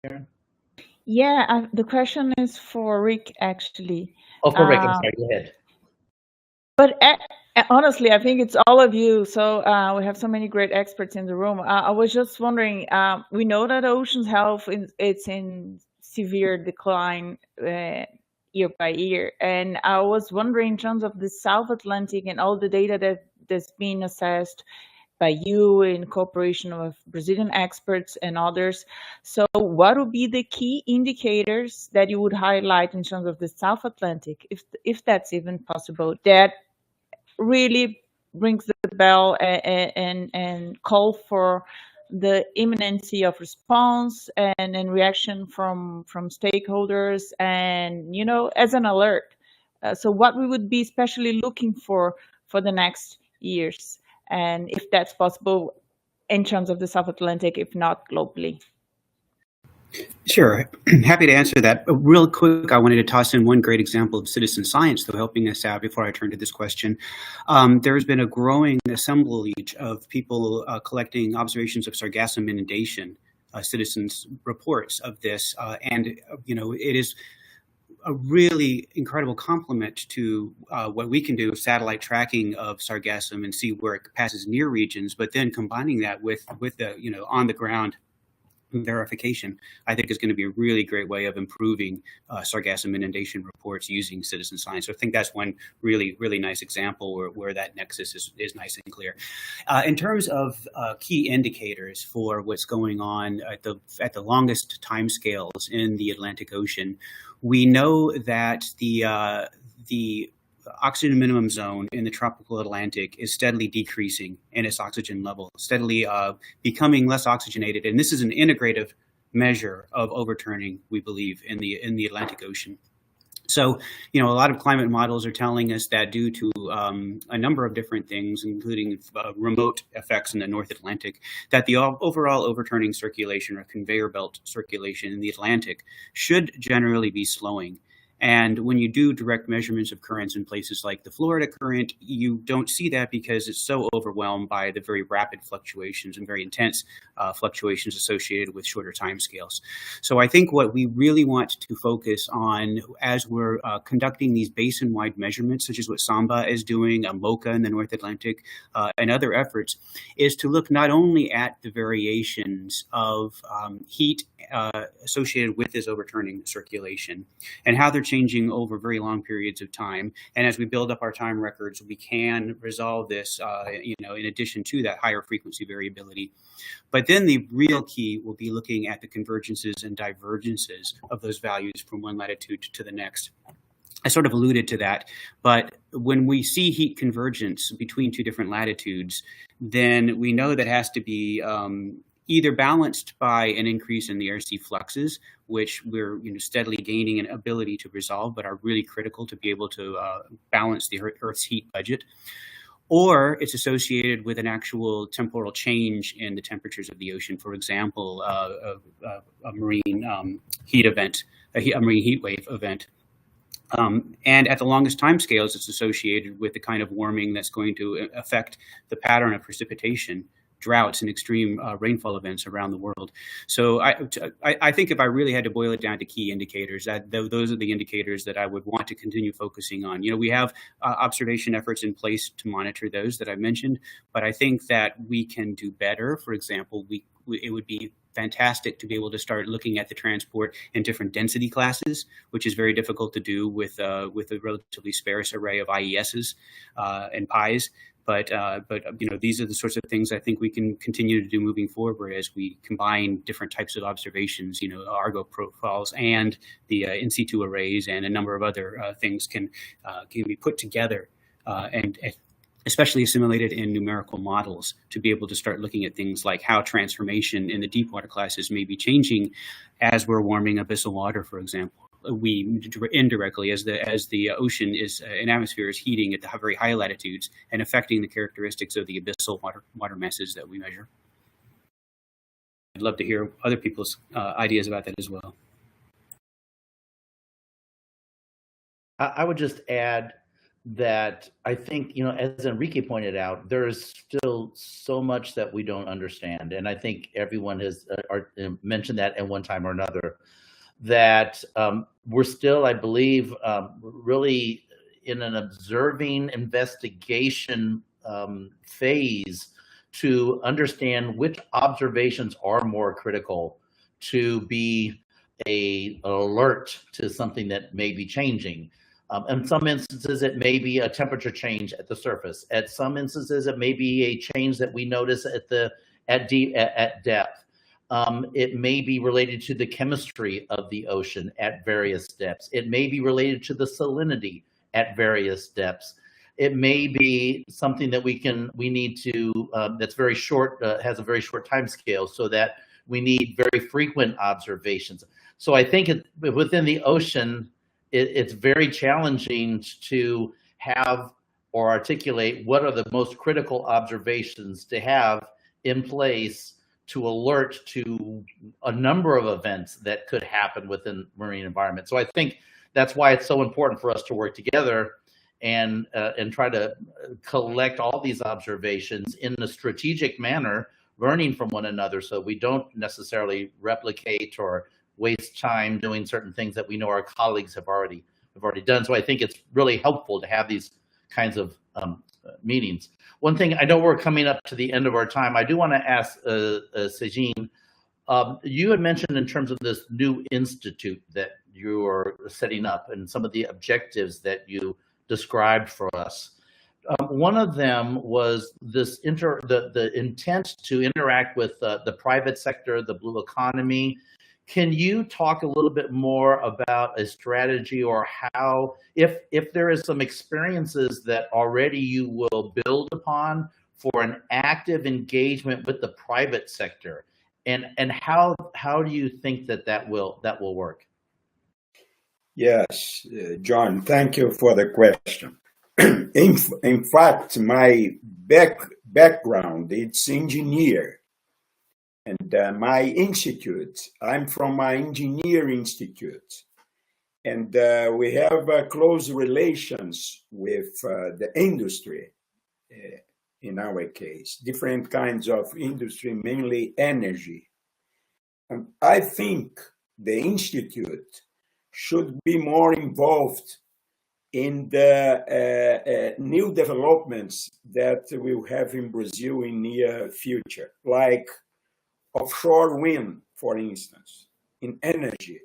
Karen? Yeah, the question is for Rick, actually. Oh, for Rick, I'm sorry, go ahead. But honestly, I think it's all of you. So we have so many great experts in the room. I was just wondering, we know that ocean's health it's in severe decline year by year. And I was wondering in terms of the South Atlantic and all the data that's being assessed by you in cooperation with Brazilian experts and others. So what would be the key indicators that you would highlight in terms of the South Atlantic, if that's even possible, that really rings the bell and call for the imminency of response and reaction from stakeholders and, you know, as an alert. So what we would be especially looking for the next years, and if that's possible in terms of the South Atlantic, if not globally. Sure, happy to answer that. Real quick, I wanted to toss in one great example of citizen science, though, helping us out before I turn to this question. There's been a growing assemblage of people collecting observations of sargassum inundation, citizens' reports of this, and you know, it is a really incredible complement to what we can do with satellite tracking of sargassum and see where it passes near regions, but then combining that with the, you know, on the ground verification, I think is going to be a really great way of improving sargassum inundation reports using citizen science. So I think that's one really, really nice example where that nexus is nice and clear. In terms of key indicators for what's going on at the longest timescales in the Atlantic Ocean, we know that the oxygen minimum zone in the tropical Atlantic is steadily decreasing in its oxygen level, steadily becoming less oxygenated. And this is an integrative measure of overturning, we believe, in the Atlantic Ocean. So, you know, a lot of climate models are telling us that due to a number of different things, including remote effects in the North Atlantic, that the overall overturning circulation or conveyor belt circulation in the Atlantic should generally be slowing. And when you do direct measurements of currents in places like the Florida current, you don't see that because it's so overwhelmed by the very rapid fluctuations and very intense fluctuations associated with shorter timescales. So I think what we really want to focus on as we're conducting these basin-wide measurements, such as what Samba is doing, MOCA in the North Atlantic, and other efforts, is to look not only at the variations of heat associated with this overturning circulation and how they're changing over very long periods of time. And as we build up our time records, we can resolve this, you know, in addition to that higher frequency variability. But then the real key will be looking at the convergences and divergences of those values from one latitude to the next. I sort of alluded to that, but when we see heat convergence between two different latitudes, then we know that has to be either balanced by an increase in the air sea fluxes, which we're steadily gaining an ability to resolve, but are really critical to be able to balance the Earth's heat budget, or it's associated with an actual temporal change in the temperatures of the ocean. For example, a marine heat event, a marine heat wave event. And at the longest time scales, it's associated with the kind of warming that's going to affect the pattern of precipitation, droughts, and extreme rainfall events around the world. So I think if I really had to boil it down to key indicators, that those are the indicators that I would want to continue focusing on. We have observation efforts in place to monitor those that I mentioned, but I think that we can do better. For example, it would be fantastic to be able to start looking at the transport in different density classes, which is very difficult to do with a relatively sparse array of IESs and PIs. But these are the sorts of things I think we can continue to do moving forward as we combine different types of observations, Argo profiles and the in situ arrays and a number of other things can be put together and especially assimilated in numerical models, to be able to start looking at things like how transformation in the deep water classes may be changing as we're warming abyssal water, for example. We indirectly, as the ocean is and atmosphere is heating at the very high latitudes and affecting the characteristics of the abyssal water masses that we measure. I'd love to hear other people's ideas about that as well. I would just add that I think, as Enrique pointed out, there's still so much that we don't understand. And I think everyone has mentioned that at one time or another, that we're still, I believe, really in an observing investigation phase to understand which observations are more critical to be an alert to something that may be changing. In some instances, it may be a temperature change at the surface. At some instances, it may be a change that we notice at depth. It may be related to the chemistry of the ocean at various depths. It may be related to the salinity at various depths. It may be something that we need to that's very short, has a very short time scale, so that we need very frequent observations. So I think within the ocean, it's very challenging to have or articulate what are the most critical observations to have in place to alert to a number of events that could happen within marine environment. So I think that's why it's so important for us to work together and try to collect all these observations in a strategic manner, learning from one another, so we don't necessarily replicate or waste time doing certain things that we know our colleagues have already done. So I think it's really helpful to have these kinds of meetings. One thing, I know we're coming up to the end of our time. I do want to ask Segen, you had mentioned in terms of this new institute that you are setting up and some of the objectives that you described for us. One of them was this the intent to interact with the private sector, the blue economy. Can you talk a little bit more about a strategy, or how, if there is some experiences that already you will build upon for an active engagement with the private sector, and how do you think that will work? Yes, John, thank you for the question. In fact, my background, it's engineer. And my institute, I'm from my engineering institute. And we have close relations with the industry, in our case, different kinds of industry, mainly energy. And I think the institute should be more involved in the new developments that we'll have in Brazil in near future, like offshore wind, for instance. In energy,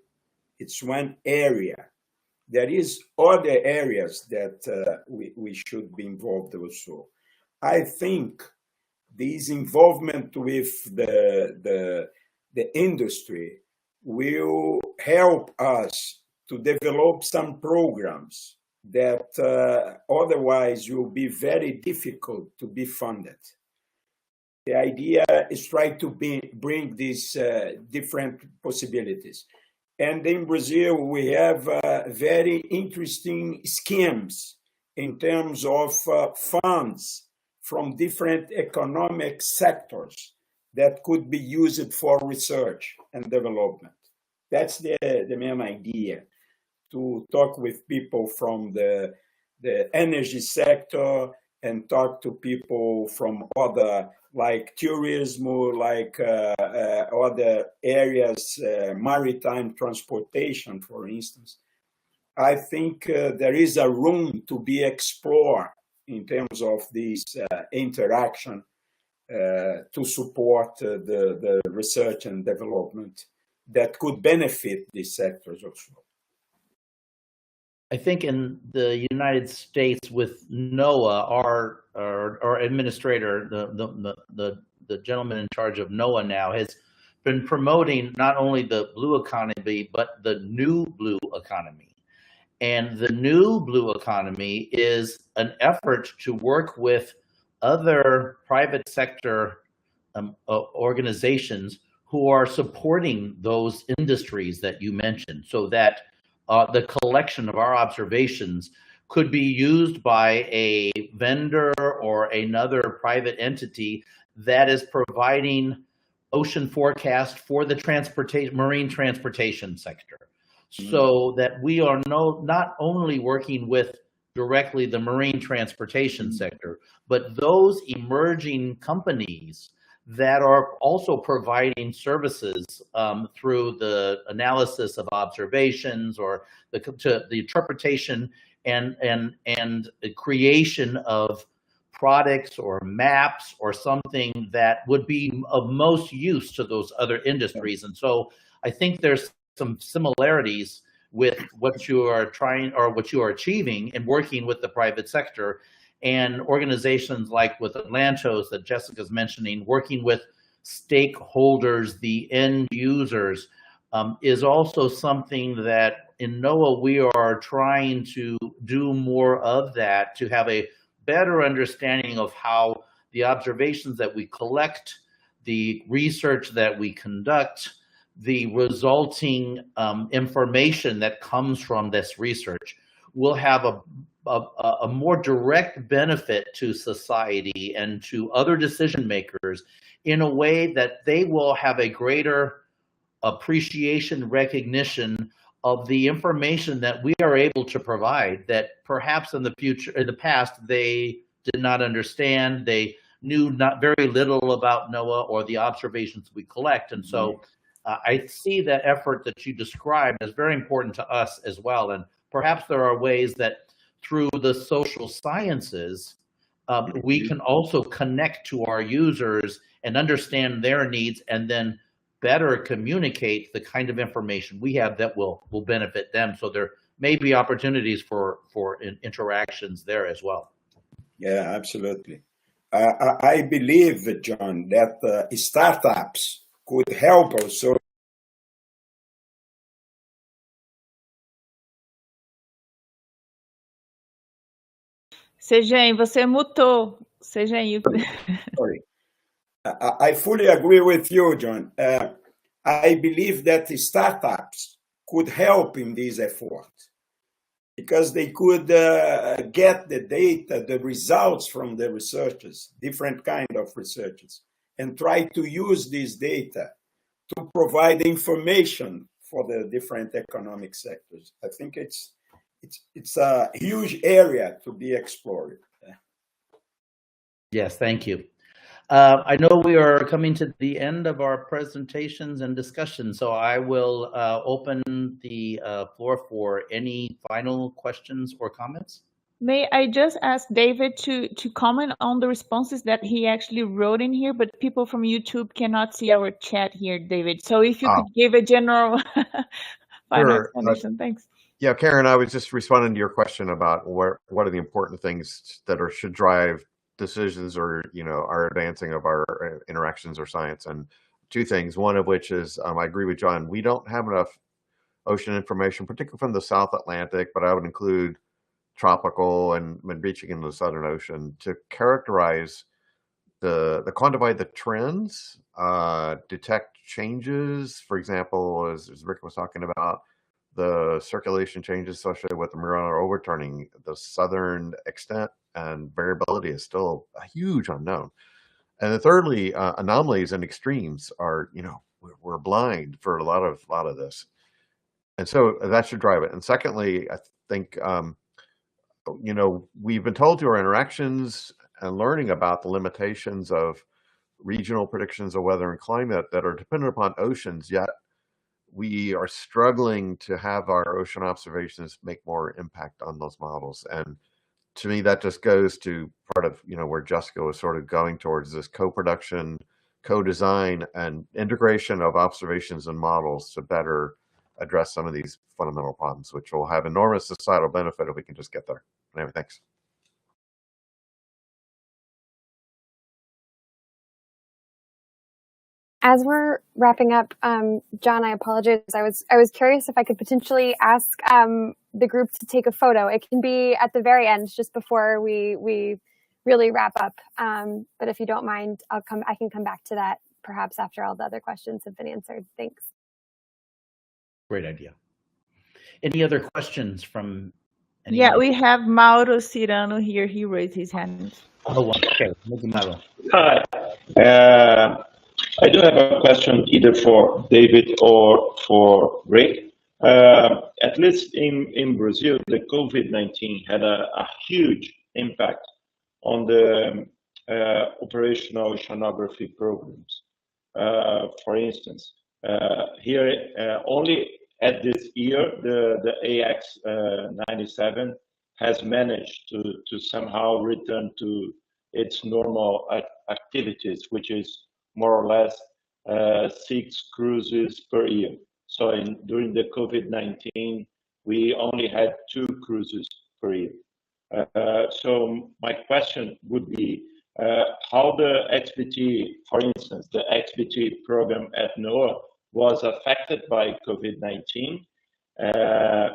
it's one area. There is other areas that we should be involved also. I think this involvement with the industry will help us to develop some programs that otherwise will be very difficult to be funded. The idea is try to bring these different possibilities. And in Brazil, we have very interesting schemes in terms of funds from different economic sectors that could be used for research and development. That's the main idea, to talk with people from the energy sector and talk to people from other, like tourism, like other areas, maritime transportation, for instance. I think there is a room to be explored in terms of this interaction to support the research and development that could benefit these sectors also. I think in the United States with NOAA, our administrator, the gentleman in charge of NOAA now, has been promoting not only the blue economy, but the new blue economy. And the new blue economy is an effort to work with other private sector organizations who are supporting those industries that you mentioned, so that the collection of our observations could be used by a vendor or another private entity that is providing ocean forecast for the marine transportation sector. So that we are not only working with directly the marine transportation sector, but those emerging companies that are also providing services through the analysis of observations or the interpretation and the creation of products or maps or something that would be of most use to those other industries. And so I think there's some similarities with what you are trying or what you are achieving in working with the private sector, and organizations like with AtlantOS that Jessica's mentioning, working with stakeholders, the end users, is also something that in NOAA we are trying to do more of, that to have a better understanding of how the observations that we collect, the research that we conduct, the resulting information that comes from this research will have a more direct benefit to society and to other decision makers in a way that they will have a greater appreciation, recognition of the information that we are able to provide, that perhaps in the past they did not understand, they knew not very little about NOAA or the observations we collect. And so I see that effort that you described as very important to us as well. And perhaps there are ways that through the social sciences, we can also connect to our users and understand their needs, and then better communicate the kind of information we have that will benefit them. So there may be opportunities for interactions there as well. Yeah, absolutely. I believe, John, that startups could help also. Segen, você mutou. Segen, you... Sorry. I fully agree with you, John. I believe that startups could help in this effort because they could get the data, the results from the researchers, different kind of researchers, and try to use this data to provide information for the different economic sectors. I think it's a huge area to be explored. Yes, thank you. I know we are coming to the end of our presentations and discussions, so I will open the floor for any final questions or comments. May I just ask David to comment on the responses that he actually wrote in here, but people from YouTube cannot see our chat here, David. So if you could give a general final explanation, thanks. Yeah, Karen, I was just responding to your question about what are the important things that should drive decisions or our advancing of our interactions or science. And two things, one of which is I agree with John, we don't have enough ocean information, particularly from the South Atlantic, but I would include tropical and reaching into the Southern Ocean, to characterize quantify the trends, detect changes. For example, as Rick was talking about, the circulation changes associated with the Mariana overturning, the southern extent and variability is still a huge unknown. And then thirdly, anomalies and extremes are, we're blind for a lot of this. And so that should drive it. And secondly, I think, we've been told through our interactions and learning about the limitations of regional predictions of weather and climate that are dependent upon oceans, yet we are struggling to have our ocean observations make more impact on those models. And to me, that just goes to part of, where Jessica was sort of going towards, this co-production, co-design, and integration of observations and models to better address some of these fundamental problems, which will have enormous societal benefit if we can just get there. Anyway, thanks. As we're wrapping up, John, I apologize. I was curious if I could potentially ask the group to take a photo. It can be at the very end, just before we really wrap up. But if you don't mind, I can come back to that perhaps after all the other questions have been answered. Thanks. Great idea. Any other questions from anyone? Yeah, we have Mauro Cirano here. He raised his hand. Oh, okay. Mauro. Hi. I do have a question either for David or for Rick. At least in Brazil, the COVID-19 had a huge impact on the operational oceanography programs. For instance, here only at this year, the AX-97 has managed to somehow return to its normal activities, which is more or less 6 cruises per year. So during the COVID-19, we only had 2 cruises per year. So my question would be how the XBT, for instance, the XBT program at NOAA was affected by COVID-19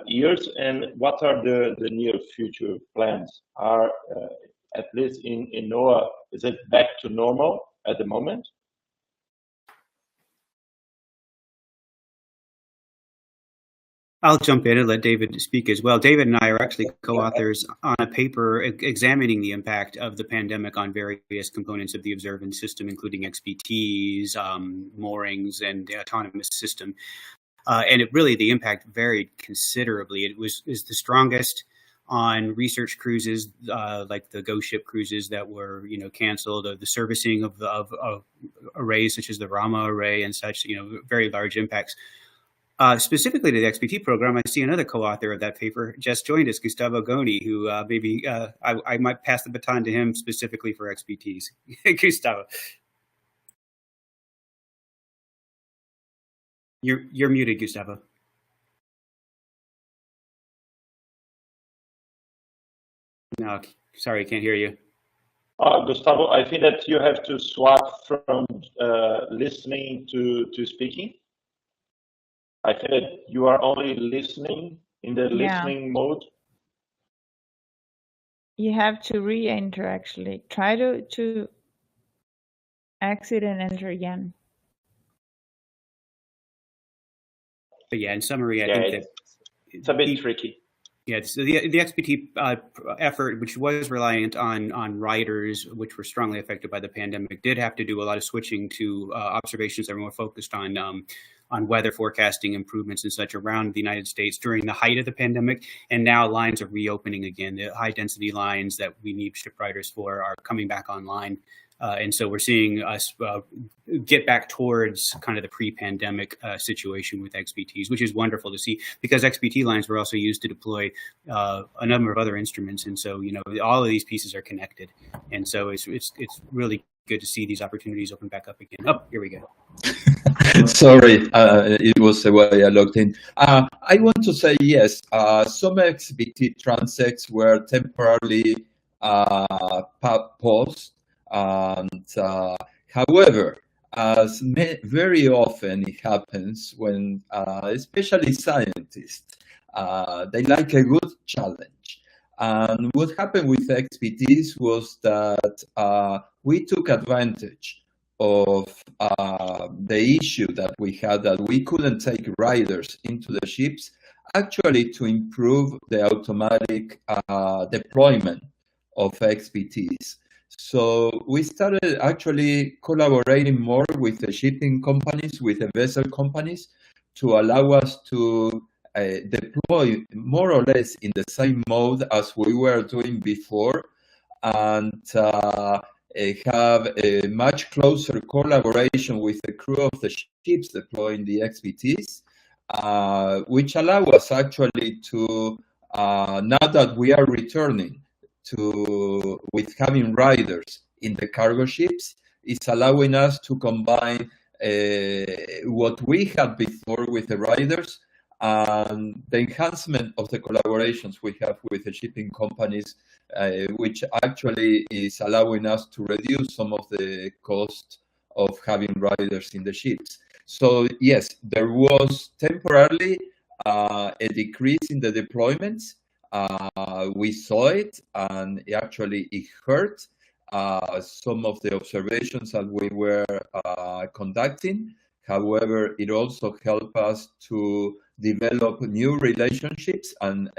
years, and what are the near future plans? Are at least in NOAA, is it back to normal at the moment? I'll jump in and let David speak as well. David and I are actually co-authors on a paper examining the impact of the pandemic on various components of the observance system, including XBTs, moorings, and the autonomous system. And the impact varied considerably. It is the strongest on research cruises, like the ghost ship cruises that were, canceled, the servicing of arrays such as the Rama array and such, very large impacts. Specifically to the XBT program, I see another co-author of that paper just joined us, Gustavo Goni, who maybe I might pass the baton to him specifically for XBTs. Gustavo. You're muted, Gustavo. No, sorry, can't hear you. Gustavo, I think that you have to swap from listening to speaking. I think that you are only listening in the listening mode. You have to re-enter, actually. Try to exit and enter again. But yeah, in summary, I think that it's a bit tricky. Yeah, so the XBT effort, which was reliant on riders, which were strongly affected by the pandemic, did have to do a lot of switching to observations that were more focused on weather forecasting improvements and such around the United States during the height of the pandemic. And now lines are reopening again. The high density lines that we need ship riders for are coming back online. And so we're seeing us get back towards kind of the pre-pandemic situation with XBTs, which is wonderful to see, because XBT lines were also used to deploy a number of other instruments. And so, all of these pieces are connected. And so it's really good to see these opportunities open back up again. Oh, here we go. Sorry, it was the way I logged in. I want to say yes, some XBT transects were temporarily paused. And however, as very often it happens when, especially scientists, they like a good challenge. And what happened with XBTs was that we took advantage of the issue that we had, that we couldn't take riders into the ships, actually to improve the automatic deployment of XBTs. So we started actually collaborating more with the shipping companies, with the vessel companies, to allow us to deploy more or less in the same mode as we were doing before, and have a much closer collaboration with the crew of the ships deploying the XBTs, which allow us actually to, now that we are returning with having riders in the cargo ships, it's allowing us to combine what we had before with the riders and the enhancement of the collaborations we have with the shipping companies, which actually is allowing us to reduce some of the cost of having riders in the ships. So yes, there was temporarily a decrease in the deployments. We saw it, and actually it hurt some of the observations that we were conducting. However, it also helped us to develop new relationships and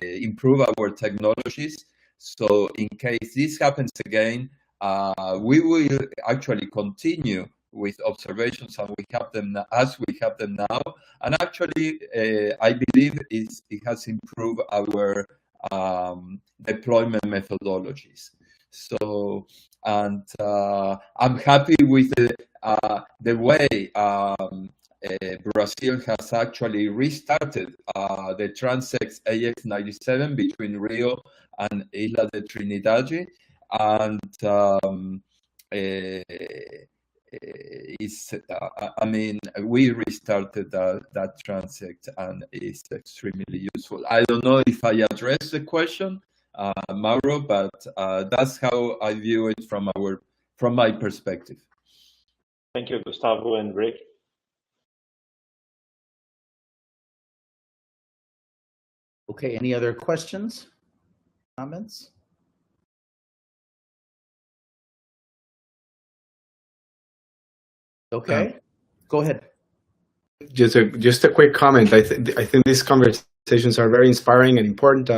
improve our technologies. So in case this happens again, we will actually continue with observations as we have them now. And actually, I believe it has improved our deployment methodologies. So, and I'm happy with the way Brazil has actually restarted the Transex AX-97 between Rio and Isla de Trinidad, and I mean, we restarted that Transex, and it's extremely useful. I don't know if I addressed the question, Mauro, but that's how I view it from my perspective. Thank you, Gustavo and Rick. Okay, any other questions, comments? Okay, go ahead. Just a quick comment. I think these conversations are very inspiring and important.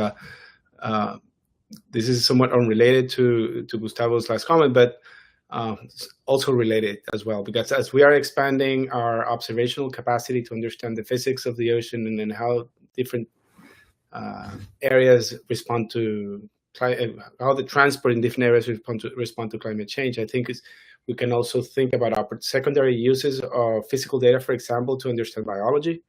This is somewhat unrelated to Gustavo's last comment, but also related as well, because as we are expanding our observational capacity to understand the physics of the ocean and then how different areas respond to how the transport in different areas respond to climate change, I think we can also think about secondary uses of physical data, for example, to understand biology,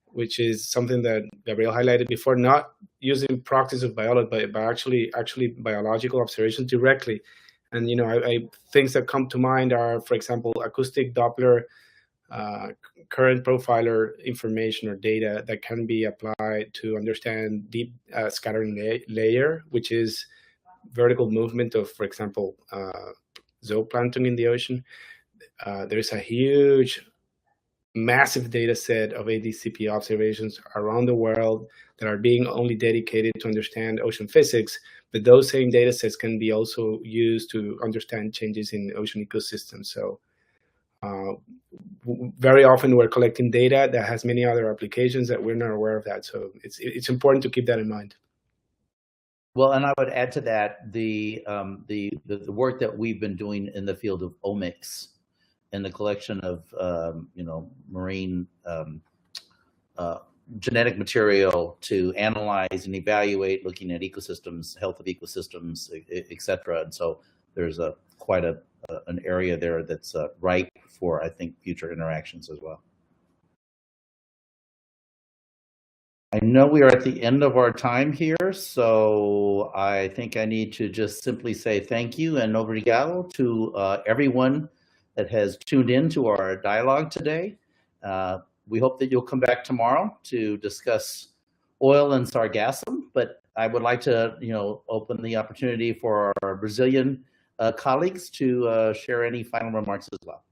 which is something that Gabrielle highlighted before, not using proxies of biology, but actually biological observations directly. And, you know, things that come to mind are, for example, acoustic Doppler current profiler information or data that can be applied to understand deep scattering layer, which is vertical movement of, for example, zooplankton in the ocean. There's a huge, massive data set of ADCP observations around the world that are being only dedicated to understand ocean physics, but those same data sets can be also used to understand changes in ocean ecosystems. So very often we're collecting data that has many other applications that we're not aware of that. So it's important to keep that in mind. Well, and I would add to that the work that we've been doing in the field of omics and the collection of marine genetic material to analyze and evaluate, looking at ecosystems, health of ecosystems, et cetera. And so there's quite an area there that's ripe for, I think, future interactions as well. I know we are at the end of our time here, so I think I need to just simply say thank you and obrigado to everyone that has tuned in to our dialogue today. We hope that you'll come back tomorrow to discuss oil and sargassum, but I would like to, open the opportunity for our Brazilian colleagues to share any final remarks as well.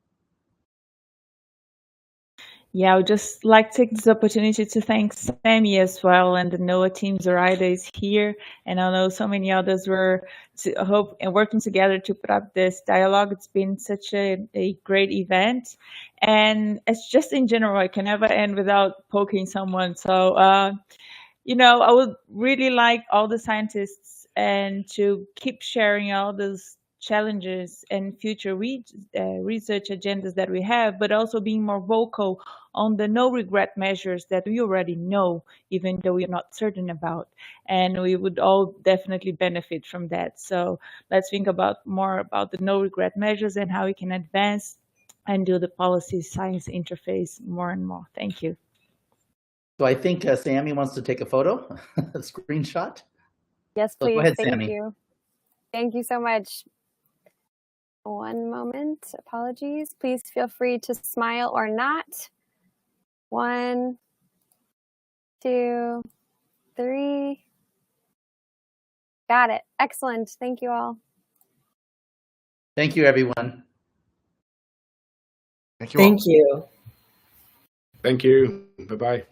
Yeah, I would just like to take this opportunity to thank Sammy as well, and the NOAA team. Zoraida is here, and I know so many others were working together to put up this dialogue. It's been such a great event, and it's just in general, I can never end without poking someone. So, I would really like all the scientists and to keep sharing all those challenges and future research agendas that we have, but also being more vocal on the no regret measures that we already know, even though we're not certain about, and we would all definitely benefit from that. So let's think more about the no regret measures and how we can advance and do the policy science interface more and more. Thank you. So I think Sammy wants to take a photo, a screenshot. Yes, So please. go ahead, Thank Sammy. you. Thank you so much. One moment, apologies. Please feel free to smile or not. 1, 2, 3. Got it. Excellent. Thank you all. Thank you, everyone. Thank you all. Thank you. Thank you. Bye-bye.